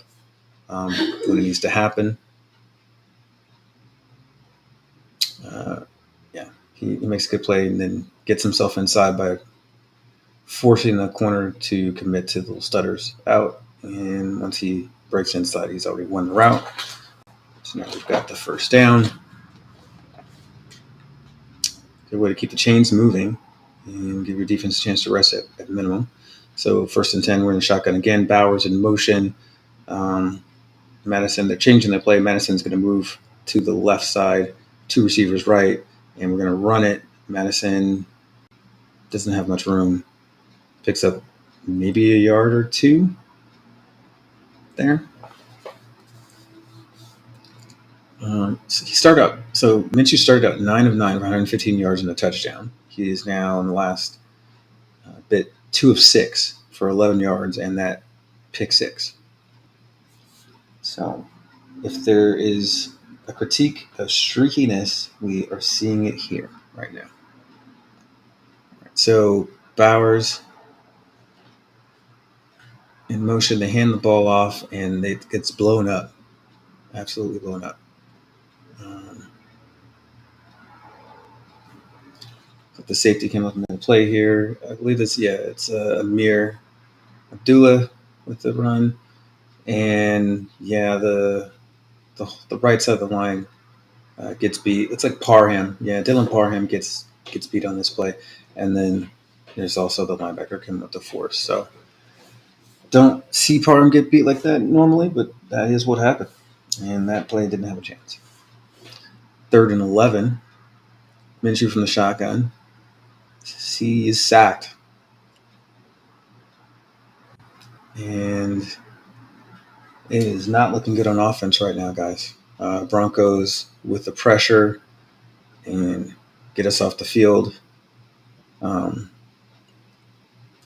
S1: when it needs to happen. He makes a good play and then gets himself inside by forcing the corner to commit to the little stutters out. And once he breaks inside, he's already won the route. So now we've got the first down. Good way to keep the chains moving and give your defense a chance to rest at minimum. So 1st and 10, we're in the shotgun again. Bowers in motion. Madison, they're changing their play. Madison's going to move to the left side, 2 receivers right, and we're going to run it. Madison doesn't have much room. Picks up maybe a yard or 2 there. So Minshew started out 9 of 9 for 115 yards and a touchdown. He is now in the last bit 2 of 6 for 11 yards and that pick 6. So if there is a critique of streakiness, we are seeing it here right now. So Bowers in motion, they hand the ball off and it gets blown up. Absolutely blown up. The safety came up into play here. I believe it's Amir Abdullah with the run. And the right side of the line gets beat. It's like Parham. Yeah, Dylan Parham gets beat on this play. And then there's also the linebacker coming up to force. So don't see Parham get beat like that normally, but that is what happened. And that play didn't have a chance. 3rd and 11. Minshew from the shotgun. He is sacked. And it is not looking good on offense right now, guys. Broncos with the pressure and get us off the field.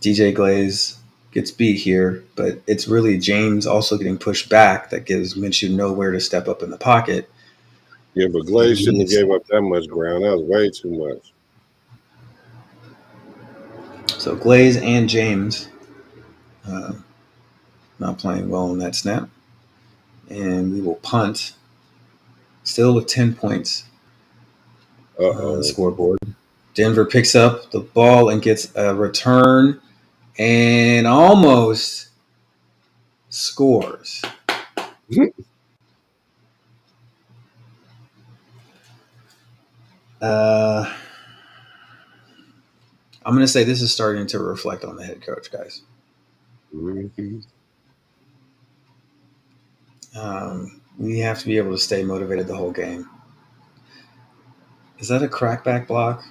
S1: DJ Glaze gets beat here, but it's really James also getting pushed back that gives Minshew nowhere to step up in the pocket.
S2: Yeah, but Glaze shouldn't have gave up that much ground. That was way too much.
S1: So Glaze and James not playing well on that snap. And we will punt, still with 10 points on the scoreboard. Denver picks up the ball and gets a return and almost scores. I'm going to say this is starting to reflect on the head coach, guys.
S2: Mm-hmm.
S1: We have to be able to stay motivated the whole game. Is that a crackback block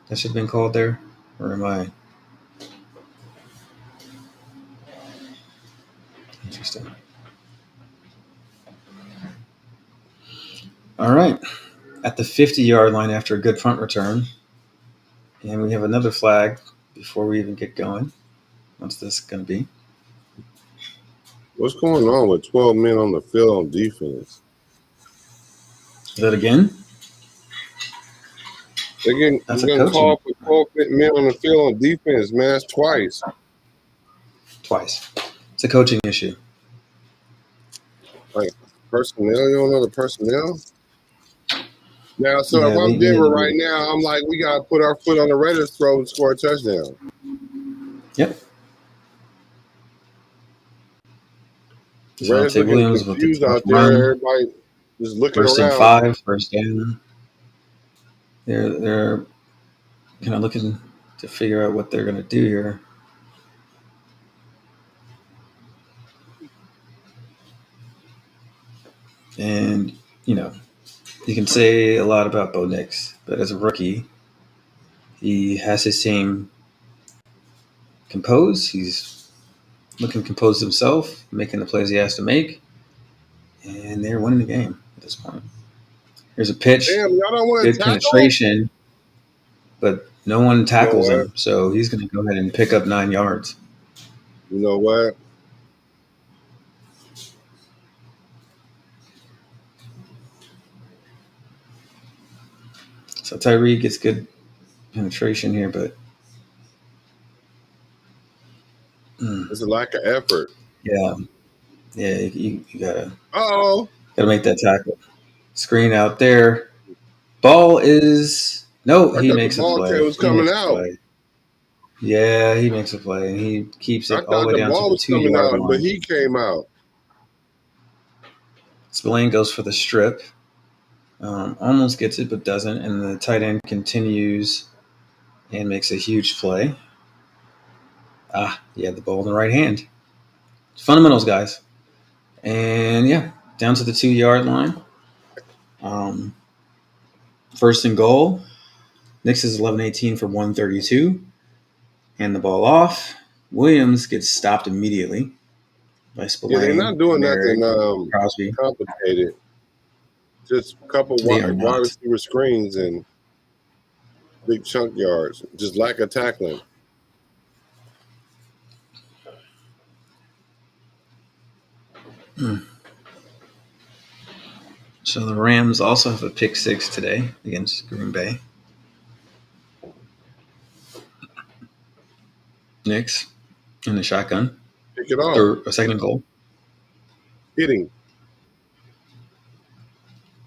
S1: that should have been called there? Or am I Interesting. All right. At the 50-yard line after a good punt return. And we have another flag before we even get going. What's this going to be?
S2: What's going on with 12 men on the field on defense?
S1: Is that again?
S2: They're
S1: That's a
S2: going to
S1: coaching.
S2: call for 12 men on the field on defense, man. That's twice.
S1: Twice. It's a coaching issue.
S2: Like, personnel, you don't know the personnel? Now, so
S1: Yeah,
S2: if I'm
S1: we need
S2: Denver
S1: to
S2: right
S1: do.
S2: now, I'm like, we got to put our foot on the Raiders' throat and score a touchdown.
S1: Yep.
S2: Raiders
S1: Javonte
S2: looking
S1: Williams with the
S2: confused
S1: tough
S2: out there.
S1: run.
S2: Everybody just looking
S1: First and
S2: around.
S1: 5, first down. They're kind of looking to figure out what they're going to do here. And, you can say a lot about Bo Nix, but as a rookie, he has his team composed. He's looking composed himself, making the plays he has to make, and they're winning the game at this point. Here's a pitch,
S2: Damn, y'all don't want to
S1: good
S2: tackle?
S1: penetration, but no one
S2: You know
S1: tackles
S2: what?
S1: him, so he's going to go ahead and pick up 9 yards.
S2: You know what?
S1: So Tyree gets good penetration here, but
S2: It's a lack of effort.
S1: yeah, you gotta
S2: Uh-oh.
S1: make that tackle. Screen out there. Ball is no.
S2: I
S1: He
S2: thought the
S1: makes a
S2: ball tail
S1: play.
S2: was
S1: He
S2: coming
S1: makes a
S2: out.
S1: play. Yeah, he makes a play, and he keeps
S2: I
S1: it all the
S2: thought
S1: way
S2: the
S1: down to
S2: ball
S1: the
S2: was coming
S1: 2-yard
S2: out, but
S1: line.
S2: he came out.
S1: Spillane goes for the strip. Almost gets it, but doesn't. And the tight end continues and makes a huge play. He had the ball in the right hand. Fundamentals, guys. And yeah, down to the 2-yard line. First and goal. Nix is 11-18 for 132. Hand the ball off. Williams gets stopped immediately by
S2: Yeah, they're
S1: Spillane,
S2: not doing
S1: Merrick,
S2: nothing
S1: Crosby.
S2: complicated. Just a couple
S1: They are
S2: wide
S1: not.
S2: receiver screens and big chunk yards. Just lack of tackling.
S1: So the Rams also have a pick 6 today against Green Bay. Nix in the shotgun.
S2: Pick it off.
S1: Second and goal.
S2: Hitting.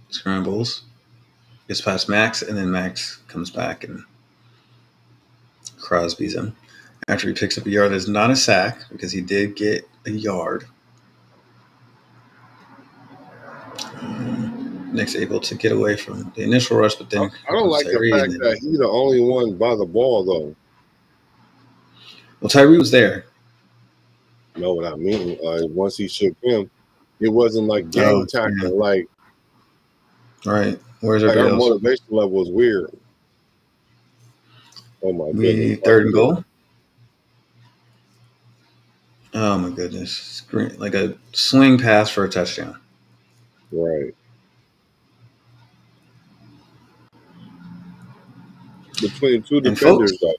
S1: Scrambles. Gets past Max, and then Max comes back and Crosby's him. After he picks up a yard, it's not a sack because he did get a yard. Nick's able to get away from the initial rush, but then
S2: I don't like the fact that he's the only one by the ball, though.
S1: Well, Tyree was there.
S2: You know what I mean? Once he shook him, it wasn't like gang tackling.
S1: Yeah.
S2: Like,
S1: right. Where's
S2: our
S1: everybody else?
S2: motivation level was weird. Oh, my goodness.
S1: Third and goal. Oh, my goodness. Like a swing pass for a touchdown.
S2: Right. Between two defenders, though.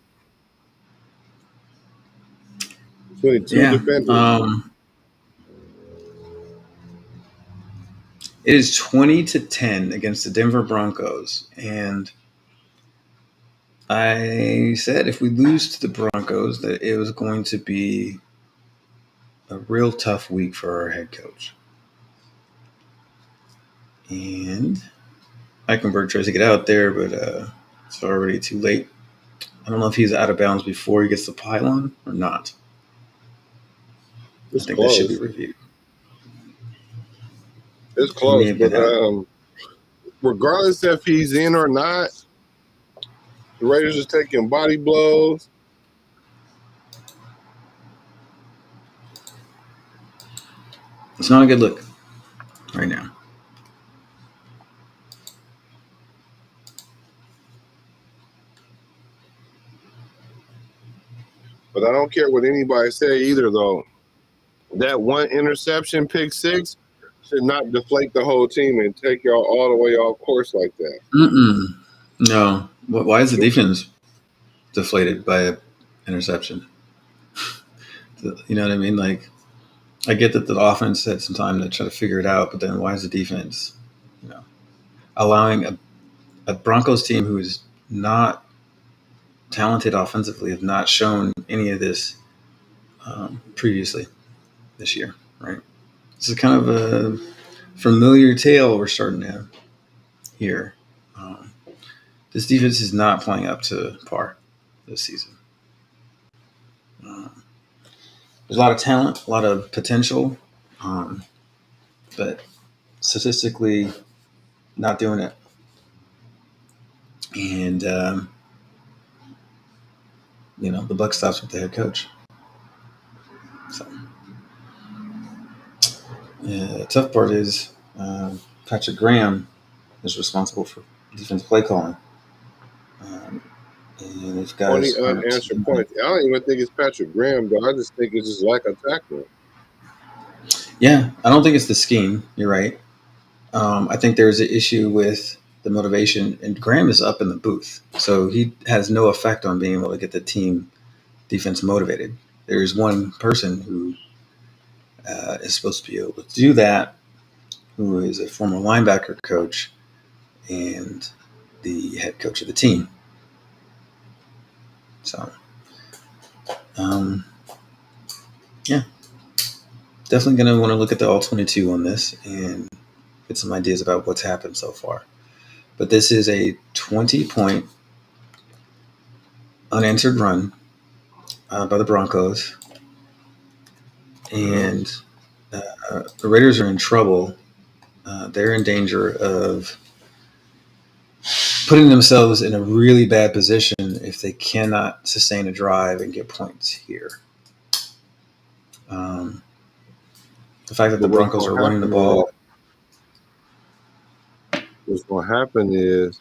S2: Between two defenders.
S1: It is 20-10 against the Denver Broncos. And I said if we lose to the Broncos, that it was going to be a real tough week for our head coach. And Eichenberg tries to get out there, but it's already too late. I don't know if he's out of bounds before he gets the pylon or not.
S2: It's
S1: I think
S2: close.
S1: that should be reviewed.
S2: It's close, but regardless if he's in or not, the Raiders are taking body blows.
S1: It's not a good look right now.
S2: But I don't care what anybody say either, though. that one interception, pick six, should not deflate the whole team and take y'all all the way off course like that.
S1: No. Why is the defense deflated by an interception? You know what I mean? Like, I get that the offense had some time to try to figure it out, but then why is the defense, allowing a Broncos team who is not talented offensively, have not shown any of this previously this year, right? This is kind of a familiar tale we're starting to hear. This defense is not playing up to par this season. There's a lot of talent, a lot of potential, but statistically not doing it. And, the buck stops with the head coach. So, the tough part is Patrick Graham is responsible for defensive play calling. And these guys
S2: 20 unanswered points. I don't even think it's Patrick Graham, though. I just think it's just lack of tackling.
S1: Yeah, I don't think it's the scheme. You're right. I think there's an issue with the motivation, and Graham is up in the booth, so he has no effect on being able to get the team defense motivated. There's one person who is supposed to be able to do that, who is a former linebacker coach and the head coach of the team. So, yeah, definitely going to want to look at the all-22 on this and get some ideas about what's happened so far. But this is a 20-point unanswered run by the Broncos. And the Raiders are in trouble. They're in danger of putting themselves in a really bad position if they cannot sustain a drive and get points here. The fact that the Broncos are running the ball.
S2: What's going to happen is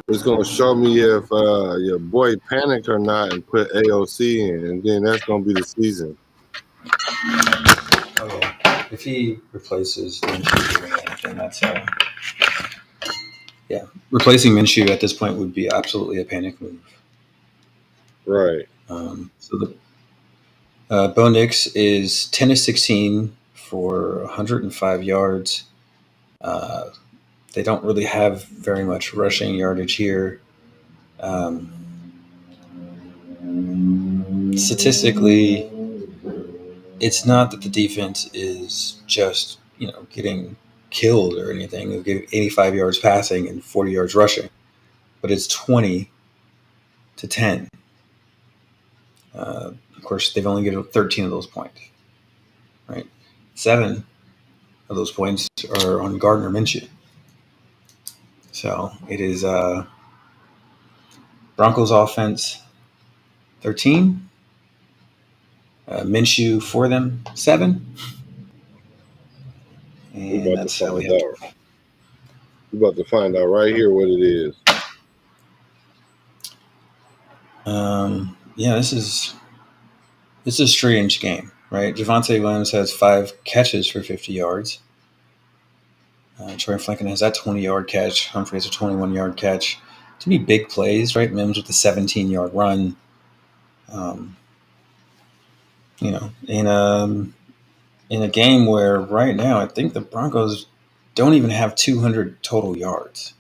S2: it's going to show me if your boy panicked or not and put AOC in, and then that's going to be the season.
S1: Oh, yeah. If he replaces Minshew, then that's replacing Minshew at this point would be absolutely a panic move.
S2: Right.
S1: So the Bo Nix is 10 of 16 for 105 yards. They don't really have very much rushing yardage here. Statistically, it's not that the defense is just, getting killed or anything. They'll give 85 yards passing and 40 yards rushing, but it's 20-10. Of course, they've only given 13 of those points, right? 7 of those points are on Gardner Minshew. So it is Broncos offense 13, Minshew for them 7. And that's how we have to.
S2: We're about to find out right here what it is.
S1: This is a strange game, right? Javonte Williams has 5 catches for 50 yards. Troy Flanken has that 20-yard catch. Humphrey has a 21-yard catch. To me, big plays, right? Mims with a 17-yard run. In a game where right now I think the Broncos don't even have 200 total yards.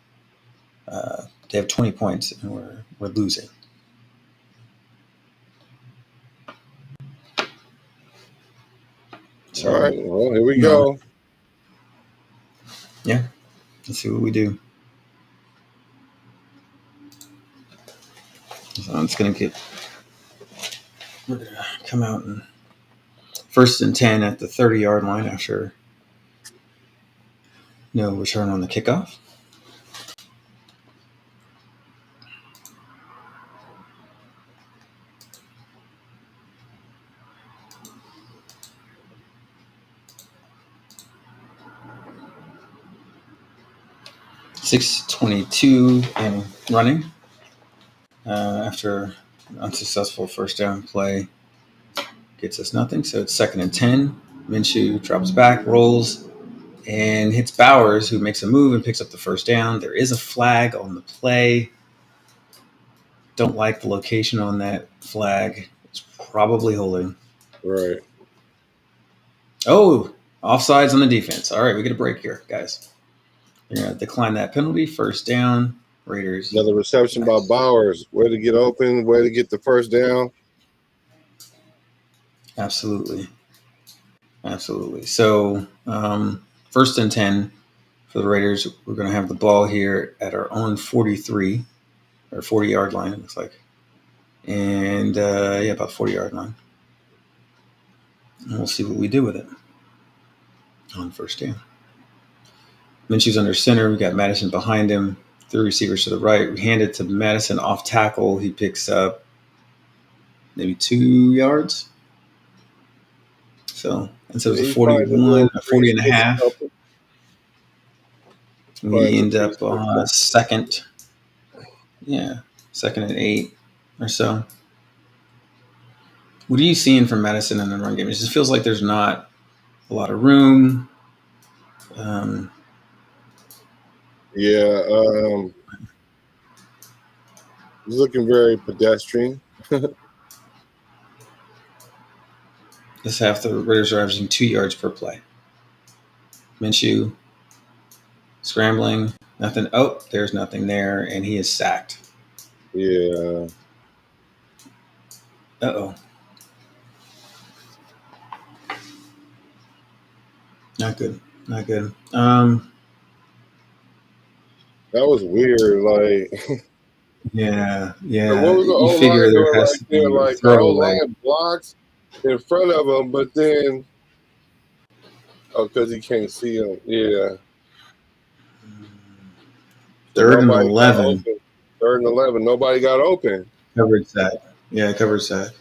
S1: They have 20 points, and we're losing. So,
S2: all right, well, here we go.
S1: Yeah, let's see what we do. So we're going to come out and 1st and 10 at the 30-yard line after no return on the kickoff. .622 and running after an unsuccessful first down play. gets us nothing. So it's 2nd and 10. Minshew drops back, rolls, and hits Bowers, who makes a move and picks up the first down. There is a flag on the play. Don't like the location on that flag. It's probably holding.
S2: Right.
S1: Oh, offsides on the defense. All right, we get a break here, guys. They're going to decline that penalty. First down, Raiders.
S2: Another reception by Bowers. Way to get open. Way to get the first down.
S1: Absolutely. So 1st and 10 for the Raiders. We're going to have the ball here at our own 43 or 40-yard line, it looks like. And, about 40-yard line. And we'll see what we do with it on first down. Minshew's under center. We got Madison behind him. 3 receivers to the right. We hand it to Madison off tackle. He picks up maybe 2 yards. So instead of a 41, a 40 and a half, we end up on a second and 8 or so. What are you seeing from Madison in the run game? It just feels like there's not a lot of room.
S2: He's looking very pedestrian.
S1: This half, the Raiders are averaging 2 yards per play. Minshew scrambling, nothing. Oh, there's nothing there, and he is sacked.
S2: Yeah.
S1: Uh-oh. Not good. That
S2: was weird. Like,
S1: yeah.
S2: What was the
S1: You figure there has to be a throwaway.
S2: Blocks in front of him, but then, because he can't see him. Yeah.
S1: 3rd and 11.
S2: 3rd and 11. Nobody got open.
S1: Coverage sack. Yeah, coverage sack.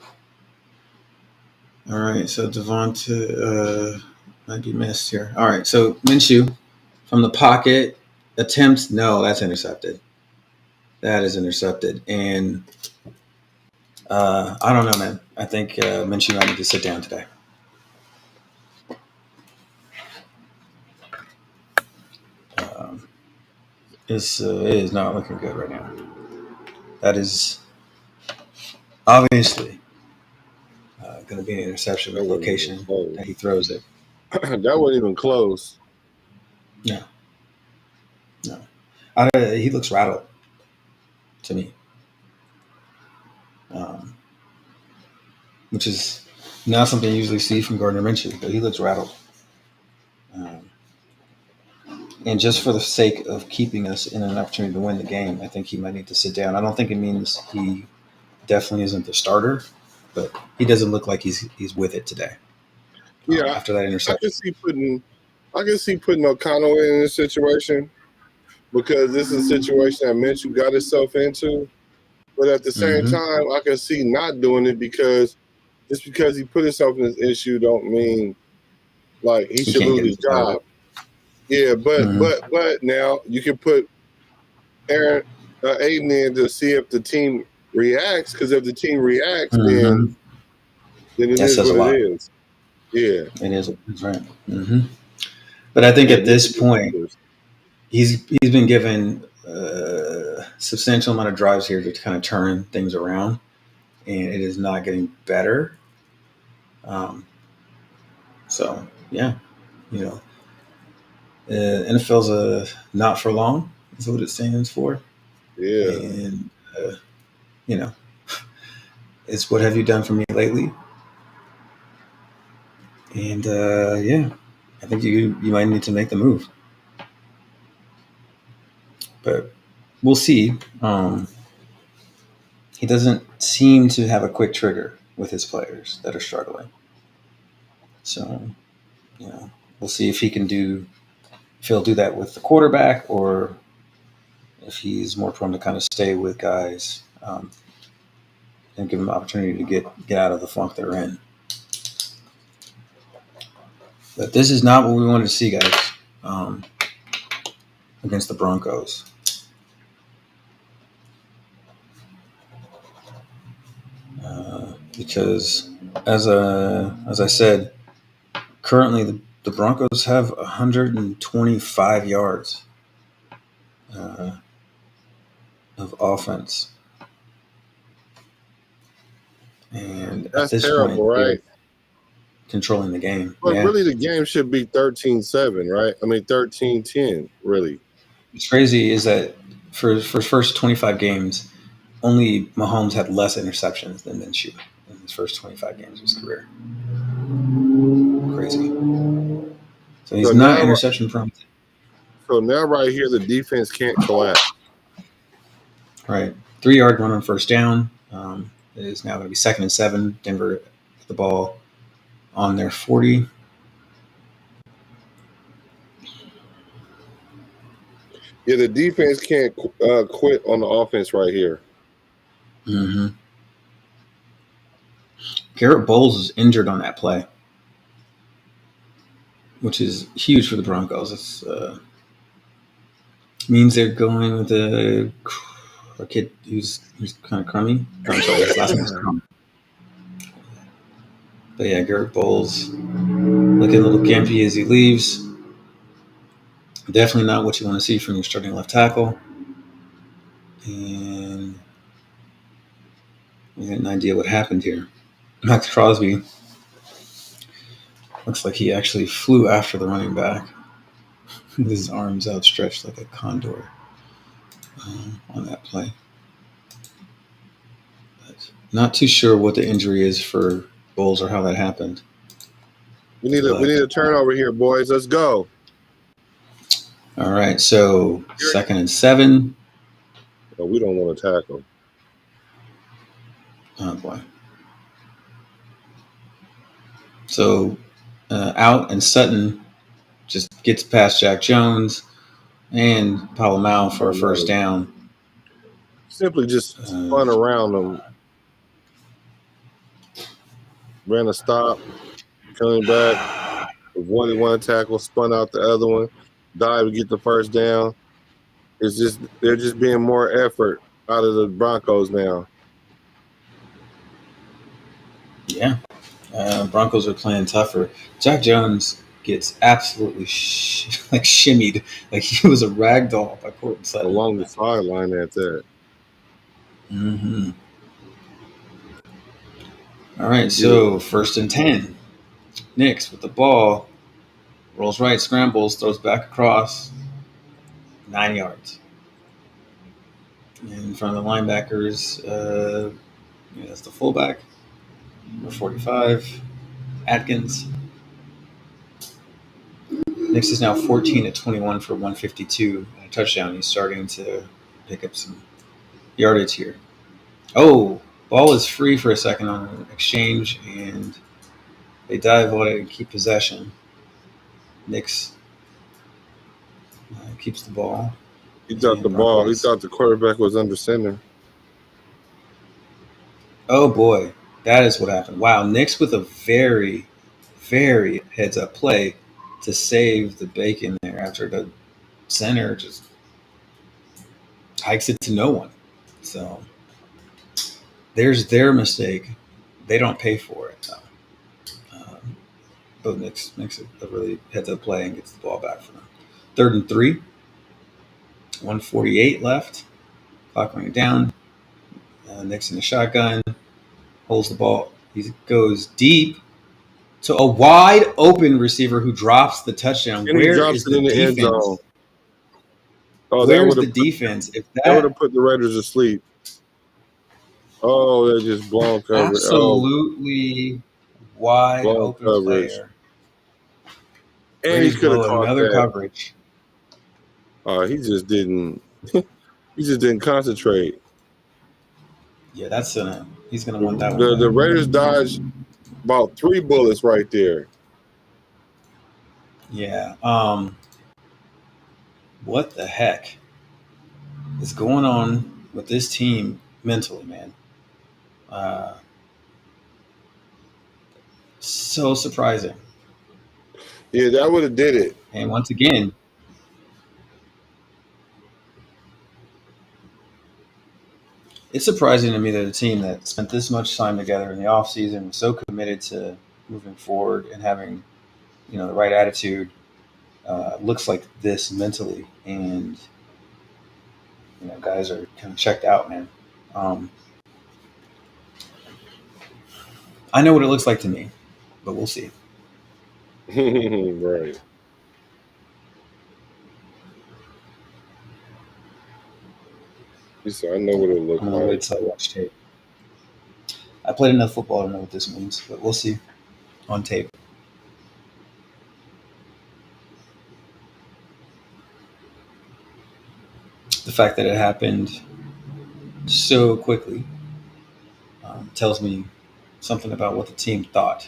S1: All right, so Devonta might be missed here. All right, so Minshew from the pocket attempts. No, that's intercepted. That is intercepted. And I don't know, man. I think Minshew might need to sit down today. It is not looking good right now. That is obviously going to be an interception with location that he throws it.
S2: That wasn't even close.
S1: No. He looks rattled to me, which is not something you usually see from Gardner Minshew, but he looks rattled. And just for the sake of keeping us in an opportunity to win the game, I think he might need to sit down. I don't think it means he definitely isn't the starter, but he doesn't look like he's with it today.
S2: Yeah,
S1: after that interception,
S2: I can see putting O'Connell in this situation because this is a situation that Minshew got himself into. But at the same time, I can see not doing it because just because he put himself in this issue don't mean like he should lose his job. Yeah, but now you can put Aiden in to see if the team reacts. Because if the team reacts, then it is what it is. Yeah,
S1: it is. That's right. But I think at this point, he's been given a substantial amount of drives here to kind of turn things around, and it is not getting better. So yeah, NFL's a not for long is what it stands for.
S2: Yeah,
S1: and it's what have you done for me lately? And I think you might need to make the move, but we'll see. He doesn't seem to have a quick trigger with his players that are struggling. So, we'll see if he'll do that with the quarterback, or if he's more prone to kind of stay with guys and give them the opportunity to get out of the funk they're in. But this is not what we wanted to see, guys, against the Broncos. Because as I said, currently the Broncos have 125 yards of offense, and at
S2: That's
S1: this
S2: terrible,
S1: point,
S2: right?
S1: they're controlling the game.
S2: But
S1: Yeah,
S2: really, the game should be 13-7, right? I mean, 13-10, really.
S1: what's crazy is that for first 25 games, only Mahomes had less interceptions than Minshew in his first 25 games of his career. Crazy. So
S2: So
S1: he's not
S2: now,
S1: interception prone.
S2: right here, the defense can't collapse.
S1: Right. 3 yard run on first down. It is now going to be 2nd and 7. Denver with the ball on their 40.
S2: Yeah, the defense can't quit on the offense right here.
S1: Mm-hmm. Garrett Bowles is injured on that play, which is huge for the Broncos. It means they're going with a kid who's kind of crummy. I'm sorry, his last name is Crumb. But yeah, Garrett Bowles looking a little gimpy as he leaves. Definitely not what you want to see from your starting left tackle. And we got an idea what happened here. Max Crosby looks like he actually flew after the running back with his arms outstretched like a condor on that play. But not too sure what the injury is for Bowles or how that happened.
S2: We need a turnover here, boys. Let's go.
S1: All right, so 2nd and 7.
S2: No, we don't want to tackle.
S1: Oh boy. So out, and Sutton just gets past Jack Jones and Palomau for a first down.
S2: Simply just spun around them. Ran a stop, coming back, avoided one tackle, spun out the other one, dive to get the first down. It's just they're just being more effort out of the Broncos now.
S1: Yeah. Broncos are playing tougher. Jack Jones gets absolutely shimmied like he was a rag doll by Courtland Sutton.
S2: Along the sideline at that.
S1: Mm-hmm. All right, so 1st and 10. Nix with the ball. Rolls right, scrambles, throws back across. 9 yards. In front of the linebackers, that's the fullback. Number 45, Atkins. Nix is now 14-21 for 152 and a touchdown. He's starting to pick up some yardage here. Oh, ball is free for a second on an exchange, and they dive on it and keep possession. Nix keeps the ball.
S2: He thought the quarterback was under center.
S1: Oh boy, that is what happened. Wow, Nix with a very, very heads-up play to save the bacon there after the center just hikes it to no one. So there's their mistake. They don't pay for it. But Nix makes a really heads-up play and gets the ball back for them. 3rd and 148 left. Clock running down. Nix in the shotgun. Holds the ball. He goes deep to a wide open receiver who drops the touchdown.
S2: And
S1: Where
S2: drops
S1: is
S2: it
S1: the
S2: in the end
S1: defense?
S2: zone. Oh,
S1: Where's the defense? If
S2: that would have put the Raiders asleep. Oh, they're just blown coverage.
S1: Absolutely wide open
S2: coverage.
S1: player.
S2: And he could have caught
S1: another
S2: that.
S1: coverage.
S2: He just didn't. He just didn't concentrate.
S1: Yeah, he's gonna want that
S2: one.
S1: one.
S2: The Raiders dodged about 3 bullets right there.
S1: Yeah. What the heck is going on with this team mentally, man? So surprising.
S2: Yeah, that would have did it.
S1: And once again, it's surprising to me that a team that spent this much time together in the offseason was so committed to moving forward and having the right attitude looks like this mentally, and guys are kind of checked out, man. Um, I know what it looks like to me, but we'll see.
S2: Right. You said, I know what it looks
S1: I'm gonna wait
S2: like.
S1: till I watch tape. I played enough football to know what this means, but we'll see on tape. The fact that it happened so quickly tells me something about what the team thought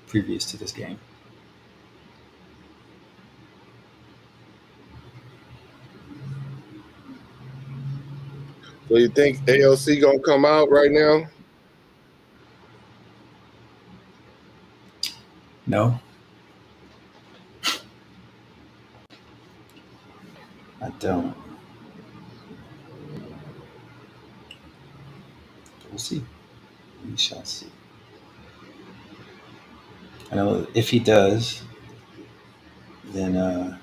S1: previous to this game.
S2: So you think ALC gonna come out right now?
S1: No, I don't. We'll see. We shall see. I know if he does, then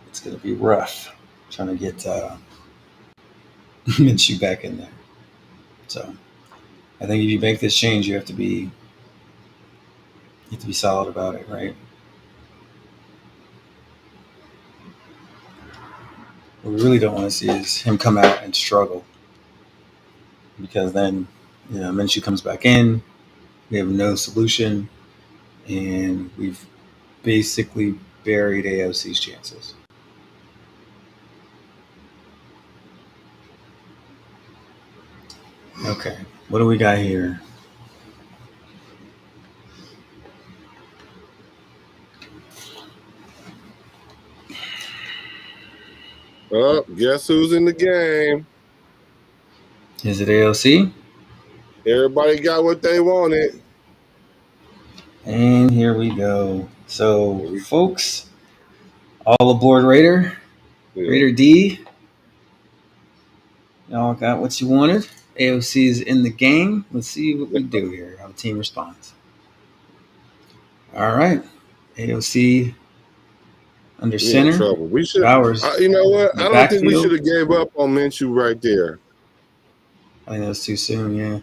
S1: it's going to be rough trying to get Minshew back in there. So I think if you make this change, you have to be solid about it, right? What we really don't want to see is him come out and struggle, because then Minshew comes back in, we have no solution, and we've basically buried AOC's chances. Okay, what do we got here?
S2: Oh, guess who's in the game?
S1: Is it AOC?
S2: Everybody got what they wanted.
S1: And here we go. So, folks, all aboard Raider.
S2: Yeah.
S1: Raider D. Y'all got what you wanted. AOC is in the game. Let's see what we do here, how the team responds. All right. AOC under
S2: We in
S1: center.
S2: trouble. We should.
S1: Bowers.
S2: You know what?
S1: The
S2: I don't think we
S1: backfield.
S2: should have gave up on Minshew right there.
S1: I think that was too soon, yeah.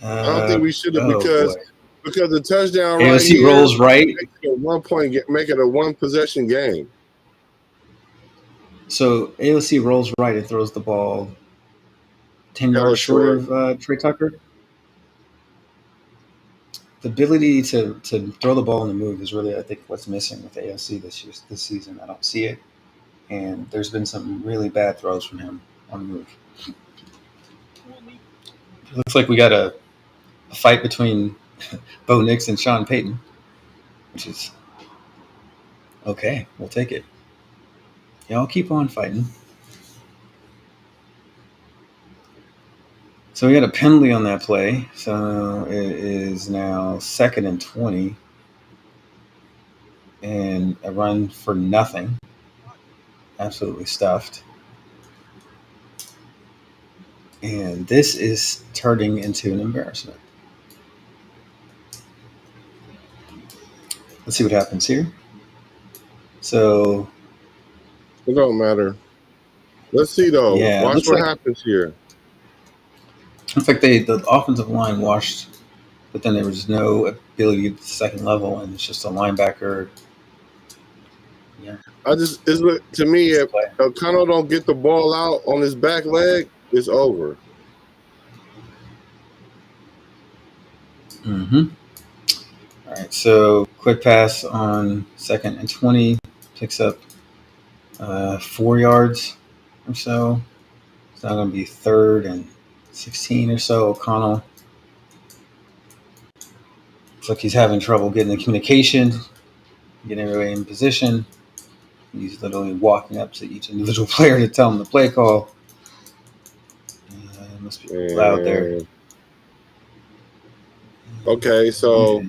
S2: I don't think we should have because the touchdown
S1: AOC
S2: right here
S1: rolls right.
S2: make it a one possession game.
S1: So AOC rolls right and throws the ball 10 yards short of Trey Tucker. The ability to throw the ball in the move is really, I think, what's missing with AOC this season. I don't see it, and there's been some really bad throws from him on the move. It looks like we got a fight between Bo Nix and Sean Payton, which is okay. We'll take it. Y'all keep on fighting. So we got a penalty on that play. So it is now 2nd and 20. And a run for nothing. Absolutely stuffed. And this is turning into an embarrassment. Let's see what happens here. So
S2: it don't matter. Let's see though.
S1: Yeah,
S2: watch what happens here.
S1: Looks like the offensive line washed, but then there was no ability at the second level, and it's just a linebacker. Yeah.
S2: To me, if O'Connell don't get the ball out on his back leg, it's over.
S1: Mm-hmm. All right, so quick pass on 2nd and 20, picks up 4 yards or so. It's now going to be 3rd and 16 or so. O'Connell looks like he's having trouble getting the communication, getting everybody in position. He's literally walking up to each individual player to tell them the play call. It must be loud there.
S2: Okay, so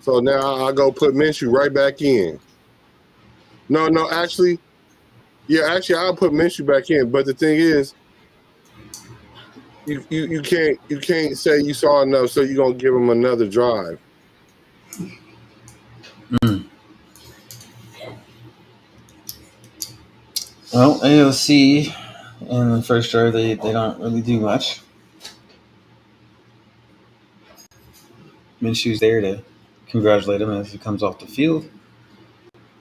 S2: now I'll go put Minshew right back in. No, actually, Yeah, actually, I'll put Minshew back in. But the thing is, you can't say you saw enough, so you're gonna give him another drive.
S1: Well, AOC in the first drive, they don't really do much. Minshew's there to congratulate him as he comes off the field.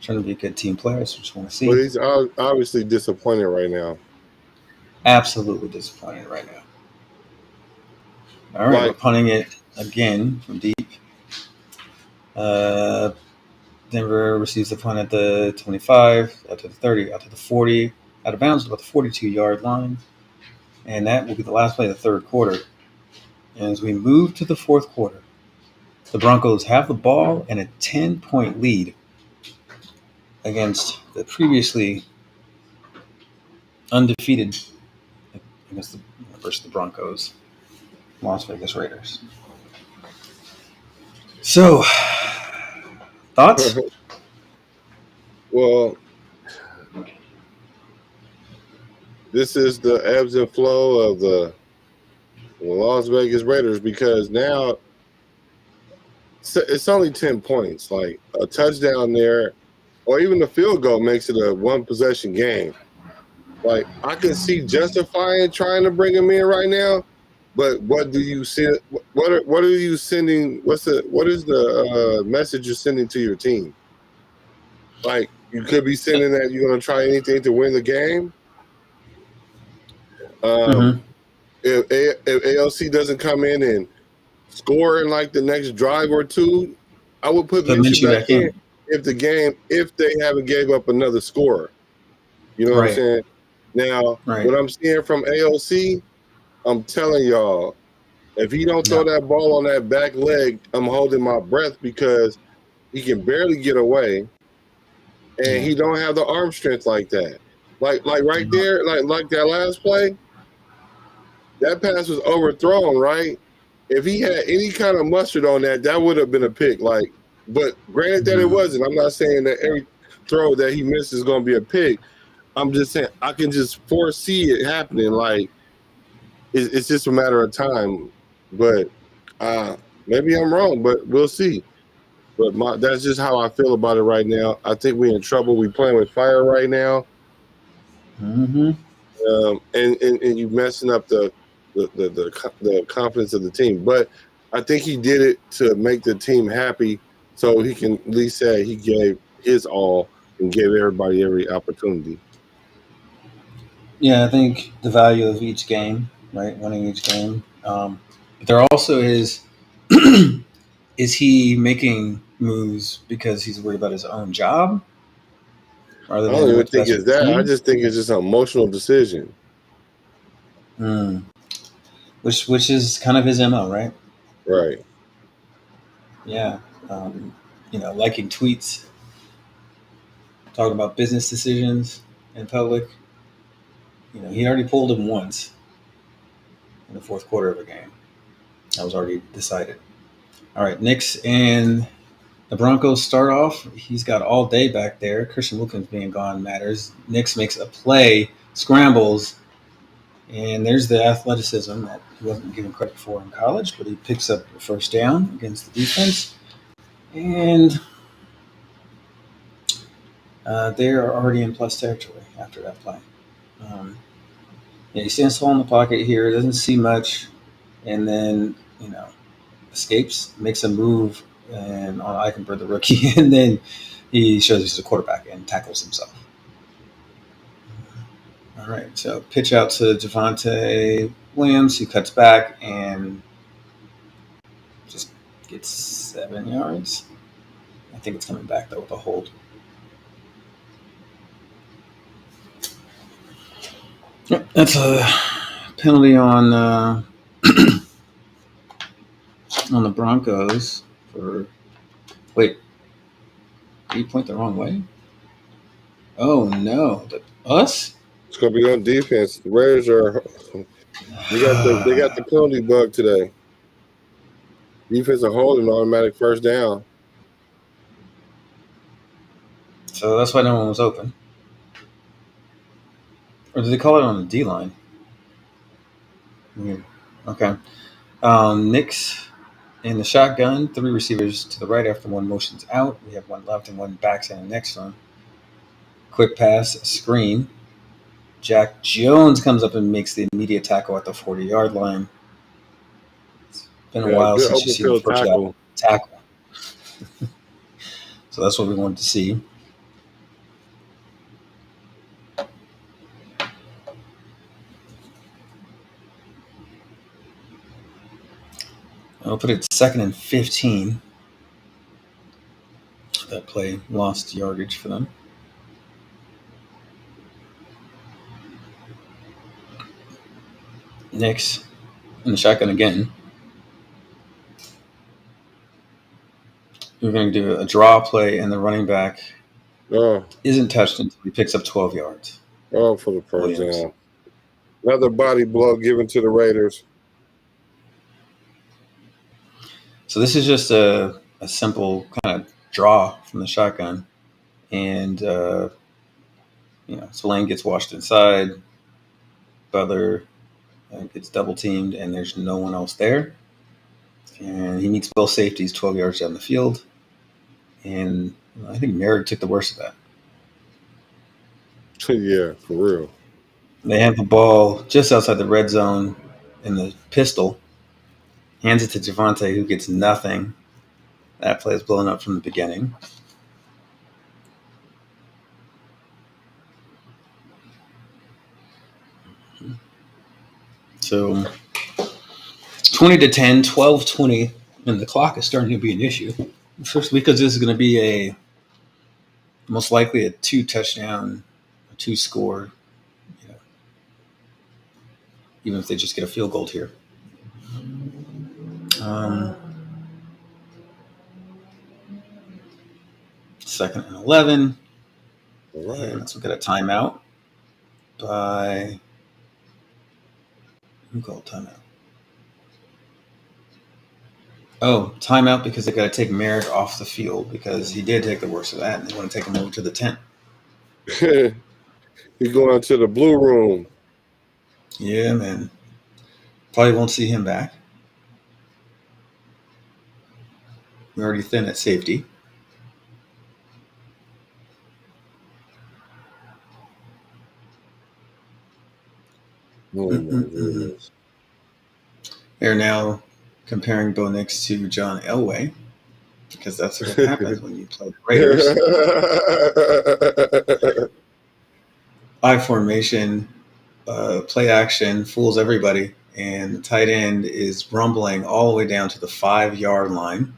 S1: Trying to be a good team player, that's what you want to
S2: But
S1: see.
S2: he's obviously disappointed right now.
S1: Absolutely disappointed right now. All right, we're punting it again from deep. Denver receives the punt at the 25, out to the 30, out to the 40, out of bounds about the 42-yard line. And that will be the last play of the third quarter. And as we move to the fourth quarter, the Broncos have the ball and a 10-point lead against the previously undefeated versus the Broncos, Las Vegas Raiders. So, thoughts?
S2: Well, this is the ebbs and flow of the Las Vegas Raiders, because now it's only 10 points. Like a touchdown there, or even a field goal makes it a one-possession game. Like, I can see justifying trying to bring him in right now, but what do you see? What are you sending? What is the message you're sending to your team? Like, you could be sending that you're going to try anything to win the game. If ALC doesn't come in and score in like the next drive or two, I would put Minshew back in if they haven't gave up another score. You know what I'm saying? Now, what I'm seeing from AOC, I'm telling y'all, if he don't throw that ball on that back leg, I'm holding my breath, because he can barely get away, and he don't have the arm strength like that. Like right there, like that last play, that pass was overthrown, right? If he had any kind of mustard on that, that would have been a pick. Like, but granted that it wasn't. I'm not saying that every throw that he misses is going to be a pick. I'm just saying I can just foresee it happening. Like, it's just a matter of time. But maybe I'm wrong, but we'll see. But that's just how I feel about it right now. I think we're in trouble. We're playing with fire right now. And you messing up the confidence of the team. But I think he did it to make the team happy, so he can at least say he gave his all and gave everybody every opportunity.
S1: Yeah, I think the value of each game, right? Winning each game. But there also is he making moves because he's worried about his own job?
S2: I don't even think it's that. I just think it's just an emotional decision.
S1: Which is kind of his MO, right?
S2: Right.
S1: Yeah. Liking tweets, talking about business decisions in public. He already pulled him once in the fourth quarter of a game. That was already decided. All right, Knicks and the Broncos start off. He's got all day back there. Christian Wilkins being gone matters. Knicks makes a play, scrambles, and there's the athleticism that he wasn't given credit for in college, but he picks up the first down against the defense. And they are already in plus territory after that play. He stands tall in the pocket here, doesn't see much, and then, escapes, makes a move and on Eichenberg, the rookie, and then he shows he's a quarterback and tackles himself. All right, so pitch out to Javonte Williams. He cuts back and just gets 7 yards. I think it's coming back, though, with a hold. Yep, that's a penalty on on the Broncos for... Wait, did he point the wrong way? Oh, no. Us?
S2: It's going to be on defense. The Raiders are... They got the penalty bug today. Defensive holding, automatic first down.
S1: So that's why no one was open. Or did they call it on the D line? Weird. Okay. Knicks in the shotgun, 3 receivers to the right after 1 motions out. We have 1 left and 1 backs in the next one. Quick pass, screen. Jack Jones comes up and makes the immediate tackle at the 40-yard line. It's been a
S2: Yeah,
S1: while
S2: good
S1: since you
S2: open
S1: see the
S2: field
S1: first
S2: tackle.
S1: tackle. So that's what we wanted to see. I'll put it 2nd and 15. That play lost yardage for them. Knicks in the shotgun again. We're going to do a draw play, and the running back
S2: Oh,
S1: isn't touched until he picks up 12 yards.
S2: oh, for the first
S1: Williams.
S2: down. Another body blow given to the Raiders.
S1: So this is just a simple kind of draw from the shotgun. And, Spillane gets washed inside. Butler gets double teamed, and there's no one else there. And he meets both safeties 12 yards down the field. And I think Merrick took the worst of that.
S2: Yeah, for real.
S1: They have the ball just outside the red zone in the pistol. Hands it to Javante, who gets nothing. That play is blown up from the beginning. So 20-10, 12-20, and the clock is starting to be an issue. Especially because this is going to be most likely a 2-touchdown, 2-score, even if they just get a field goal here. 2nd and 11.
S2: All right.
S1: And let's look at a timeout by who called timeout? Oh, timeout because they got to take Merrick off the field because he did take the worst of that, and they want to take him over to the tent.
S2: He's going to the blue room.
S1: Yeah, man. Probably won't see him back. We're already thin at safety.
S2: Oh, my goodness.
S1: They're now comparing Bo Nix to John Elway because that's what happens when you play the Raiders. I formation, play action, fools everybody, and the tight end is rumbling all the way down to the 5-yard line.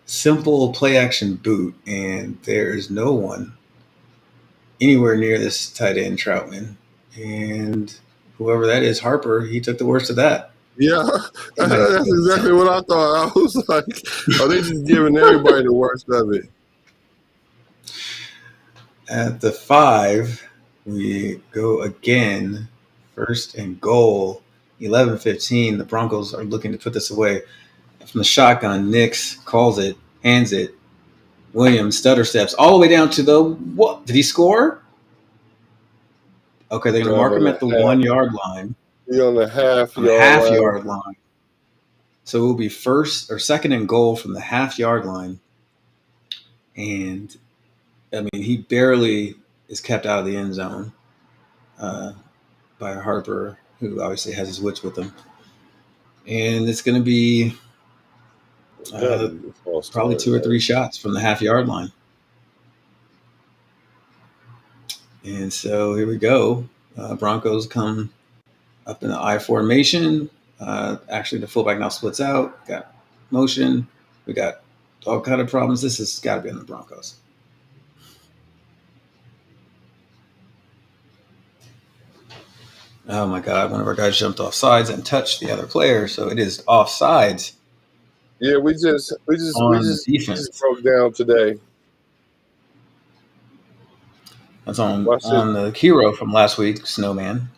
S1: Simple play action boot, and there is no one anywhere near this tight end, Troutman. And whoever that is, Harper, he took the worst of that.
S2: Yeah, that's exactly what I thought. I was like, are they just giving everybody the worst of it?
S1: At the 5, we go again. 1st and goal, 11-15. The Broncos are looking to put this away. From the shotgun, Nix calls it, hands it. Williams stutter steps all the way down to the what? Did he score? Okay, they're going to mark him at the 1-yard line.
S2: He's on the
S1: half-yard line. So it will be 2nd and goal from the half-yard line. And, I mean, he barely is kept out of the end zone by Harper, who obviously has his wits with him. And it's going to be probably 2 or 3 shots from the half-yard line. And so here we go. Broncos come up in the I formation. Actually, the fullback now splits out. Got motion. We got all kind of problems. This has got to be on the Broncos. Oh, my God. One of our guys jumped off sides and touched the other player, so it is offsides.
S2: Yeah, we just broke down today.
S1: That's on the hero from last week, Snowden.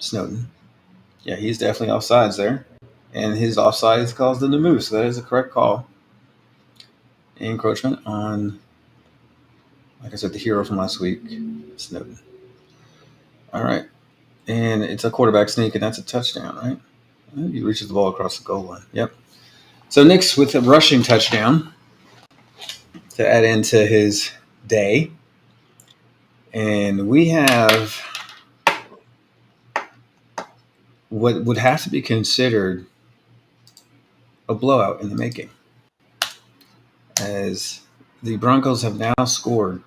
S1: Yeah, he's definitely offsides there. And his offside is caused in the Moose. So that is a correct call. Encroachment on Like I said, the hero from last week, Snowden. All right. And it's a quarterback sneak, and that's a touchdown, right? He reaches the ball across the goal line. Yep. So Nick's with a rushing touchdown to add into his day. And we have what would have to be considered a blowout in the making, as the Broncos have now scored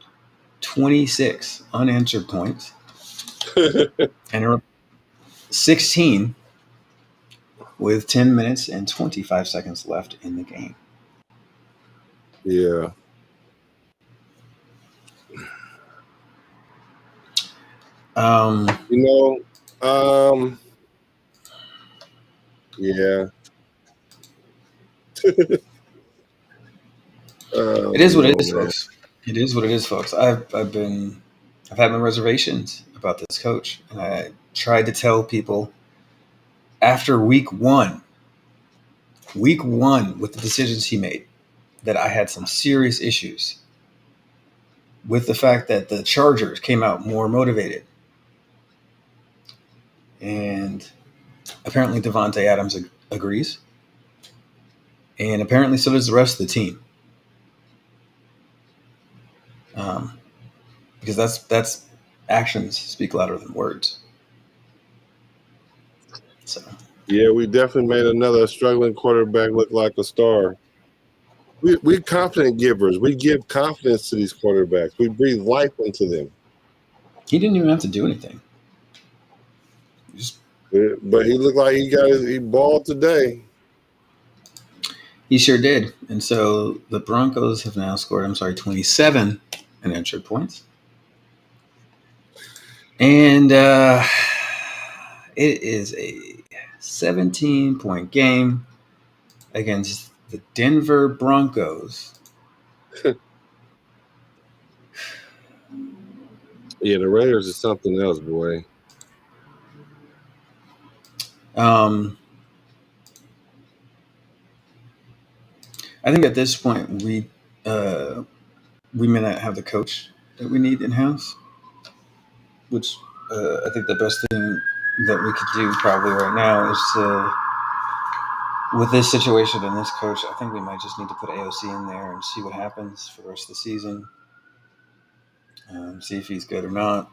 S1: 26 unanswered points and are 16 with 10 minutes and 25 seconds left in the game.
S2: Yeah. Yeah.
S1: It is what it is, folks. It is what it is, folks. I've had my reservations about this coach, and I tried to tell people after week one with the decisions he made, that I had some serious issues with the fact that the Chargers came out more motivated, and apparently Devontae Adams agrees, and apparently so does the rest of the team. Because that's actions speak louder than words. So
S2: yeah, we definitely made another struggling quarterback look like a star. We're confident givers. We give confidence to these quarterbacks. We breathe life into them.
S1: he didn't even have to do anything.
S2: But he looked like he balled today.
S1: He sure did. And so the Broncos have now scored, 27 unanswered points. And it is a 17-point game against the Denver Broncos.
S2: Yeah, the Raiders is something else, boy.
S1: I think at this point we may not have the coach that we need in house, which I think the best thing that we could do probably right now is with this situation and this coach, I think we might just need to put AOC in there and see what happens for the rest of the season, see if he's good or not,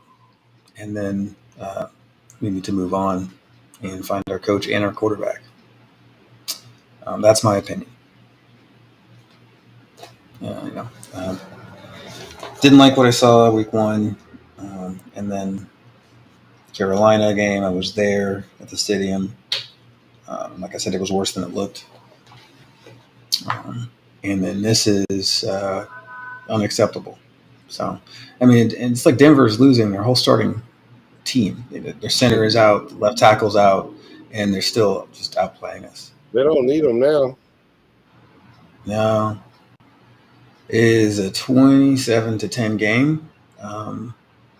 S1: and then we need to move on and find our coach and our quarterback. That's my opinion. Didn't like what I saw week one, and then Carolina game. I was there at the stadium. Like I said, it was worse than it looked. And then this is unacceptable. So, I mean, it's like Denver's losing their whole starting team. Their center is out, left tackle's out, and they're still just outplaying us.
S2: They don't need them now.
S1: No, it is a 27-10 game.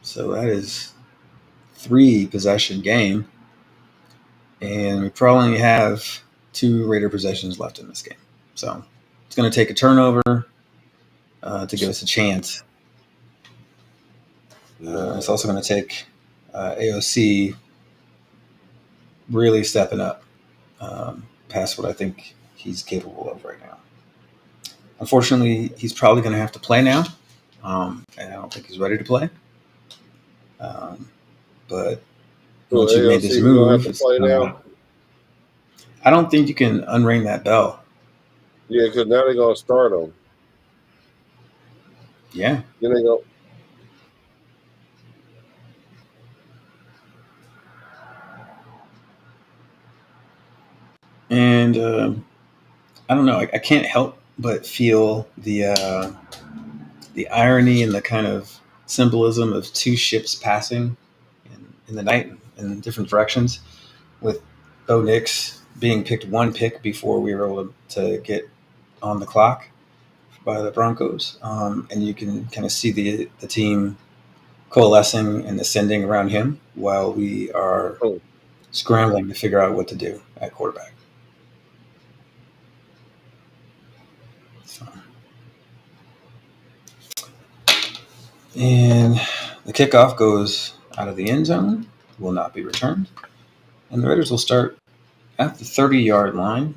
S1: So that is 3 possession game, and we probably have 2 Raider possessions left in this game. So it's going to take a turnover to give us a chance. It's also going to take AOC really stepping up past what I think he's capable of right now. Unfortunately, he's probably going to have to play now, and I don't think he's ready to play. But once you've made this move, I don't think you can unring that bell.
S2: Yeah, because now they're going to start them.
S1: Yeah.
S2: Then they go.
S1: And I don't know. I can't help but feel the irony and the kind of symbolism of 2 ships passing in the night in different directions, with Bo Nix being picked 1 pick before we were able to get on the clock by the Broncos. And you can kind of see the team coalescing and ascending around him while we are scrambling to figure out what to do at quarterback. So. And the kickoff goes out of the end zone, will not be returned. And the Raiders will start at the 30-yard line.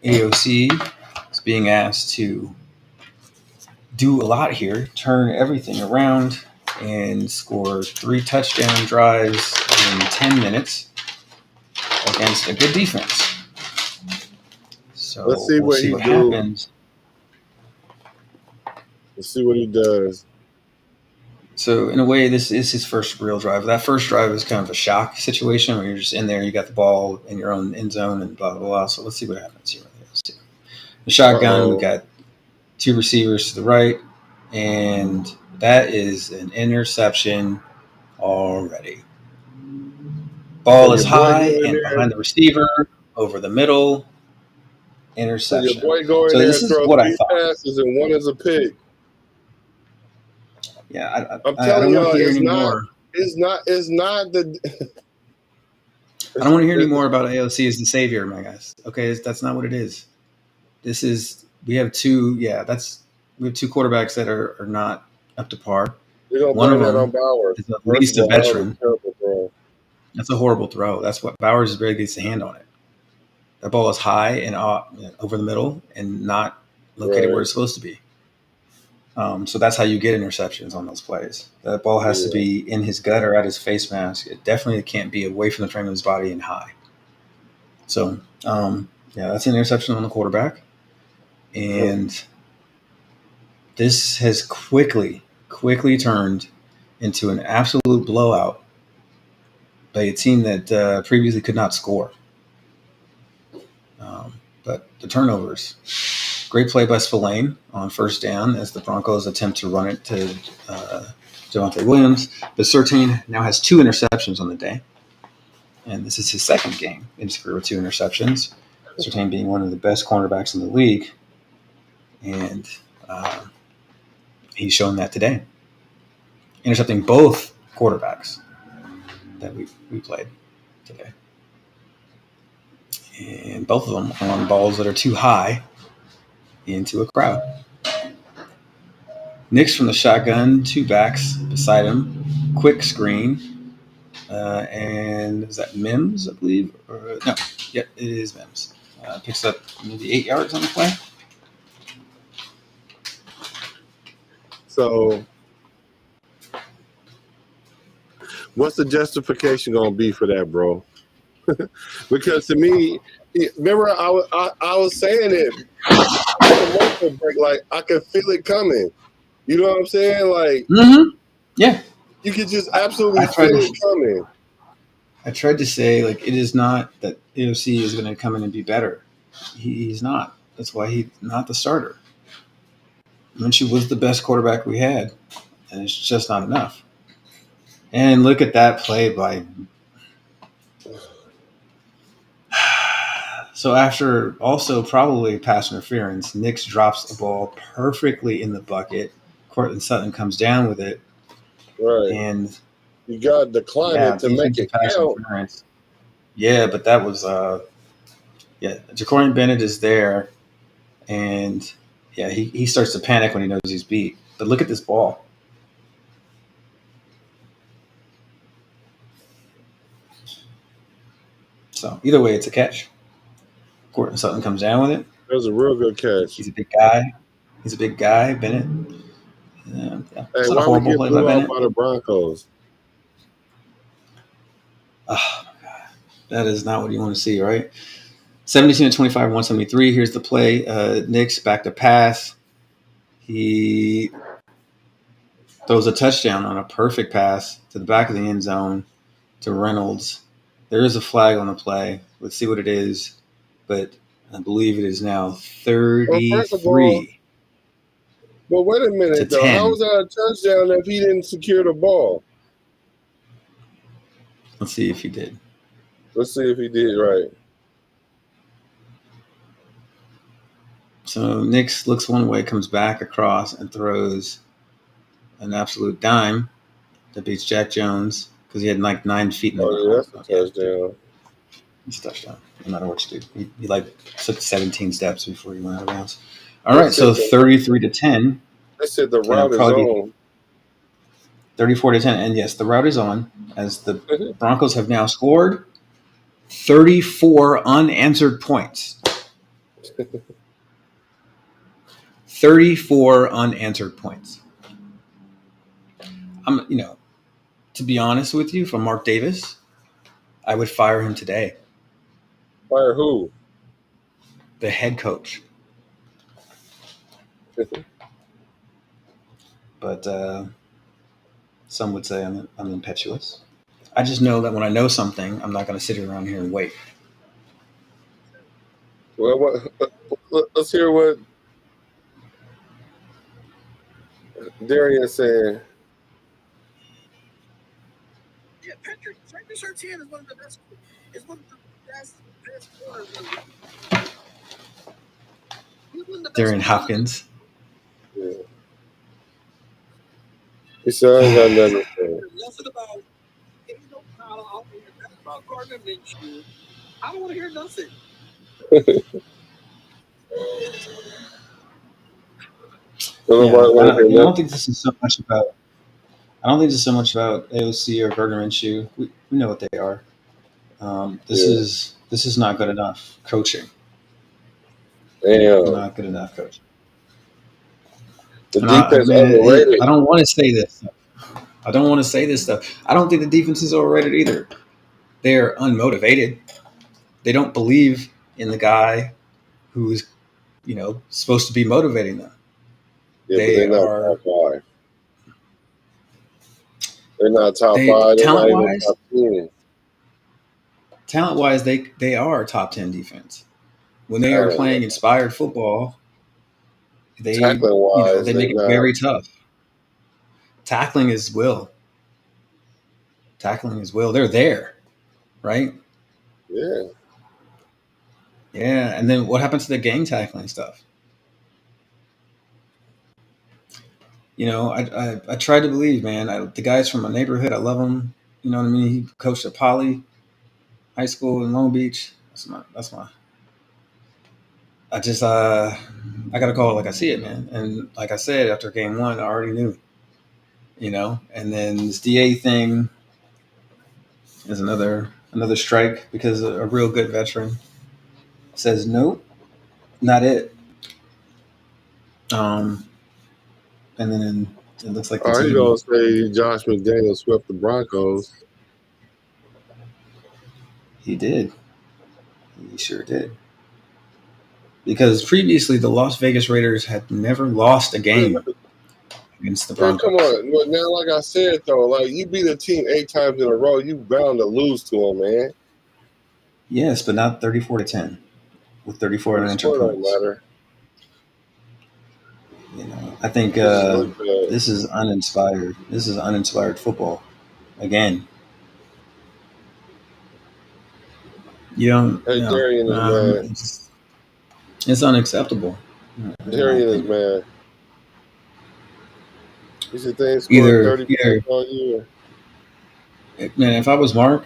S1: AOC is being asked to do a lot here, turn everything around, and score 3 touchdown drives in 10 minutes against a good defense. So
S2: Let's see
S1: we'll
S2: what
S1: see
S2: he
S1: what
S2: do.
S1: happens.
S2: Let's see what he does.
S1: So in a way, this is his first real drive. That first drive is kind of a shock situation where you're just in there, you got the ball in your own end zone, and blah blah blah. So let's see what happens here. The shotgun, we got 2 receivers to the right, and that is an interception already. Ball is high and behind the receiver, over the middle,
S2: So your
S1: interception.
S2: boy go in
S1: So
S2: there
S1: this
S2: and
S1: is
S2: throw
S1: what I
S2: 3
S1: thought.
S2: passes and 1 is a pick.
S1: Yeah,
S2: I'm
S1: I
S2: telling
S1: don't want
S2: y'all,
S1: to hear
S2: it's
S1: any
S2: not.
S1: more.
S2: It's not the.
S1: I don't want to hear any more about AOC as the savior, my guys. Okay, that's not what it is. This is we have 2 quarterbacks that are not up to par.
S2: You're gonna
S1: One of
S2: blame that on
S1: them
S2: Bowers.
S1: is at
S2: First
S1: least
S2: of
S1: a
S2: all, that was a
S1: veteran.
S2: terrible throw.
S1: That's a horrible throw. That's what Bowers barely gets a hand on it. That ball is high and over the middle and not located where it's supposed to be. So that's how you get interceptions on those plays. That ball has to be in his gut or at his face mask. It definitely can't be away from the frame of his body and high. So, that's an interception on the quarterback. And this has quickly turned into an absolute blowout by a team that previously could not score. But the turnovers, great play by Spillane on first down as the Broncos attempt to run it to Javonte Williams. But Surtain now has 2 interceptions on the day. And this is his second game in his career with 2 interceptions. Surtain being one of the best cornerbacks in the league. And he's shown that today. Intercepting both quarterbacks that we played today. And both of them on balls that are too high into a crowd. Knicks from the shotgun, 2 backs beside him. Quick screen. And is that Mims, I believe? No, yeah, it is Mims. Picks up maybe 8 yards on the play.
S2: So, what's the justification gonna be for that, bro? Because to me, remember I was saying it. Like I could feel it coming. You know what I'm saying? Like,
S1: yeah,
S2: you could just absolutely feel it coming.
S1: I tried to say, like, it is not that AOC is going to come in and be better. He's not. That's why he's not the starter. Minshew was the best quarterback we had, and it's just not enough. And look at that play by. So after also probably pass interference, Nix drops the ball perfectly in the bucket. Cortland Sutton comes down with it.
S2: Right.
S1: And
S2: you got to decline it to make it count.
S1: Interference. Yeah, but that was Jacorian Bennett is there, and he starts to panic when he knows he's beat. But look at this ball. So either way, it's a catch. Cortland Sutton comes down with it.
S2: That was a real good catch.
S1: He's a big guy, Bennett.
S2: Hey, why we get blew out by the Broncos?
S1: Oh my God, that is not what you want to see, right? 17-25, 173. Here's the play. Knicks back to pass. He throws a touchdown on a perfect pass to the back of the end zone to Reynolds. There is a flag on the play. Let's see what it is. But I believe it is now 33.
S2: Well, wait a minute, though.
S1: 10.
S2: How was that a touchdown if he didn't secure the ball?
S1: Let's see if he did.
S2: Let's see if he did right.
S1: So Nix looks one way, comes back across, and throws an absolute dime that beats Jack Jones because he had like 9 feet in the
S2: ground. That's a touchdown.
S1: It's a touchdown, no matter what you do. He like took 17 steps before he went out of bounds. All right, so 33-10.
S2: They said the route is on.
S1: 34-10. And yes, the route is on as the Broncos have now scored 34 unanswered points. 34 unanswered points. To be honest with you, from Mark Davis, I would fire him today.
S2: Fire who?
S1: The head coach. But some would say I'm impetuous. I just know that when I know something, I'm not going to sit around here and wait.
S2: Well, let's hear what Darian is saying.
S3: Yeah, Patrick Surtain is one of the best. Is one of the best players.
S1: Darian Hopkins.
S2: Yeah. He said, I ain't got nothing to say.
S3: Nothing about ain't no Kyle about Gardner Minshew. I don't want to hear nothing.
S1: I don't think this is so much about. I don't think this is so much about AOC or Gardner Minshew. We know what they are. This is not good enough coaching.
S2: Damn.
S1: Not good enough coaching.
S2: The defense overrated.
S1: I don't want to say this stuff. I don't think the defense is overrated either. They're unmotivated. They don't believe in the guy who's, supposed to be motivating them.
S2: Yeah, but they're not top five. They're not top five. They're not even top 10.
S1: Talent-wise, they are top 10 defense. When they are playing inspired football, they make it very tough. Tackling is will. They're there, right?
S2: Yeah.
S1: Yeah, and then what happens to the gang tackling stuff? I try to believe, man. The guy's from my neighborhood. I love him. You know what I mean? He coached at Poly High School in Long Beach. That's my. I just I gotta call it like I see it, man. And like I said, after game one, I already knew. And then this DA thing is another strike because a real good veteran says nope, not it. And then it looks like
S2: you gonna say Josh McDaniels swept the Broncos?
S1: He did. He sure did. Because previously the Las Vegas Raiders had never lost a game against the Broncos.
S2: Come on. Well, now, like I said, though, like you beat a team 8 times in a row, you bound to lose to them, man.
S1: Yes, but not 34-10 with 34 unanswered points.
S2: Matter.
S1: I think this is uninspired. This is uninspired football again.
S2: Darian is mad.
S1: It's unacceptable.
S2: Darian is mad. You should think scored 30 points all year.
S1: Man, if I was Mark,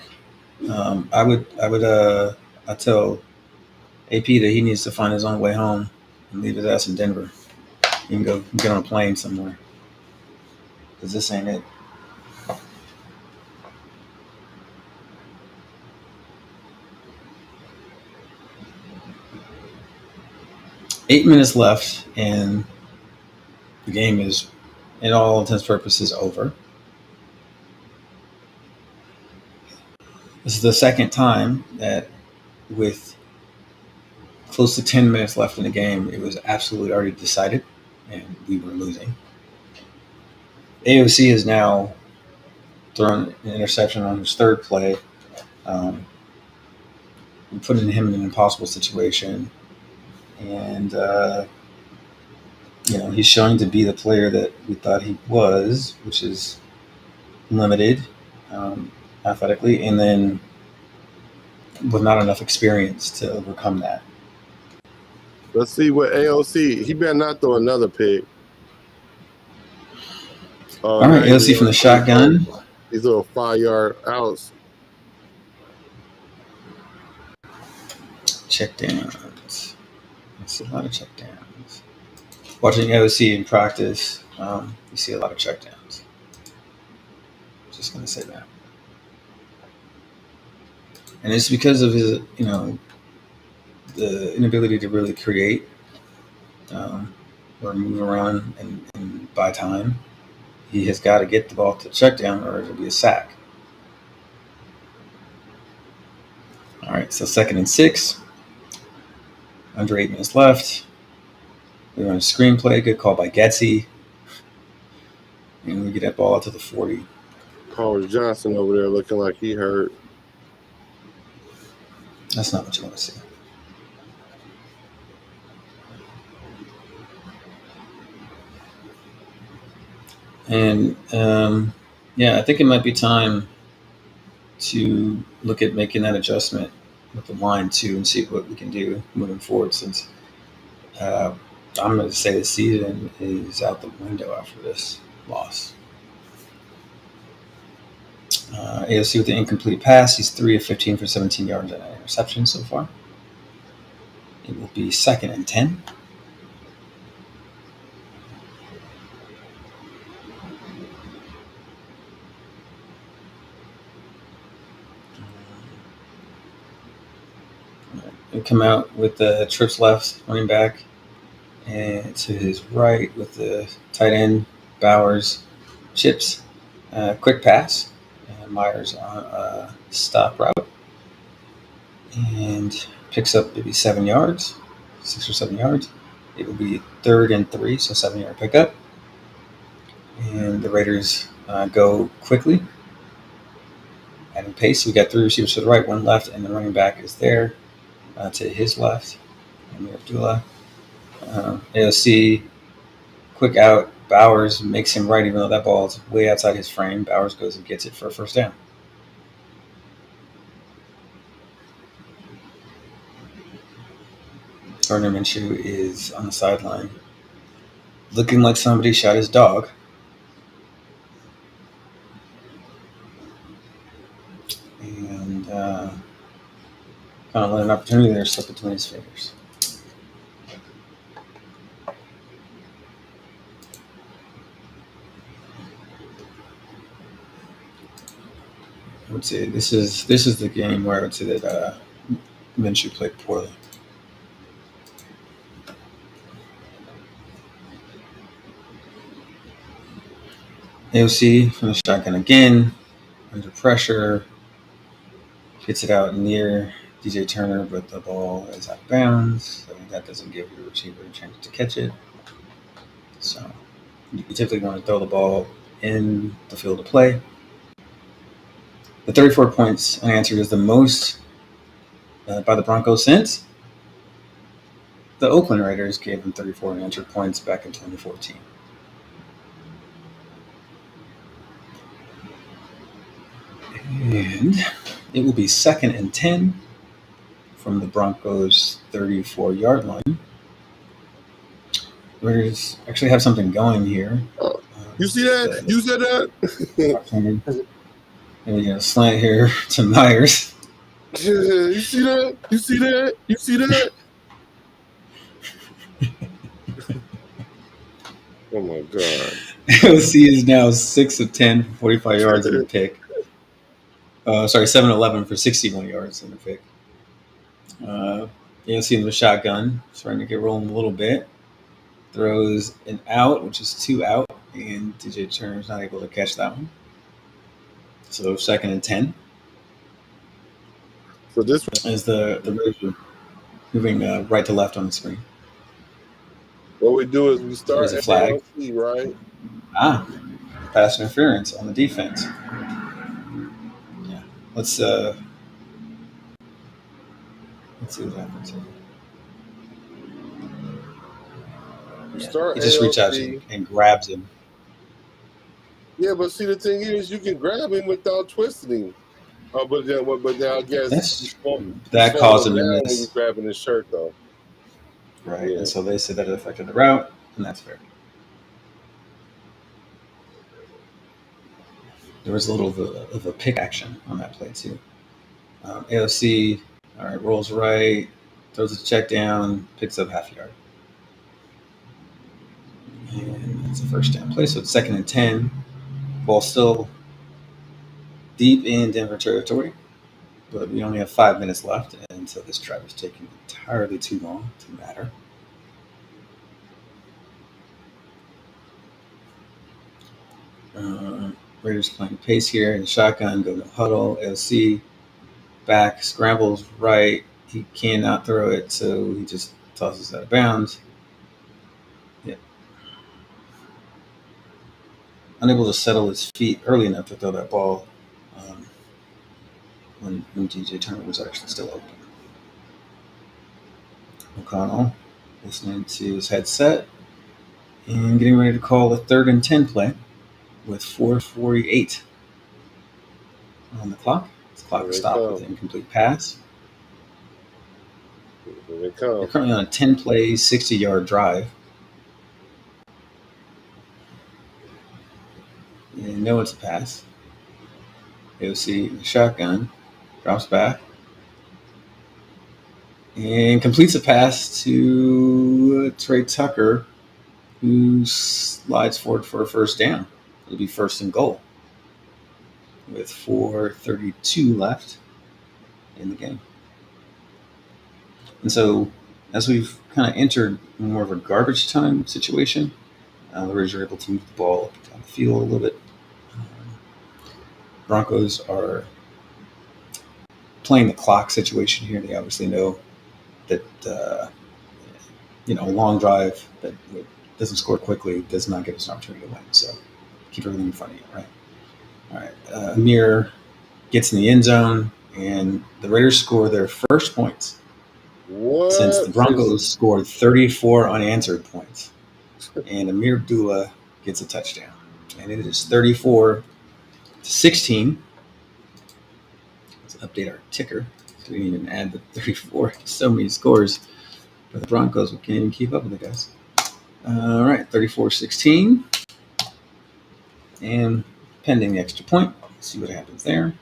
S1: I tell AP that he needs to find his own way home and leave his ass in Denver. He can go get on a plane somewhere because this ain't it. Eight minutes left, and the game is, in all intents and purposes, over. This is the second time that, with close to 10 minutes left in the game, it was absolutely already decided, and we were losing. AOC has now thrown an interception on his third play, putting him in an impossible situation. And, he's showing to be the player that we thought he was, which is limited athletically, and then with not enough experience to overcome that.
S2: Let's see what AOC. He better not throw another pick.
S1: All right, AOC from the shotgun.
S2: These little 5-yard outs.
S1: Check downs. That's a lot of check downs. Watching AOC in practice, you see a lot of check downs. Just going to say that. And it's because of his, the inability to really create or move around and buy time. He has got to get the ball to check down or it'll be a sack. All right, so 2nd and 6. Under 8 minutes left. We run a screenplay. Good call by Getsy. And we get that ball out to the 40.
S2: Powers Johnson over there looking like he hurt.
S1: That's not what you want to see. And, I think it might be time to look at making that adjustment with the line, too, and see what we can do moving forward since I'm going to say the season is out the window after this loss. AOC with the incomplete pass. He's 3 of 15 for 17 yards and an interception so far. It will be 2nd and 10. He'll come out with the trips left running back, and to his right with the tight end Bowers, chips, quick pass, and Myers on a stop route, and picks up maybe 7 yards, 6 or 7 yards. It will be 3rd and 3, so 7-yard pickup, and the Raiders go quickly, adding pace. We got 3 receivers to the right, 1 left, and the running back is there. To his left, Amir Abdullah. AOC, quick out. Bowers makes him right, even though that ball is way outside his frame. Bowers goes and gets it for a first down. Gardner Minshew is on the sideline, looking like somebody shot his dog. And kind of let an opportunity there slip between his fingers. I would say this is the game where I would say that Minshew played poorly. AOC from the shotgun again, under pressure, gets it out near DJ Turner, but the ball is out of bounds, so that doesn't give your receiver a chance to catch it. So you typically want to throw the ball in the field of play. The 34 points unanswered is the most by the Broncos since the Oakland Raiders gave them 34 unanswered points back in 2014. And it will be 2nd and 10 from the Broncos' 34-yard line. Raiders actually have something going here.
S2: You see that? You said that?
S1: And a slant here to Myers.
S2: You see that? You see that? You see that? Oh my God.
S1: OC is now 6 of 10 for 45 yards and a pick. 7-11 for 61 yards and a pick. AOC in the shotgun, starting to get rolling a little bit. Throws an out, which is 2 out, and DJ Turner's not able to catch that one. So 2nd and 10.
S2: So this
S1: is the Raiders moving right to left on the screen.
S2: What we do is we start
S1: There's a flag.
S2: AOC, right?
S1: Pass interference on the defense. Yeah. Let's see what happens here.
S2: Start
S1: he just
S2: AOC.
S1: reaches out and grabs him.
S2: Yeah, but see, the thing is, you can grab him without twisting him. But then I guess
S1: that caused him to
S2: when
S1: miss.
S2: you're grabbing his shirt, though.
S1: Right, yeah. And so they said that it affected the route, and that's fair. There was a little of a pick action on that play, too. AOC, all right, rolls right, throws a check down, picks up half yard. And that's a first down play, so it's 2nd and 10. Ball still deep in Denver territory, but we only have 5 minutes left, and so this drive is taking entirely too long to matter. Raiders playing pace here in shotgun, go to huddle, LC, back, scrambles right. He cannot throw it, so he just tosses out of bounds. Yeah. Unable to settle his feet early enough to throw that ball when DJ Turner was actually still open. O'Connell listening to his headset and getting ready to call a 3rd and 10 play with 4:48 on the clock. His clock is stopped with an incomplete pass.
S2: Here they come.
S1: They're currently on a 10-play, 60-yard drive. And know it's a pass. AOC shotgun, drops back, and completes a pass to Trey Tucker, who slides forward for a first down. It'll be 1st and goal with 4:32 left in the game. And so, as we've kind of entered more of a garbage time situation, the Raiders are able to move the ball up and down the field a little bit. Broncos are playing the clock situation here. They obviously know that a long drive that doesn't score quickly does not give us an opportunity to win. So keep everything in front of you, right? All right. Amir gets in the end zone, and the Raiders score their first points since the Broncos scored 34 unanswered points. And Amir Abdullah gets a touchdown. And it is 34-16. Let's update our ticker. So we didn't even add the 34. So many scores. But the Broncos, we can't even keep up with it, guys. All right, 34-16. And pending the extra point. Let's see what happens there.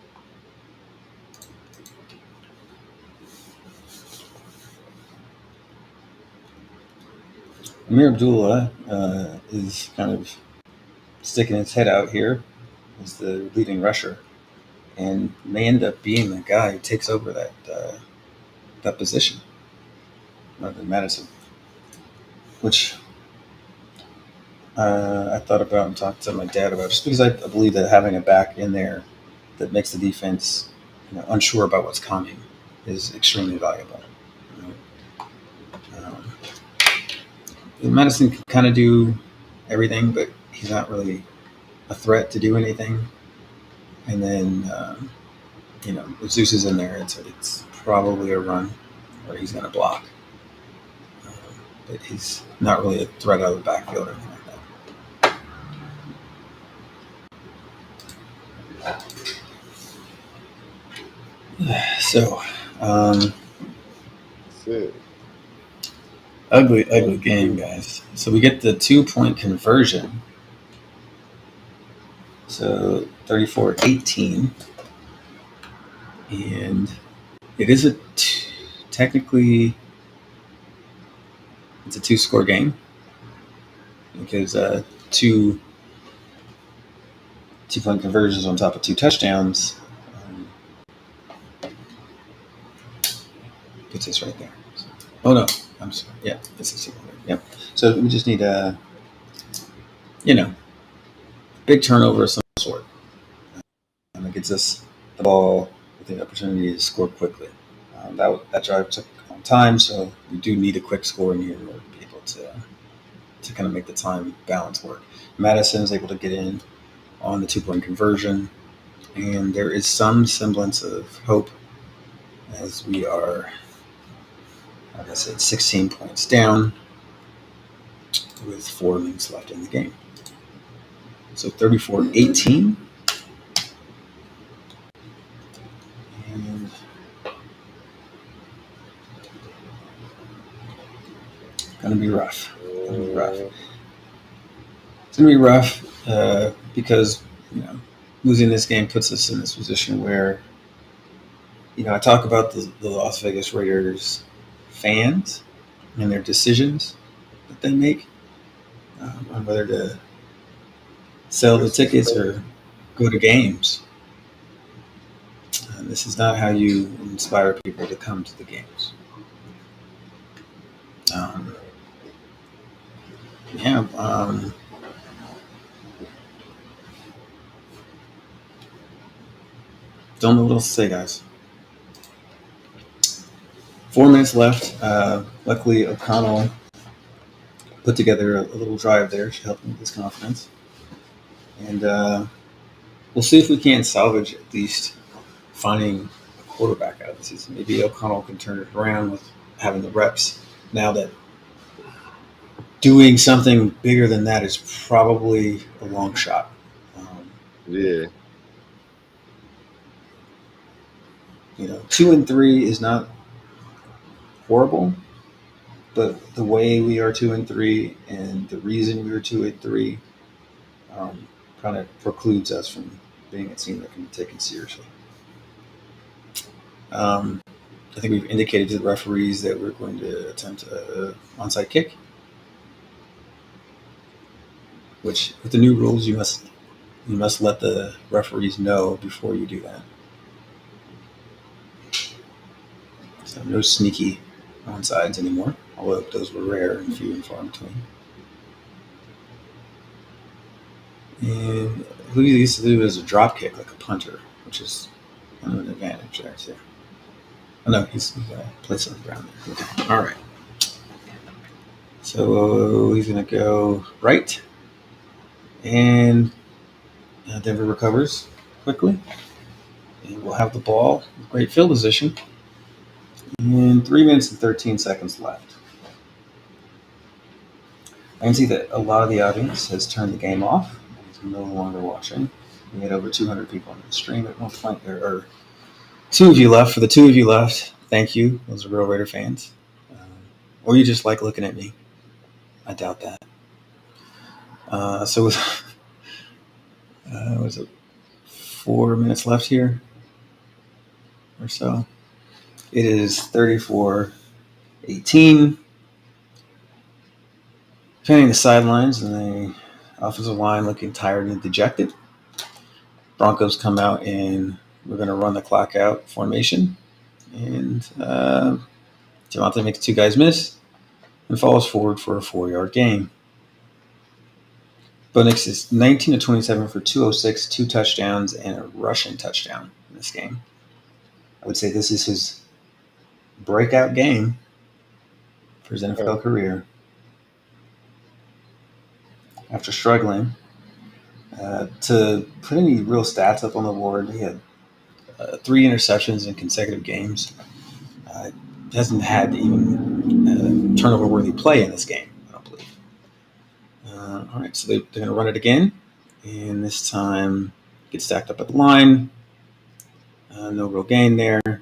S1: Amir Abdullah is kind of sticking his head out here as the leading rusher, and may end up being the guy who takes over that position rather than Madison, which I thought about and talked to my dad about, just because I believe that having a back in there that makes the defense unsure about what's coming is extremely valuable. Madison can kind of do everything, but he's not really a threat to do anything. And then, if Zeus is in there, it's probably a run where he's going to block. But he's not really a threat out of the backfield or anything like that. So, ugly game, guys. So we get the 2-point conversion. So 34-18. And it is technically it's a 2-score game because 2-point conversions on top of 2 touchdowns puts us right there. Oh no, I'm sorry. Yeah, it's a 2-point. Yep. So we just need a big turnover of some sort. And it gets us the ball with the opportunity to score quickly. That drive took a long time, so we do need a quick score in here in order to be able to kind of make the time balance work. Madison is able to get in on the 2-point conversion, and there is some semblance of hope as we are, like I said, 16 points down with 4 minutes left in the game. So 34-18. And gonna be rough. It's gonna be rough because losing this game puts us in this position where I talk about the Las Vegas Raiders fans and their decisions that they make on whether to sell the tickets or go to games. And this is not how you inspire people to come to the games. Um, yeah. Don't know what else to say, guys. 4 minutes left. Luckily, O'Connell put together a little drive there to help him with his confidence. And we'll see if we can salvage at least finding a quarterback out of the season. Maybe O'Connell can turn it around with having the reps. Now that doing something bigger than that is probably a long shot.
S2: Yeah.
S1: 2-3 is not horrible, but the way we are 2-3 and the reason we are 2-3 kind of precludes us from being a team that can be taken seriously. I think we've indicated to the referees that we're going to attempt an onside kick, which with the new rules you must let the referees know before you do that. So no sneaky onsides anymore, although those were rare and few and far between. And who he used to do is a drop kick, like a punter, which is kind of an advantage there too. Oh no, he's got to place on the ground there. Okay. All right. So he's going to go right, and Denver recovers quickly, and we'll have the ball with great field position. And 3 minutes and 13 seconds left. I can see that a lot of the audience has turned the game off. It's no longer watching. We had over 200 people on the stream at one point. There are 2 of you left. For the 2 of you left, thank you. Those are real Raider fans. Or you just like looking at me. I doubt that. So with was it 4 minutes left here or so? It is 34-18. Fanning the sidelines and the offensive line looking tired and dejected. Broncos come out and we're going to run the clock out formation. And Javonte makes 2 guys miss and falls forward for a 4-yard gain. Bo Nix is 19-27 for 206, 2 touchdowns, and a rushing touchdown in this game. I would say this is his breakout game for his NFL career. After struggling to put any real stats up on the board, he had 3 interceptions in consecutive games. Hasn't had even turnover-worthy play in this game, I don't believe. All right, so they're going to run it again, and this time get stacked up at the line. No real gain there.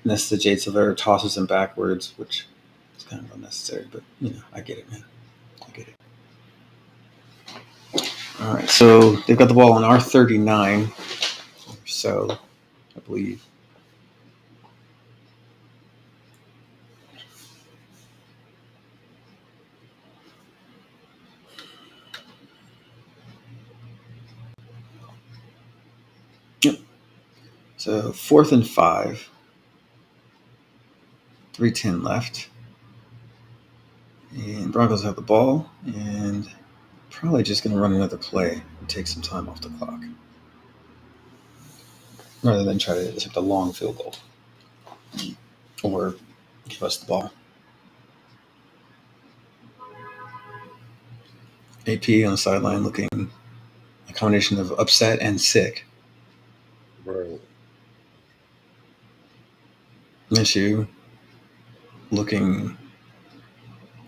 S1: Unless the Jade Silvera tosses him backwards, which is kind of unnecessary, but I get it, man. I get it. All right, so they've got the ball on R39 or so, I believe. Yep. So 4th and 5. 3:10 left. And Broncos have the ball and probably just going to run another play and take some time off the clock rather than try to attempt a long field goal or give us the ball. AP on the sideline looking a combination of upset and sick.
S2: Right.
S1: Minshew looking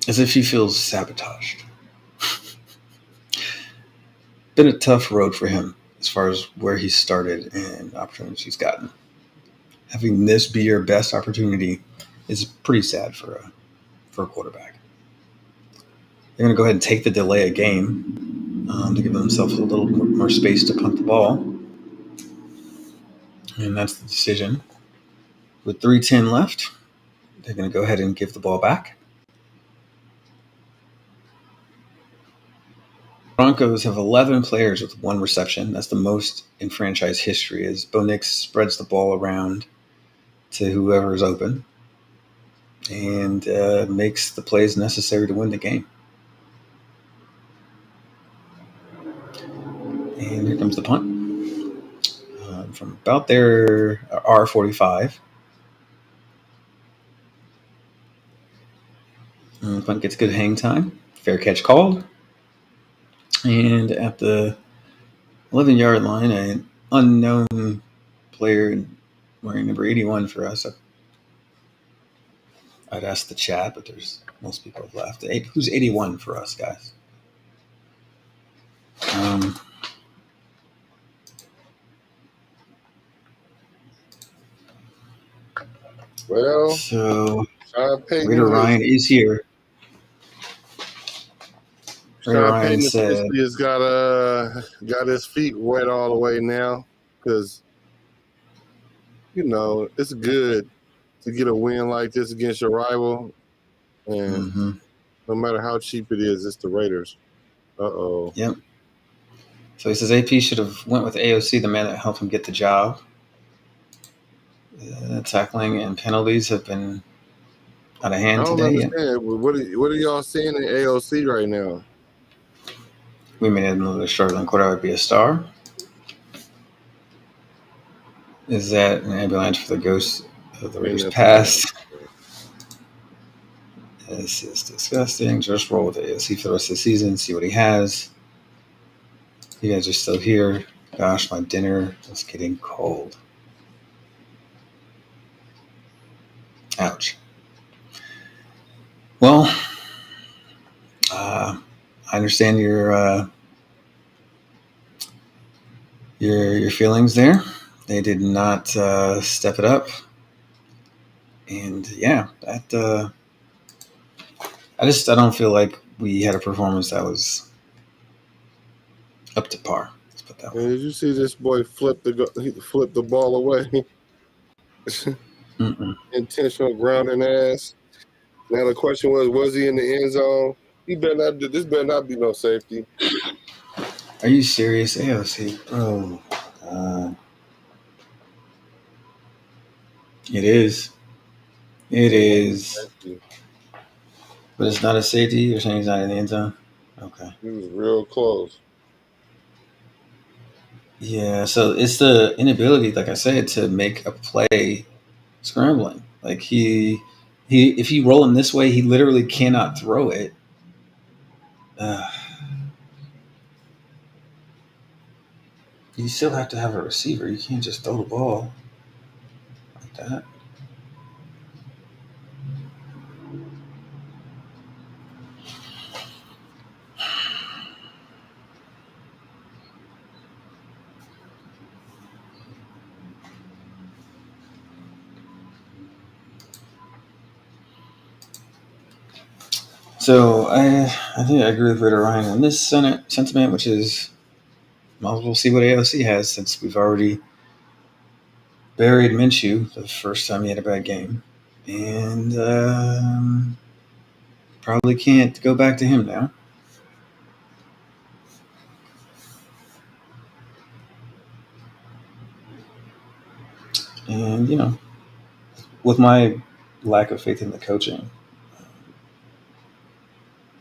S1: as if he feels sabotaged. Been a tough road for him as far as where he started and opportunities he's gotten. Having this be your best opportunity is pretty sad for a quarterback. They're going to go ahead and take the delay of game to give themselves a little more space to punt the ball. And that's the decision. With 3:10 left, they're going to go ahead and give the ball back. Broncos have 11 players with 1 reception. That's the most in franchise history, as Bo Nix spreads the ball around to whoever is open and makes the plays necessary to win the game. And here comes the punt. From about their R45. Punt gets good hang time. Fair catch called. And at the 11-yard line, an unknown player wearing number 81 for us. I'd ask the chat, but most people have left. Who's 81 for us, guys?
S2: Well,
S1: So
S2: Sean Payton,
S1: Raider Ryan is here. Raider
S2: Sean
S1: Ryan
S2: Payton
S1: said,
S2: officially has got his feet wet all the way now because it's good to get a win like this against your rival, and no matter how cheap it is, it's the Raiders.
S1: Yep. So he says AP should have went with AOC, the man that helped him get the job. Tackling and penalties have been out of hand
S2: I don't
S1: today.
S2: understand. What are y'all seeing in AOC right now?
S1: We made another struggling quarterback be a star. Is that an ambulance for the ghost of the Raiders past? This is disgusting. Just roll with AOC for the rest of the season. See what he has. You guys are still here. Gosh, my dinner is getting cold. Ouch. Well, I understand your feelings there. They did not step it up, and yeah, that I don't feel like we had a performance that was up to par. Let's put that way.
S2: Did you see this boy flip the ball away? Intentional grounding ass. Now the question was he in the end zone? This better not be no safety.
S1: Are you serious, AOC? Oh, it is. It is. But it's not a safety? You're saying he's not in the end zone? Okay.
S2: He was real close.
S1: Yeah, so it's the inability, like I said, to make a play scrambling. Like if you roll him this way, he literally cannot throw it. You still have to have a receiver. You can't just throw the ball like that. So I think I agree with Raider Ryan on this sentiment, which is might as well see what AOC has since we've already buried Minshew the first time he had a bad game, and probably can't go back to him now. And with my lack of faith in the coaching,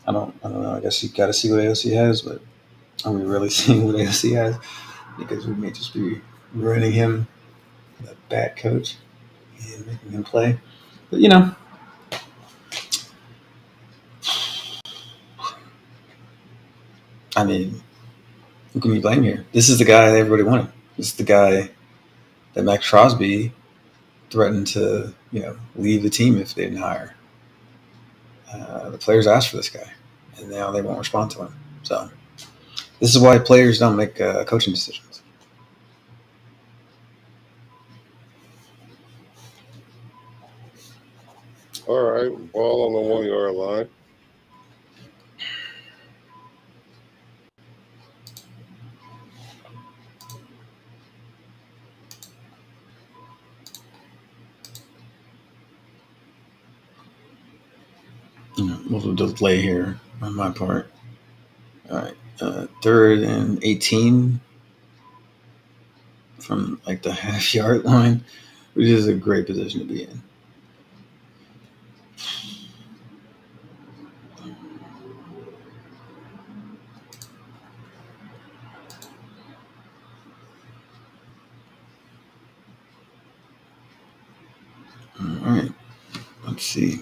S1: I don't know. I guess you got to see what AOC has, but are we really seeing what AOC has? Because we may just be ruining him, a bad coach, and making him play. But I mean, who can we blame here? This is the guy that everybody wanted. This is the guy that Max Crosby threatened to, leave the team if they didn't hire. The players asked for this guy, and now they won't respond to him. So this is why players don't make coaching decisions.
S2: All right, ball on the 1-yard line.
S1: A little delay here on my part. All right. third and 18 from like the half-yard line, which is a great position to be in. All right, let's see.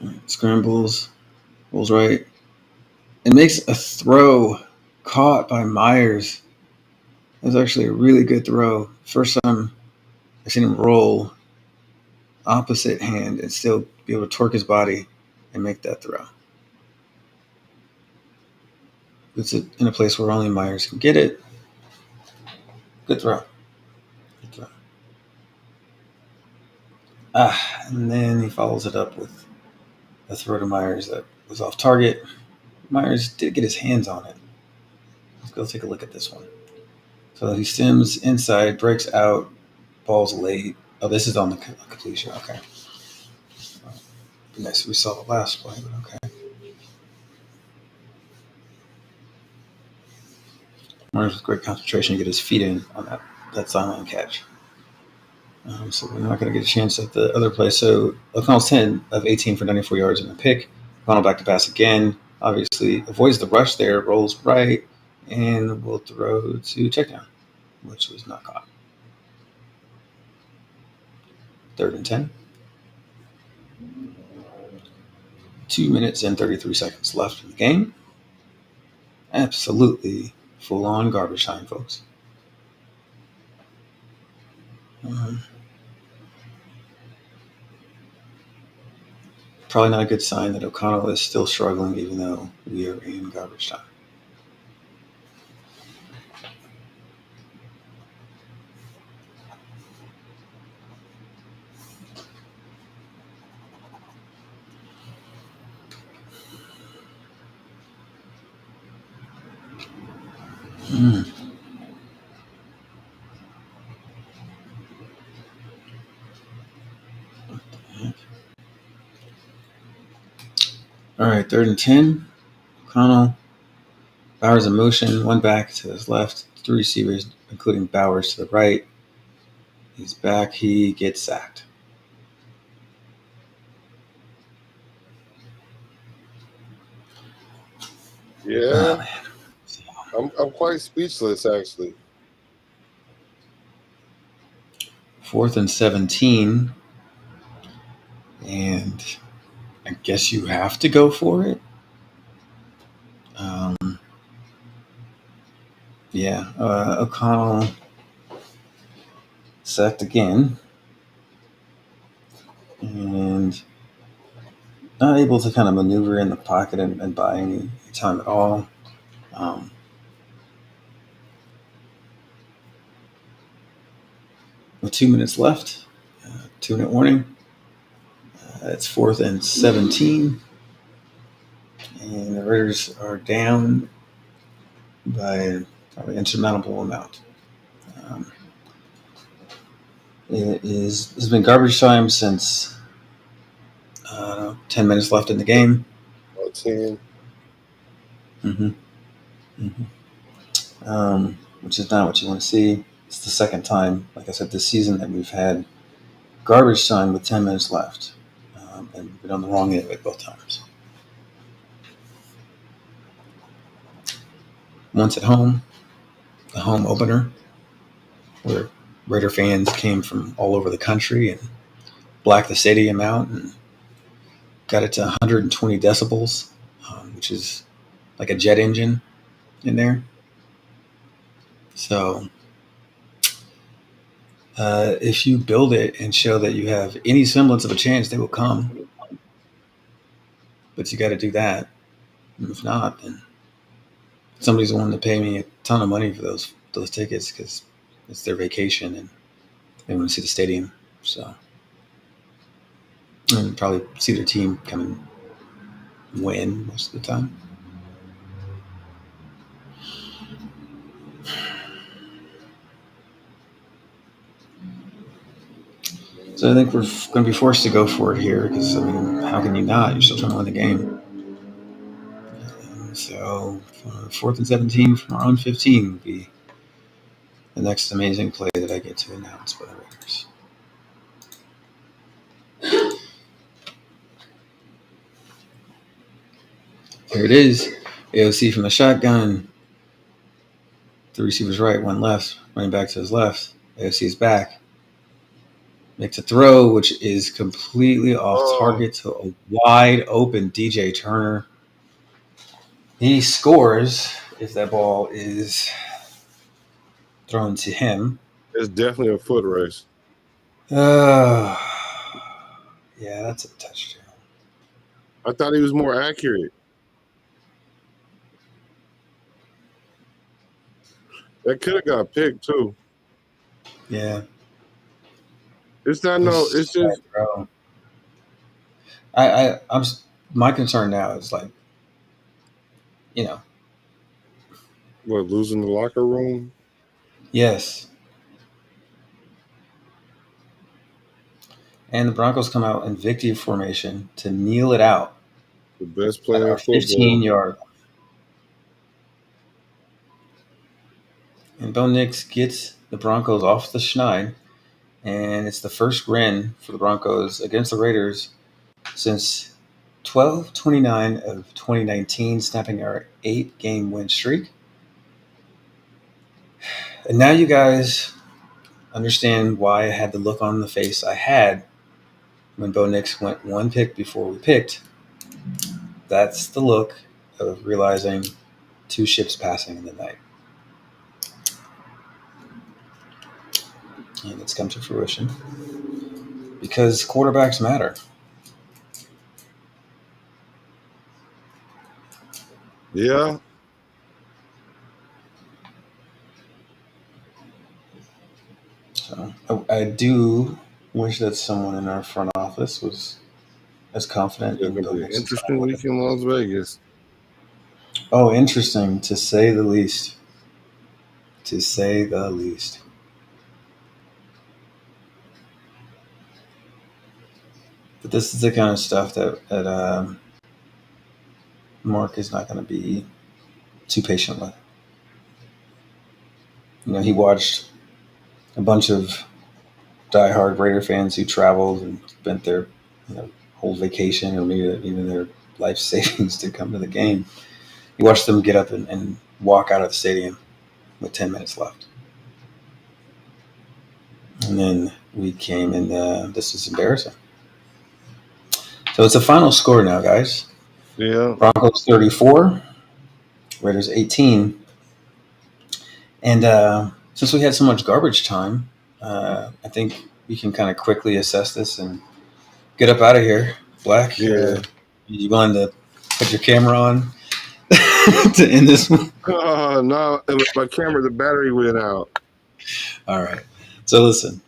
S1: All right, scrambles, rolls right, and makes a throw caught by Myers. That's actually a really good throw. First time I've seen him roll opposite hand and still be able to torque his body and make that throw. It's in a place where only Myers can get it. Good throw. Good throw. And then he follows it up with a throw to Myers that was off target. Myers did get his hands on it. Let's go take a look at this one. So he stems inside, breaks out, ball's late. Oh, this is on the completion. Okay. Nice. We saw the last play, but okay. Myers with great concentration to get his feet in on that sideline catch. So we're not going to get a chance at the other play. So O'Connell's 10 of 18 for 94 yards and a pick. O'Connell back to pass again. Obviously avoids the rush there, rolls right, and will throw to check down, which was not caught. Third and 10. 2 minutes and 33 seconds left in the game. Absolutely full-on garbage time, folks. Probably not a good sign that O'Connell is still struggling, even though we are in garbage time. All right, third and 10. O'Connell. Bowers in motion, one back to his left, three receivers, including Bowers to the right. He's back. He gets sacked.
S2: Yeah, I'm quite speechless actually.
S1: 4th and 17. And I guess you have to go for it. O'Connell sacked again. And not able to kind of maneuver in the pocket and buy any time at all. With 2 minutes left, 2-minute warning. It's 4th and 17. And the Raiders are down by probably an insurmountable amount. It's been garbage time since 10 minutes left in the game.
S2: 10.
S1: Which is not what you want to see. It's the second time, like I said, this season that we've had garbage time with 10 minutes left. And we've been on the wrong end of it both times. Once at home, the home opener, where Raider fans came from all over the country and blacked the stadium out and got it to 120 decibels, which is like a jet engine in there. So if you build it and show that you have any semblance of a chance, they will come. But you got to do that. And if not, then somebody's willing to pay me a ton of money for those tickets because it's their vacation and they want to see the stadium. So, and probably see their team come and win most of the time. So I think we're going to be forced to go for it here because, I mean, how can you not? You're still trying to win the game. So 4th and 17 from our own 15 would be the next amazing play that I get to announce by the Raiders. Here it is. AOC from the shotgun. The receiver's right, one left. Running back to his left. AOC is back. Makes a throw, which is completely off target to a wide open DJ Turner. He scores if that ball is thrown to him.
S2: It's definitely a foot race.
S1: Yeah, that's a touchdown.
S2: I thought he was more accurate. That could have got picked too.
S1: Yeah.
S2: It's not it's just
S1: I'm my concern now is like, you know,
S2: what, losing the locker room?
S1: yes. And the Broncos come out in victory formation to kneel it out.
S2: The best player
S1: At
S2: in
S1: our
S2: football.
S1: 15-yard. And Bo Nix gets the Broncos off the schneid, and it's the first win for the Broncos against the Raiders since 12/29 of 2019, snapping our 8-game win streak. And now you guys understand why I had the look on the face I had when Bo Nix went one pick before we picked. That's the look of realizing two ships passing in the night. And it's come to fruition because quarterbacks matter.
S2: Yeah.
S1: So I do wish that someone in our front office was as confident
S2: It's
S1: in
S2: going
S1: Bo
S2: to be an
S1: Nix's
S2: interesting week in Las Vegas.
S1: Oh, interesting, to say the least. To say the least. But this is the kind of stuff that Mark is not going to be too patient with. You know, he watched a bunch of diehard Raider fans who traveled and spent their whole vacation or maybe even their life savings to come to the game. He watched them get up and walk out of the stadium with 10 minutes left. And then we came and this is embarrassing. So it's a final score now, guys.
S2: Yeah.
S1: Broncos 34, Raiders 18. And since we had so much garbage time, I think we can kind of quickly assess this and get up out of here. Black,
S2: Yeah.
S1: you willing to put your camera on to end this one?
S2: No, my camera, the battery went out.
S1: All right. So listen,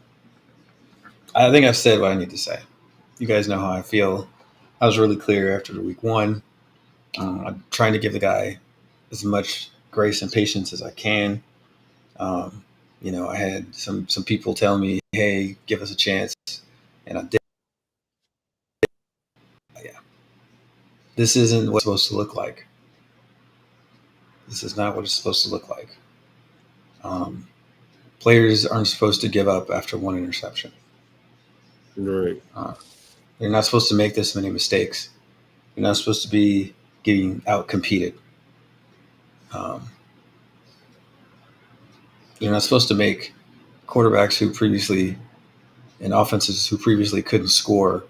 S1: I think I've said what I need to say. You guys know how I feel. I was really clear after week one. I'm trying to give the guy as much grace and patience as I can. I had some people tell me, "Hey, give us a chance," and I did. Yeah, this isn't what it's supposed to look like. This is not what it's supposed to look like. Players aren't supposed to give up after one interception.
S2: Right.
S1: They're not supposed to make this many mistakes. You're not supposed to be getting out competed. You're not supposed to make quarterbacks who previously and offenses who previously couldn't score.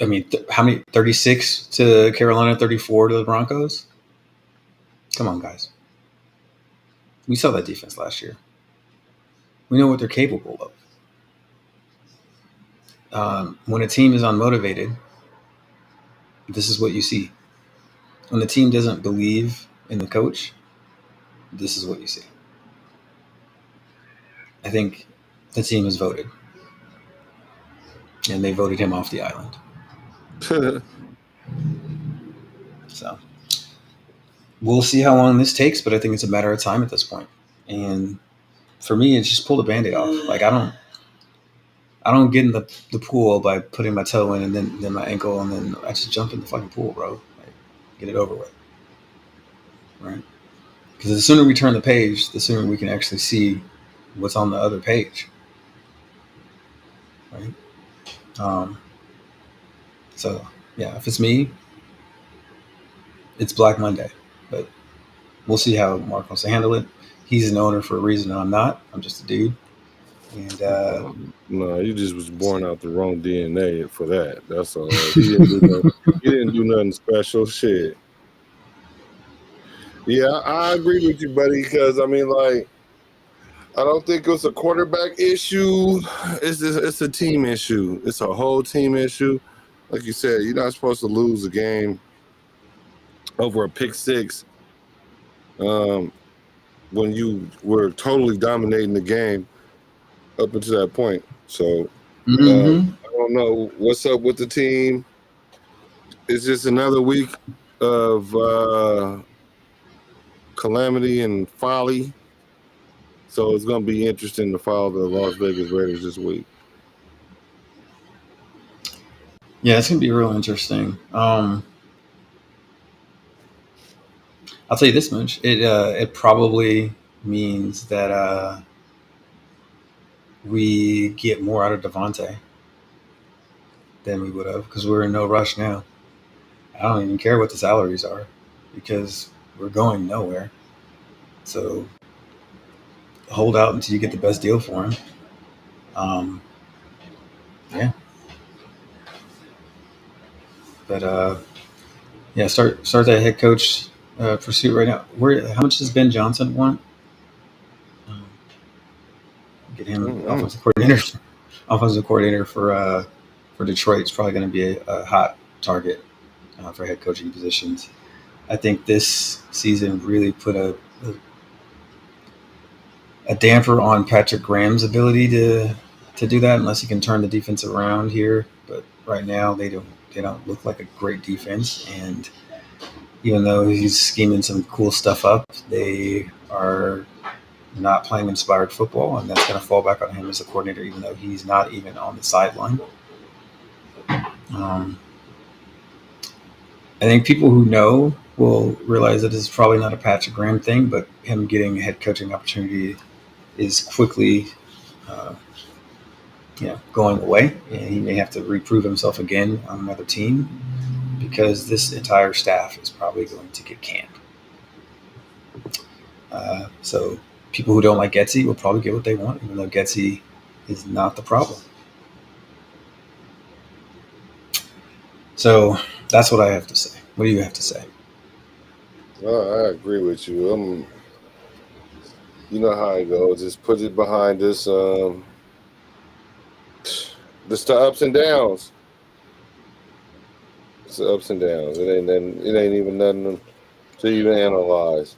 S1: I mean, how many? 36 to Carolina, 34 to the Broncos? Come on, guys. We saw that defense last year. We know what they're capable of. When a team is unmotivated, this is what you see. When the team doesn't believe in the coach, this is what you see. I think the team has voted. And they voted him off the island. So we'll see how long this takes, but I think it's a matter of time at this point. And for me, it's just pull the Band-Aid off. Like, I I don't get in the pool by putting my toe in and then my ankle, and then I just jump in the fucking pool, bro. Like, get it over with, right? Because the sooner we turn the page, the sooner we can actually see what's on the other page, right? So yeah, if it's me, it's Black Monday, but we'll see how Mark wants to handle it. He's an owner for a reason, and I'm not. I'm just a dude. And
S2: No, you just was born out the wrong DNA for that. That's all. You didn't do nothing special. Shit. Yeah, I agree with you, buddy. Because I mean, like, I don't think it's a quarterback issue. It's a team issue. It's a whole team issue. Like you said, you're not supposed to lose a game over a pick six. When you were totally dominating the game up until that point. So I don't know what's up with the team. It's just another week of calamity and folly. So it's going to be interesting to follow the Las Vegas Raiders this week.
S1: yeah, it's gonna be real interesting. I'll tell you this much: it probably means that we get more out of Devontae than we would have, because we're in no rush now. I don't even care what the salaries are, because we're going nowhere. So hold out until you get the best deal for him. Yeah. But yeah, start that head coach pursuit right now. How much does Ben Johnson want? Get him offensive coordinator. Offensive coordinator for Detroit is probably going to be a hot target for head coaching positions. I think this season really put a damper on Patrick Graham's ability to do that, unless he can turn the defense around here. But right now they don't look like a great defense, and even though he's scheming some cool stuff up, they are not playing inspired football, and that's going to fall back on him as a coordinator, even though he's not even on the sideline. I think people who know will realize that this is probably not a Patrick Graham thing, but him getting a head coaching opportunity is quickly going away, and he may have to reprove himself again on another team, because this entire staff is probably going to get canned. So people who don't like Getsy will probably get what they want, even though Getsy is not the problem. So that's what I have to say. What do you have to say?
S2: Well, I agree with you. You know how it goes. Just put it behind us. Just the ups and downs. It's the ups and downs. It ain't even nothing to even analyze.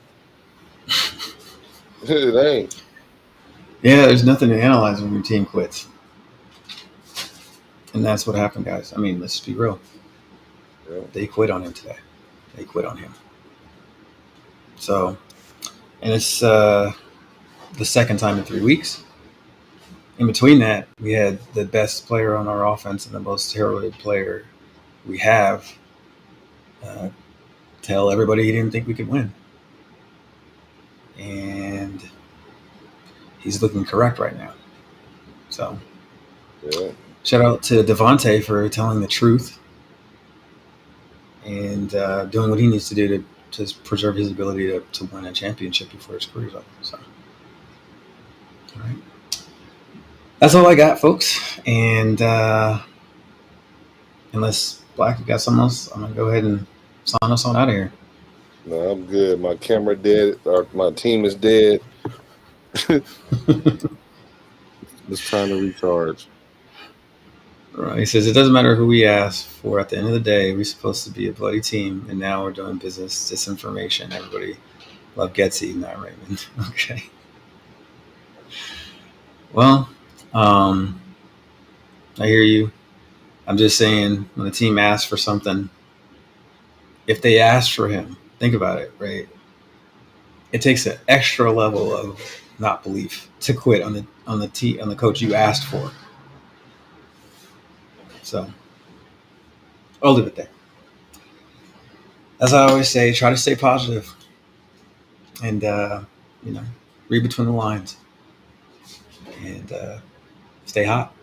S2: It ain't.
S1: Yeah, there's nothing to analyze when your team quits. And that's what happened, guys. I mean, let's be real. Yeah. They quit on him today. They quit on him. So, and it's the second time in 3 weeks. In between that, we had the best player on our offense and the most heralded player we have tell everybody he didn't think we could win. And he's looking correct right now. So,
S2: yeah.
S1: Shout out to Devontae for telling the truth and doing what he needs to do to preserve his ability to win a championship before his career's up. So, all right. That's all I got, folks. And unless Black, you got something else, I'm going to go ahead and sign us on out of here.
S2: No, I'm good. My camera dead. Or my team is dead. It's time to recharge.
S1: Right. He says, it doesn't matter who we ask for. At the end of the day, we're supposed to be a bloody team, and now we're doing business disinformation. Everybody love Getsy, not Raymond. Okay. Well, I hear you. I'm just saying, when the team asks for something, if they ask for him, think about it, right? It takes an extra level of not belief to quit on the coach you asked for. So I'll leave it there. As I always say, try to stay positive and read between the lines and stay hot.